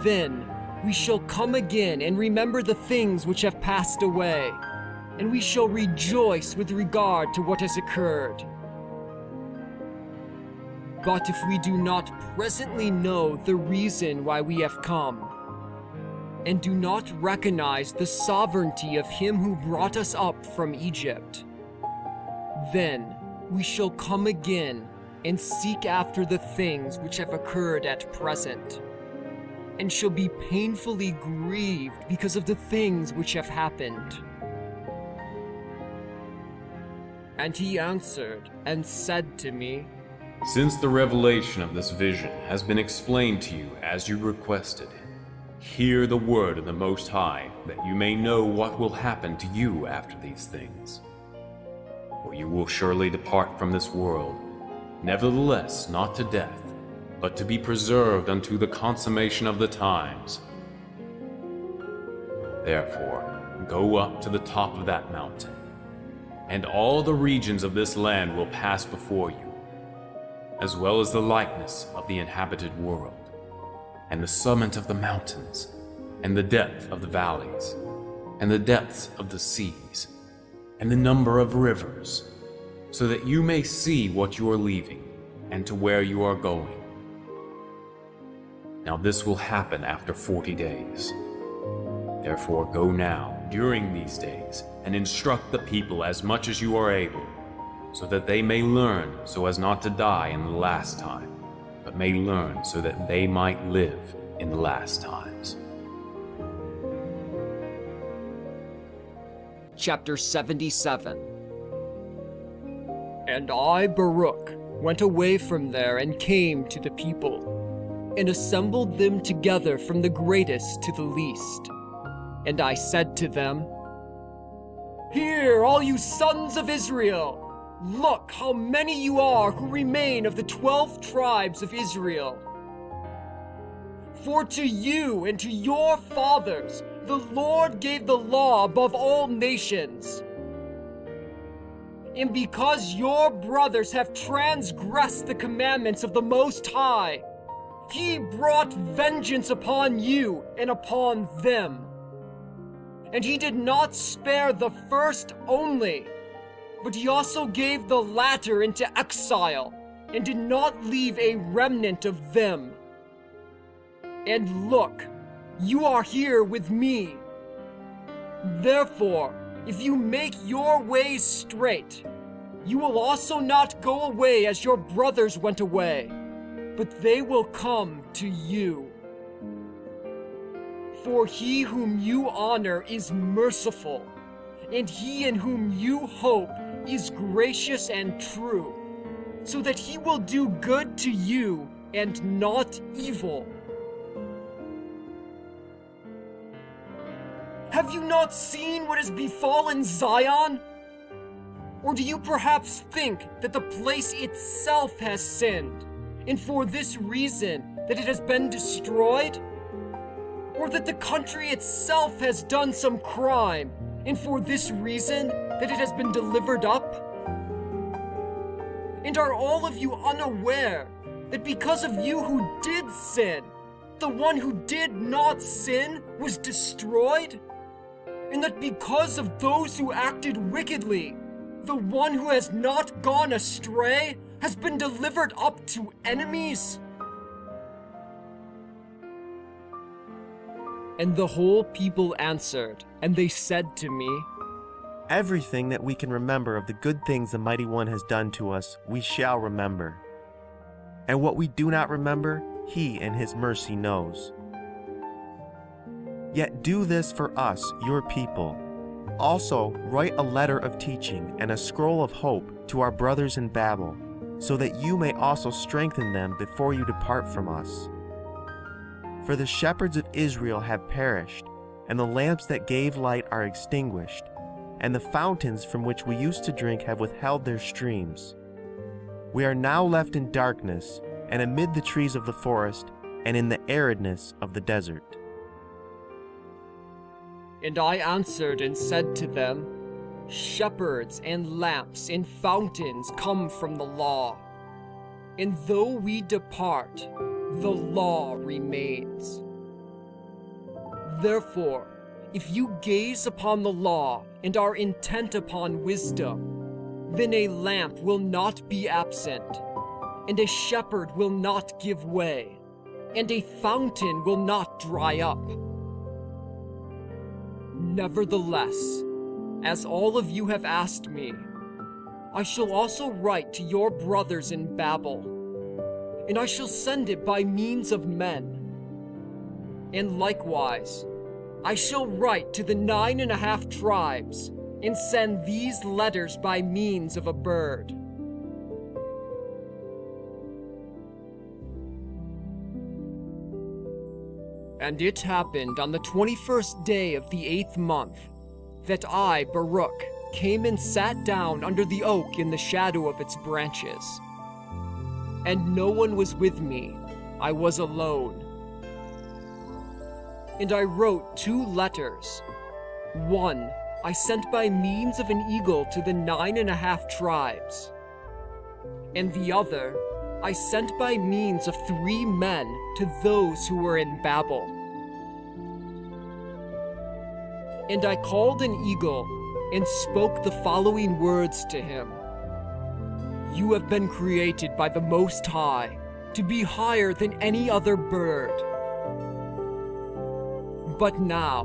then we shall come again and remember the things which have passed away, and we shall rejoice with regard to what has occurred. But if we do not presently know the reason why we have come, and do not recognize the sovereignty of him who brought us up from Egypt, then we shall come again and seek after the things which have occurred at present, and shall be painfully grieved because of the things which have happened." And he answered and said to me, Since the revelation of this vision has been explained to you as you requested, hear the word of the Most High, that you may know what will happen to you after these things. For you will surely depart from this world, nevertheless not to death, but to be preserved unto the consummation of the times. Therefore, go up to the top of that mountain, and all the regions of this land will pass before you, as well as the likeness of the inhabited world, and the summit of the mountains, and the depth of the valleys, and the depths of the seas, and the number of rivers, so that you may see what you are leaving, and to where you are going. Now this will happen after 40 days. Therefore go now, during these days, and instruct the people as much as you are able, so that they may learn so as not to die in the last time, but may learn so that they might live in the last times. Chapter 77. And I, Baruch, went away from there and came to the people, and assembled them together from the greatest to the least. And I said to them, Hear, all you sons of Israel! Look how many you are who remain of the 12 tribes of Israel. For to you and to your fathers the Lord gave the law above all nations. And because your brothers have transgressed the commandments of the Most High, He brought vengeance upon you and upon them. And He did not spare the first only, but He also gave the latter into exile, and did not leave a remnant of them. And look, you are here with me. Therefore, if you make your ways straight, you will also not go away as your brothers went away, but they will come to you. For He whom you honor is merciful, and He in whom you hope is gracious and true, so that He will do good to you and not evil. Have you not seen what has befallen Zion? Or do you perhaps think that the place itself has sinned, and for this reason that it has been destroyed? Or that the country itself has done some crime, and for this reason that it has been delivered up? And are all of you unaware that because of you who did sin, the one who did not sin was destroyed? And that because of those who acted wickedly, the one who has not gone astray has been delivered up to enemies? And the whole people answered, and they said to me, Everything that we can remember of the good things the Mighty One has done to us, we shall remember. And what we do not remember, He in His mercy knows. Yet do this for us, your people. Also, write a letter of teaching and a scroll of hope to our brothers in Babel, so that you may also strengthen them before you depart from us. For the shepherds of Israel have perished, and the lamps that gave light are extinguished, and the fountains from which we used to drink have withheld their streams. We are now left in darkness, and amid the trees of the forest, and in the aridness of the desert. And I answered and said to them, Shepherds and lamps and fountains come from the law. And though we depart, the law remains. Therefore, if you gaze upon the law and are intent upon wisdom, then a lamp will not be absent, and a shepherd will not give way, and a fountain will not dry up. Nevertheless, as all of you have asked me, I shall also write to your brothers in Babel, and I shall send it by means of men. And likewise, I shall write to the 9.5 tribes, and send these letters by means of a bird. And it happened on the 21st day of the 8th month, that I, Baruch, came and sat down under the oak in the shadow of its branches. And no one was with me, I was alone. And I wrote 2 letters. One I sent by means of an eagle to the 9.5 tribes. And the other I sent by means of 3 men to those who were in Babel. And I called an eagle and spoke the following words to him. You have been created by the Most High to be higher than any other bird. But now,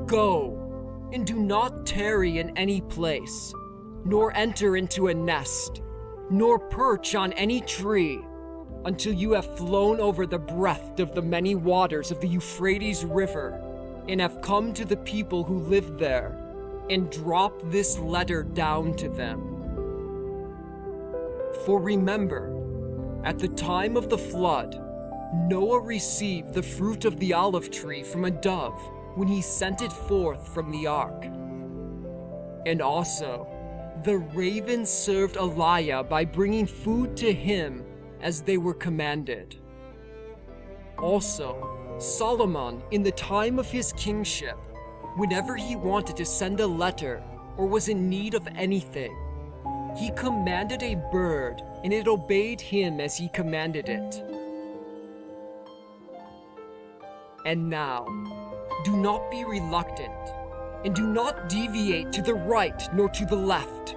go, and do not tarry in any place, nor enter into a nest, nor perch on any tree, until you have flown over the breadth of the many waters of the Euphrates River, and have come to the people who live there, and dropped this letter down to them. For remember, at the time of the flood, Noah received the fruit of the olive tree from a dove when he sent it forth from the ark. And also, the ravens served Elijah by bringing food to him as they were commanded. Also, Solomon, in the time of his kingship, whenever he wanted to send a letter or was in need of anything, he commanded a bird, and it obeyed him as he commanded it. And now, do not be reluctant, and do not deviate to the right nor to the left,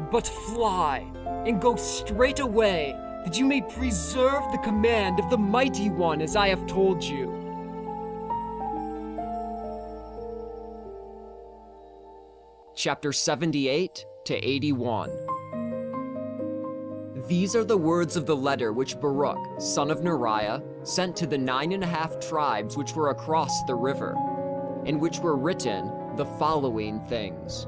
but fly and go straight away, that you may preserve the command of the Mighty One as I have told you. Chapter 78 to 81. These are the words of the letter which Baruch, son of Neriah, sent to the 9.5 tribes which were across the river, in which were written the following things.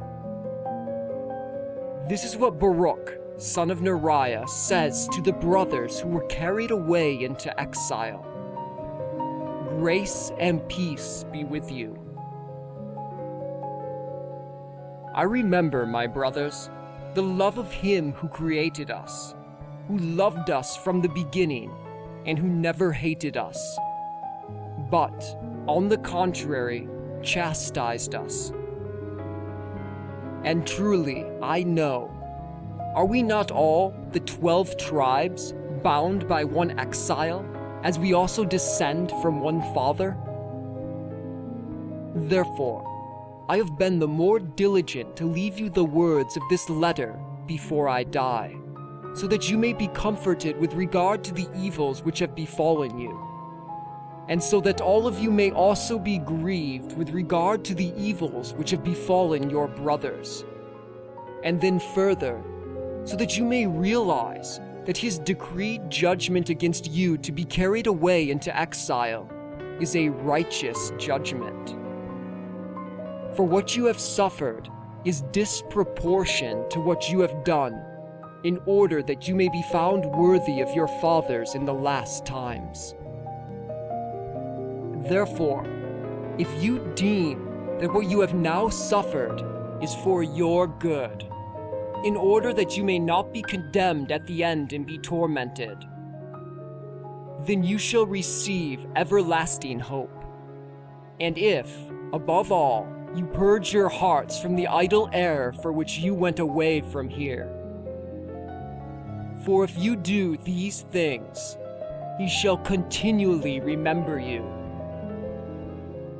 This is what Baruch, son of Neriah, says to the brothers who were carried away into exile. Grace and peace be with you. I remember, my brothers, the love of him who created us, who loved us from the beginning, and who never hated us, but, on the contrary, chastised us. And truly, I know, are we not all, the 12 tribes, bound by one exile, as we also descend from one father? Therefore, I have been the more diligent to leave you the words of this letter before I die, so that you may be comforted with regard to the evils which have befallen you, and so that all of you may also be grieved with regard to the evils which have befallen your brothers. And then further, so that you may realize that his decreed judgment against you to be carried away into exile is a righteous judgment. For what you have suffered is disproportioned to what you have done, in order that you may be found worthy of your fathers in the last times. Therefore, if you deem that what you have now suffered is for your good, in order that you may not be condemned at the end and be tormented, then you shall receive everlasting hope. And if, above all, you purge your hearts from the idle error for which you went away from here. For if you do these things, he shall continually remember you.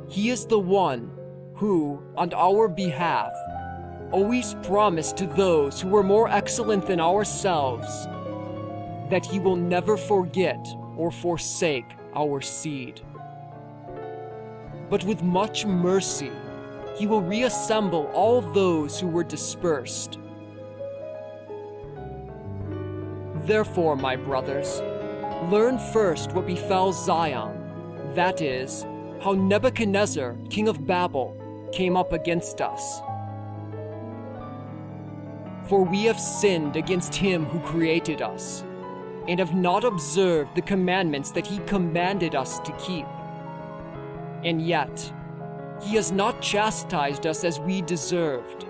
He is the one who, on our behalf, always promised to those who were more excellent than ourselves that he will never forget or forsake our seed. But with much mercy, he will reassemble all those who were dispersed. Therefore, my brothers, learn first what befell Zion, that is, how Nebuchadnezzar, king of Babel, came up against us. For we have sinned against him who created us, and have not observed the commandments that he commanded us to keep. And yet, he has not chastised us as we deserved.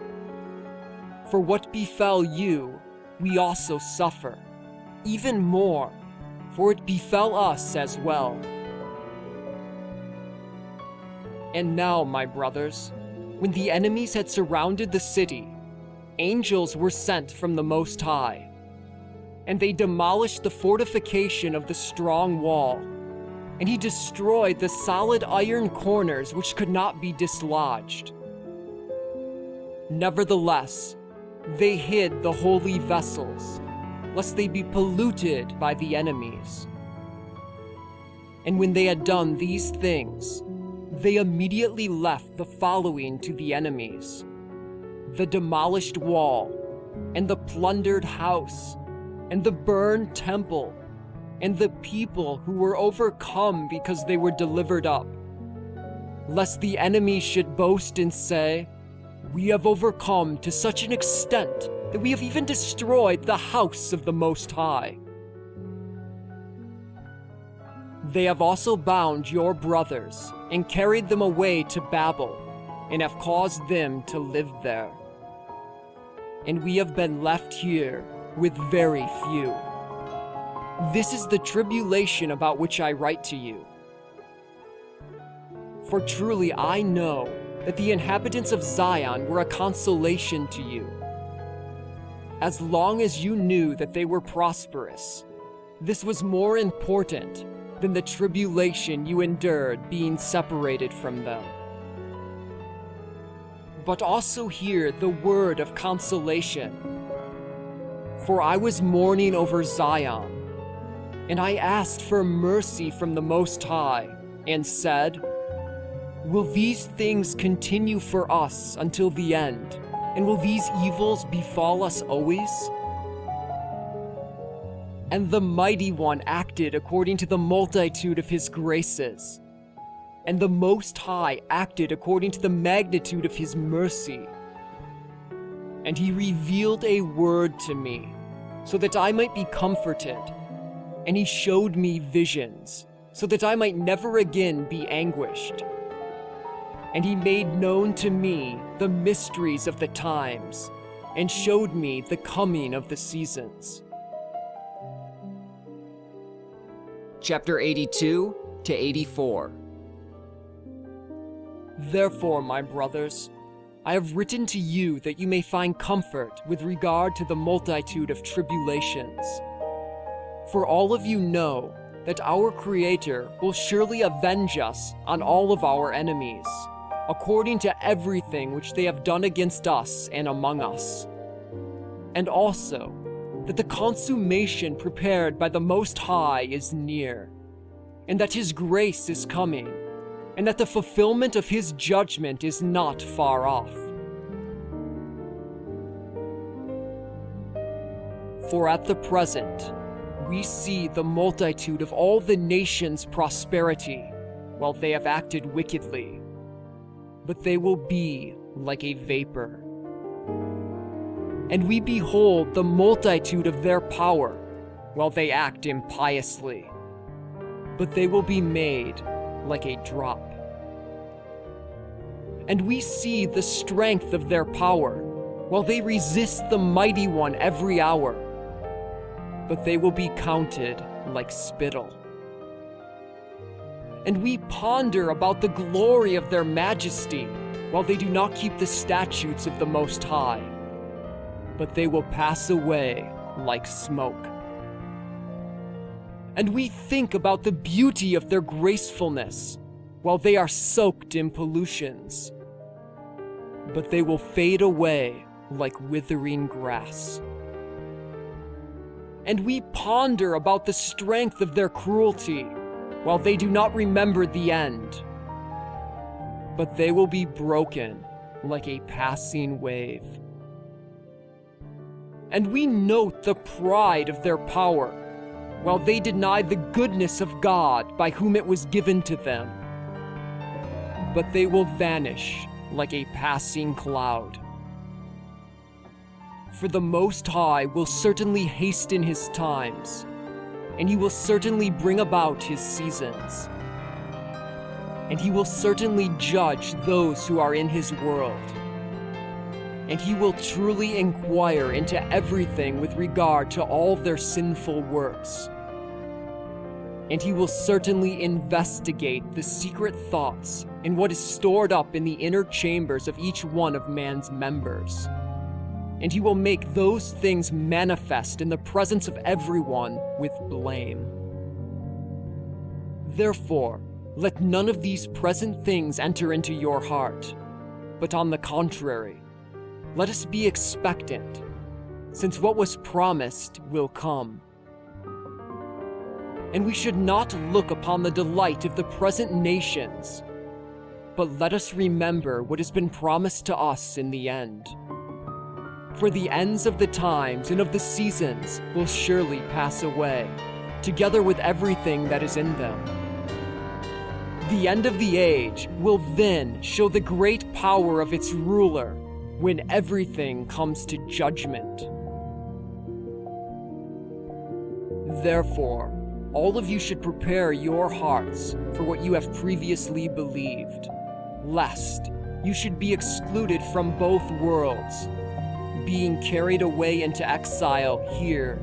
For what befell you, we also suffer, even more, for it befell us as well. And now, my brothers, when the enemies had surrounded the city, angels were sent from the Most High, and they demolished the fortification of the strong wall, and he destroyed the solid iron corners which could not be dislodged. Nevertheless, they hid the holy vessels, lest they be polluted by the enemies. And when they had done these things, they immediately left the following to the enemies: the demolished wall, and the plundered house, and the burned temple, and the people who were overcome because they were delivered up, lest the enemy should boast and say, "We have overcome to such an extent that we have even destroyed the house of the Most High." They have also bound your brothers and carried them away to Babel, and have caused them to live there. And we have been left here with very few. This is the tribulation about which I write to you. For truly I know that the inhabitants of Zion were a consolation to you. As long as you knew that they were prosperous, this was more important than the tribulation you endured being separated from them. But also hear the word of consolation. For I was mourning over Zion, and I asked for mercy from the Most High, and said, "Will these things continue for us until the end? And will these evils befall us always?" And the Mighty One acted according to the multitude of his graces, and the Most High acted according to the magnitude of his mercy. And he revealed a word to me, so that I might be comforted, and he showed me visions, so that I might never again be anguished. And he made known to me the mysteries of the times, and showed me the coming of the seasons. Chapter 82 to 84. Therefore, my brothers, I have written to you that you may find comfort with regard to the multitude of tribulations. For all of you know that our Creator will surely avenge us on all of our enemies, according to everything which they have done against us and among us. And also, that the consummation prepared by the Most High is near, and that His grace is coming, and that the fulfillment of His judgment is not far off. For at the present, we see the multitude of all the nations' prosperity, while they have acted wickedly, but they will be like a vapor. And we behold the multitude of their power, while they act impiously, but they will be made like a drop. And we see the strength of their power, while they resist the Mighty One every hour, but they will be counted like spittle. And we ponder about the glory of their majesty, while they do not keep the statutes of the Most High, but they will pass away like smoke. And we think about the beauty of their gracefulness, while they are soaked in pollutions, but they will fade away like withering grass. And we ponder about the strength of their cruelty, while they do not remember the end, but they will be broken like a passing wave. And we note the pride of their power, while they deny the goodness of God by whom it was given to them. But they will vanish like a passing cloud. For the Most High will certainly hasten His times, and He will certainly bring about His seasons. And He will certainly judge those who are in His world. And He will truly inquire into everything with regard to all their sinful works. And He will certainly investigate the secret thoughts and what is stored up in the inner chambers of each one of man's members. And He will make those things manifest in the presence of everyone with blame. Therefore, let none of these present things enter into your heart, but on the contrary, let us be expectant, since what was promised will come. And we should not look upon the delight of the present nations, but let us remember what has been promised to us in the end. For the ends of the times and of the seasons will surely pass away, together with everything that is in them. The end of the age will then show the great power of its ruler when everything comes to judgment. Therefore, all of you should prepare your hearts for what you have previously believed, lest you should be excluded from both worlds, being carried away into exile here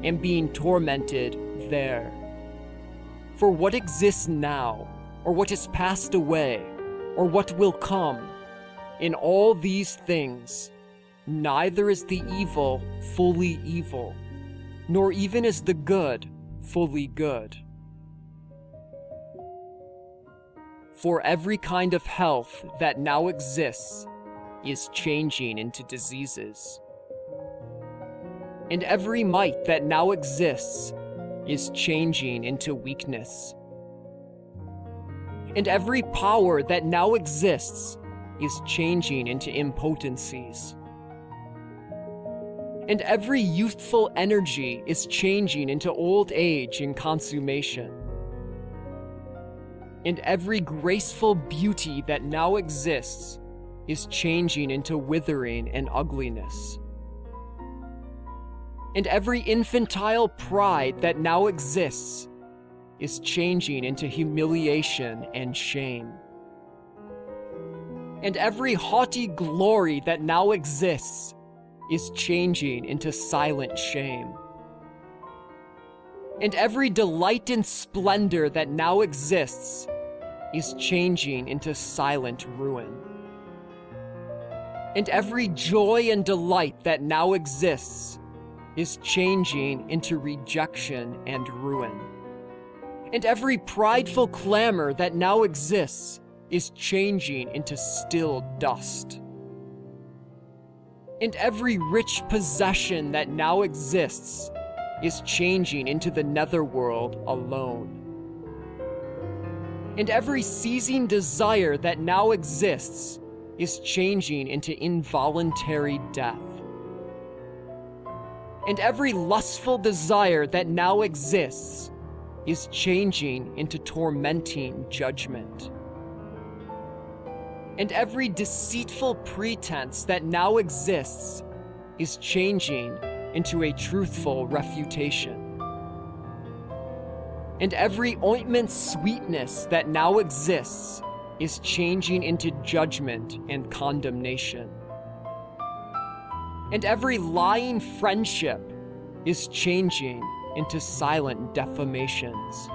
and being tormented there. For what exists now, or what has passed away, or what will come, in all these things, neither is the evil fully evil, nor even is the good fully good. For every kind of health that now exists is changing into diseases, and every might that now exists is changing into weakness, and every power that now exists is changing into impotencies, and every youthful energy is changing into old age and consummation, and every graceful beauty that now exists is changing into withering and ugliness, and every infantile pride that now exists is changing into humiliation and shame, and every haughty glory that now exists is changing into silent shame, and every delight in splendor that now exists is changing into silent ruin, and every joy and delight that now exists is changing into rejection and ruin, and every prideful clamor that now exists is changing into still dust, and every rich possession that now exists is changing into the netherworld alone, and every seizing desire that now exists is changing into involuntary death, and every lustful desire that now exists is changing into tormenting judgment, and every deceitful pretense that now exists is changing into a truthful refutation, and every ointment sweetness that now exists is changing into judgment and condemnation, and every lying friendship is changing into silent defamations.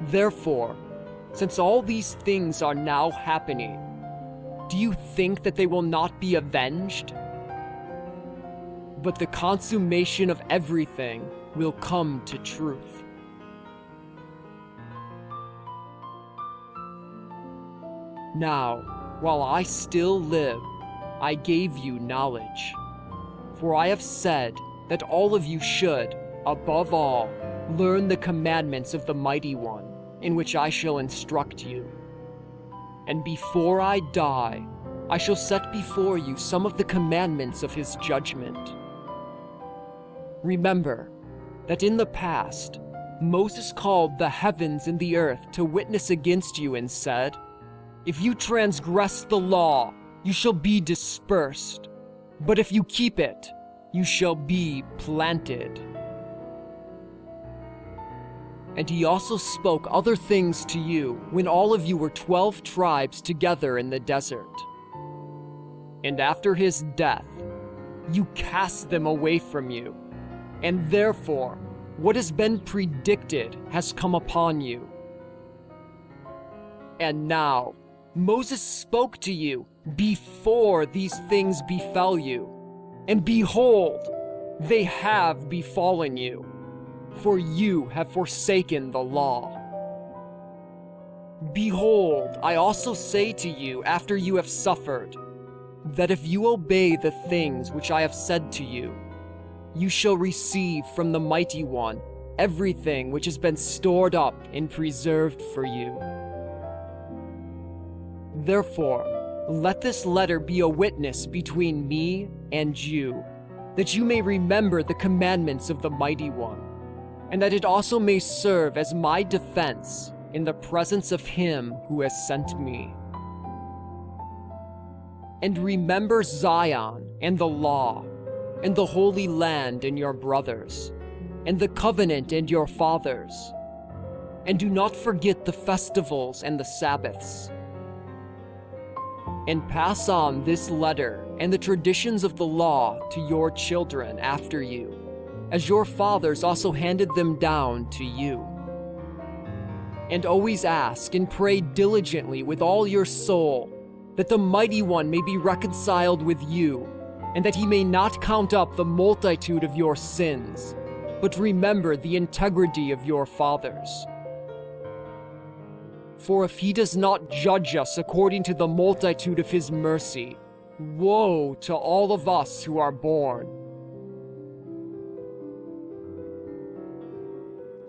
Therefore, since all these things are now happening, do you think that they will not be avenged? But the consummation of everything will come to truth. Now, while I still live, I gave you knowledge. For I have said that all of you should, above all, learn the commandments of the Mighty One, in which I shall instruct you. And before I die, I shall set before you some of the commandments of his judgment. Remember that in the past, Moses called the heavens and the earth to witness against you and said, "If you transgress the law, you shall be dispersed. But if you keep it, you shall be planted." And he also spoke other things to you when all of you were 12 tribes together in the desert. And after his death, you cast them away from you, and therefore what has been predicted has come upon you. And now Moses spoke to you before these things befell you, and behold, they have befallen you, for you have forsaken the law. Behold, I also say to you after you have suffered, that if you obey the things which I have said to you, you shall receive from the Mighty One everything which has been stored up and preserved for you. Therefore, Let this letter be a witness between me and you, that you may remember the commandments of the Mighty One, and that it also may serve as my defense in the presence of him who has sent me. And remember Zion and the law, and the Holy Land and your brothers, and the covenant and your fathers. And do not forget the festivals and the Sabbaths. And pass on this letter and the traditions of the law to your children after you, as your fathers also handed them down to you. And always ask and pray diligently with all your soul, that the Mighty One may be reconciled with you, and that he may not count up the multitude of your sins, but remember the integrity of your fathers. For if he does not judge us according to the multitude of his mercy, woe to all of us who are born.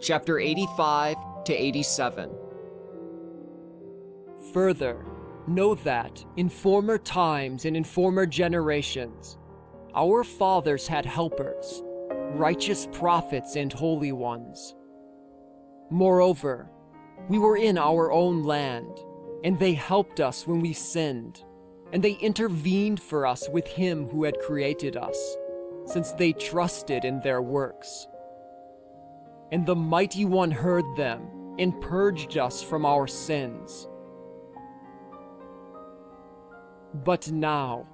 Chapter 85 to 87. Further, know that in former times and in former generations, our fathers had helpers, righteous prophets and holy ones. Moreover, we were in our own land, and they helped us when we sinned, and they intervened for us with him who had created us, since they trusted in their works. And the Mighty One heard them and purged us from our sins. But now,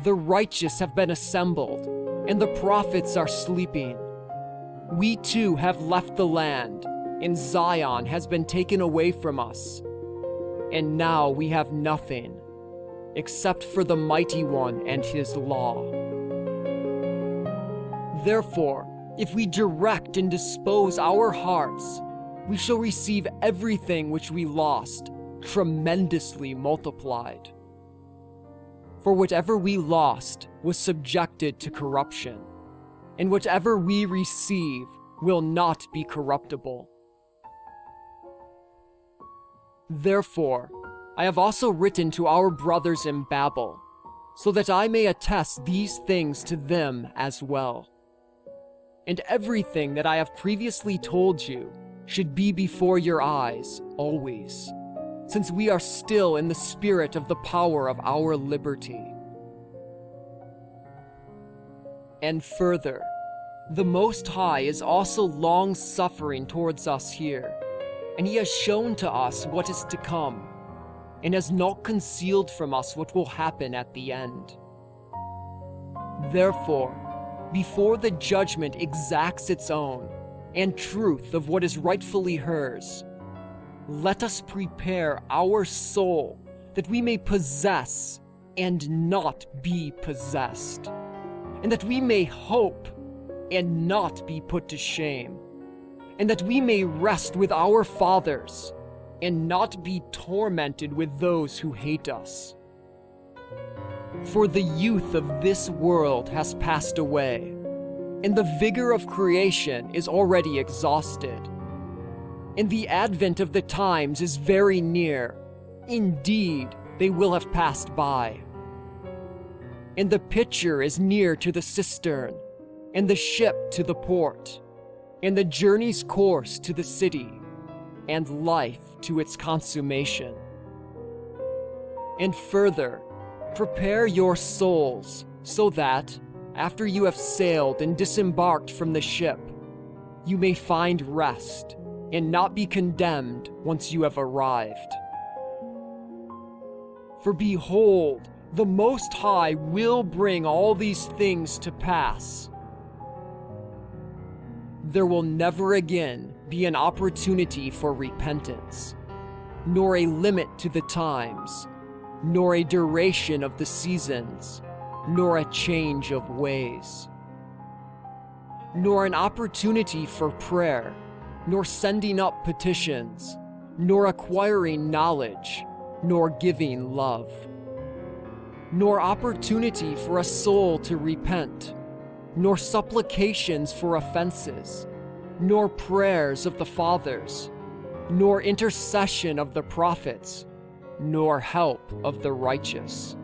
the righteous have been assembled, and the prophets are sleeping. We too have left the land, and Zion has been taken away from us. And now we have nothing, except for the Mighty One and his law. Therefore, if we direct and dispose our hearts, we shall receive everything which we lost, tremendously multiplied. For whatever we lost was subjected to corruption, and whatever we receive will not be corruptible. Therefore, I have also written to our brothers in Babel, so that I may attest these things to them as well. And everything that I have previously told you should be before your eyes always, since we are still in the spirit of the power of our liberty. And further, the Most High is also long-suffering towards us here, and he has shown to us what is to come, and has not concealed from us what will happen at the end. Therefore, before the judgment exacts its own, and truth of what is rightfully hers, let us prepare our soul that we may possess and not be possessed, and that we may hope and not be put to shame, and that we may rest with our fathers and not be tormented with those who hate us. For the youth of this world has passed away, and the vigor of creation is already exhausted. And the advent of the times is very near. Indeed, they will have passed by. And the pitcher is near to the cistern, and the ship to the port, and the journey's course to the city, and life to its consummation. And further, prepare your souls, so that, after you have sailed and disembarked from the ship, you may find rest, and not be condemned once you have arrived. For behold, the Most High will bring all these things to pass. There will never again be an opportunity for repentance, nor a limit to the times, nor a duration of the seasons, nor a change of ways, nor an opportunity for prayer, nor sending up petitions, nor acquiring knowledge, nor giving love, nor opportunity for a soul to repent, nor supplications for offenses, nor prayers of the fathers, nor intercession of the prophets, nor help of the righteous.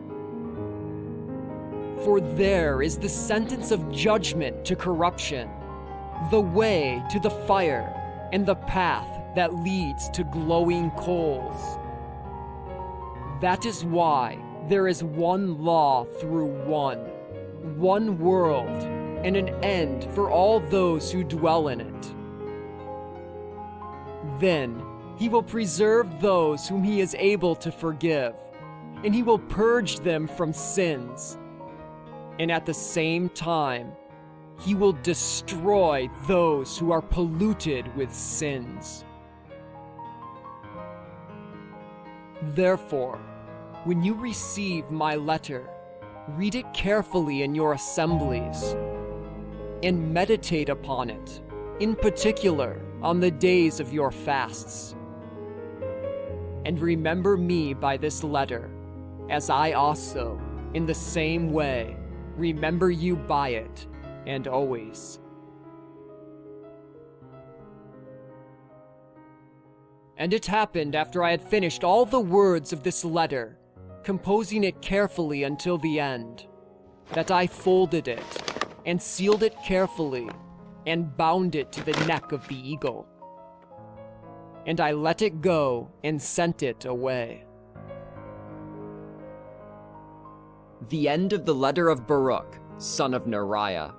For there is the sentence of judgment to corruption, the way to the fire, and the path that leads to glowing coals. That is why there is one law through one world, and an end for all those who dwell in it. Then he will preserve those whom he is able to forgive, and he will purge them from sins. And at the same time, he will destroy those who are polluted with sins. Therefore, when you receive my letter, read it carefully in your assemblies, and meditate upon it, in particular on the days of your fasts. And remember me by this letter, as I also, in the same way, remember you by it, and always. And it happened after I had finished all the words of this letter, composing it carefully until the end, that I folded it, and sealed it carefully, and bound it to the neck of the eagle. And I let it go and sent it away. The end of the letter of Baruch, son of Neriah.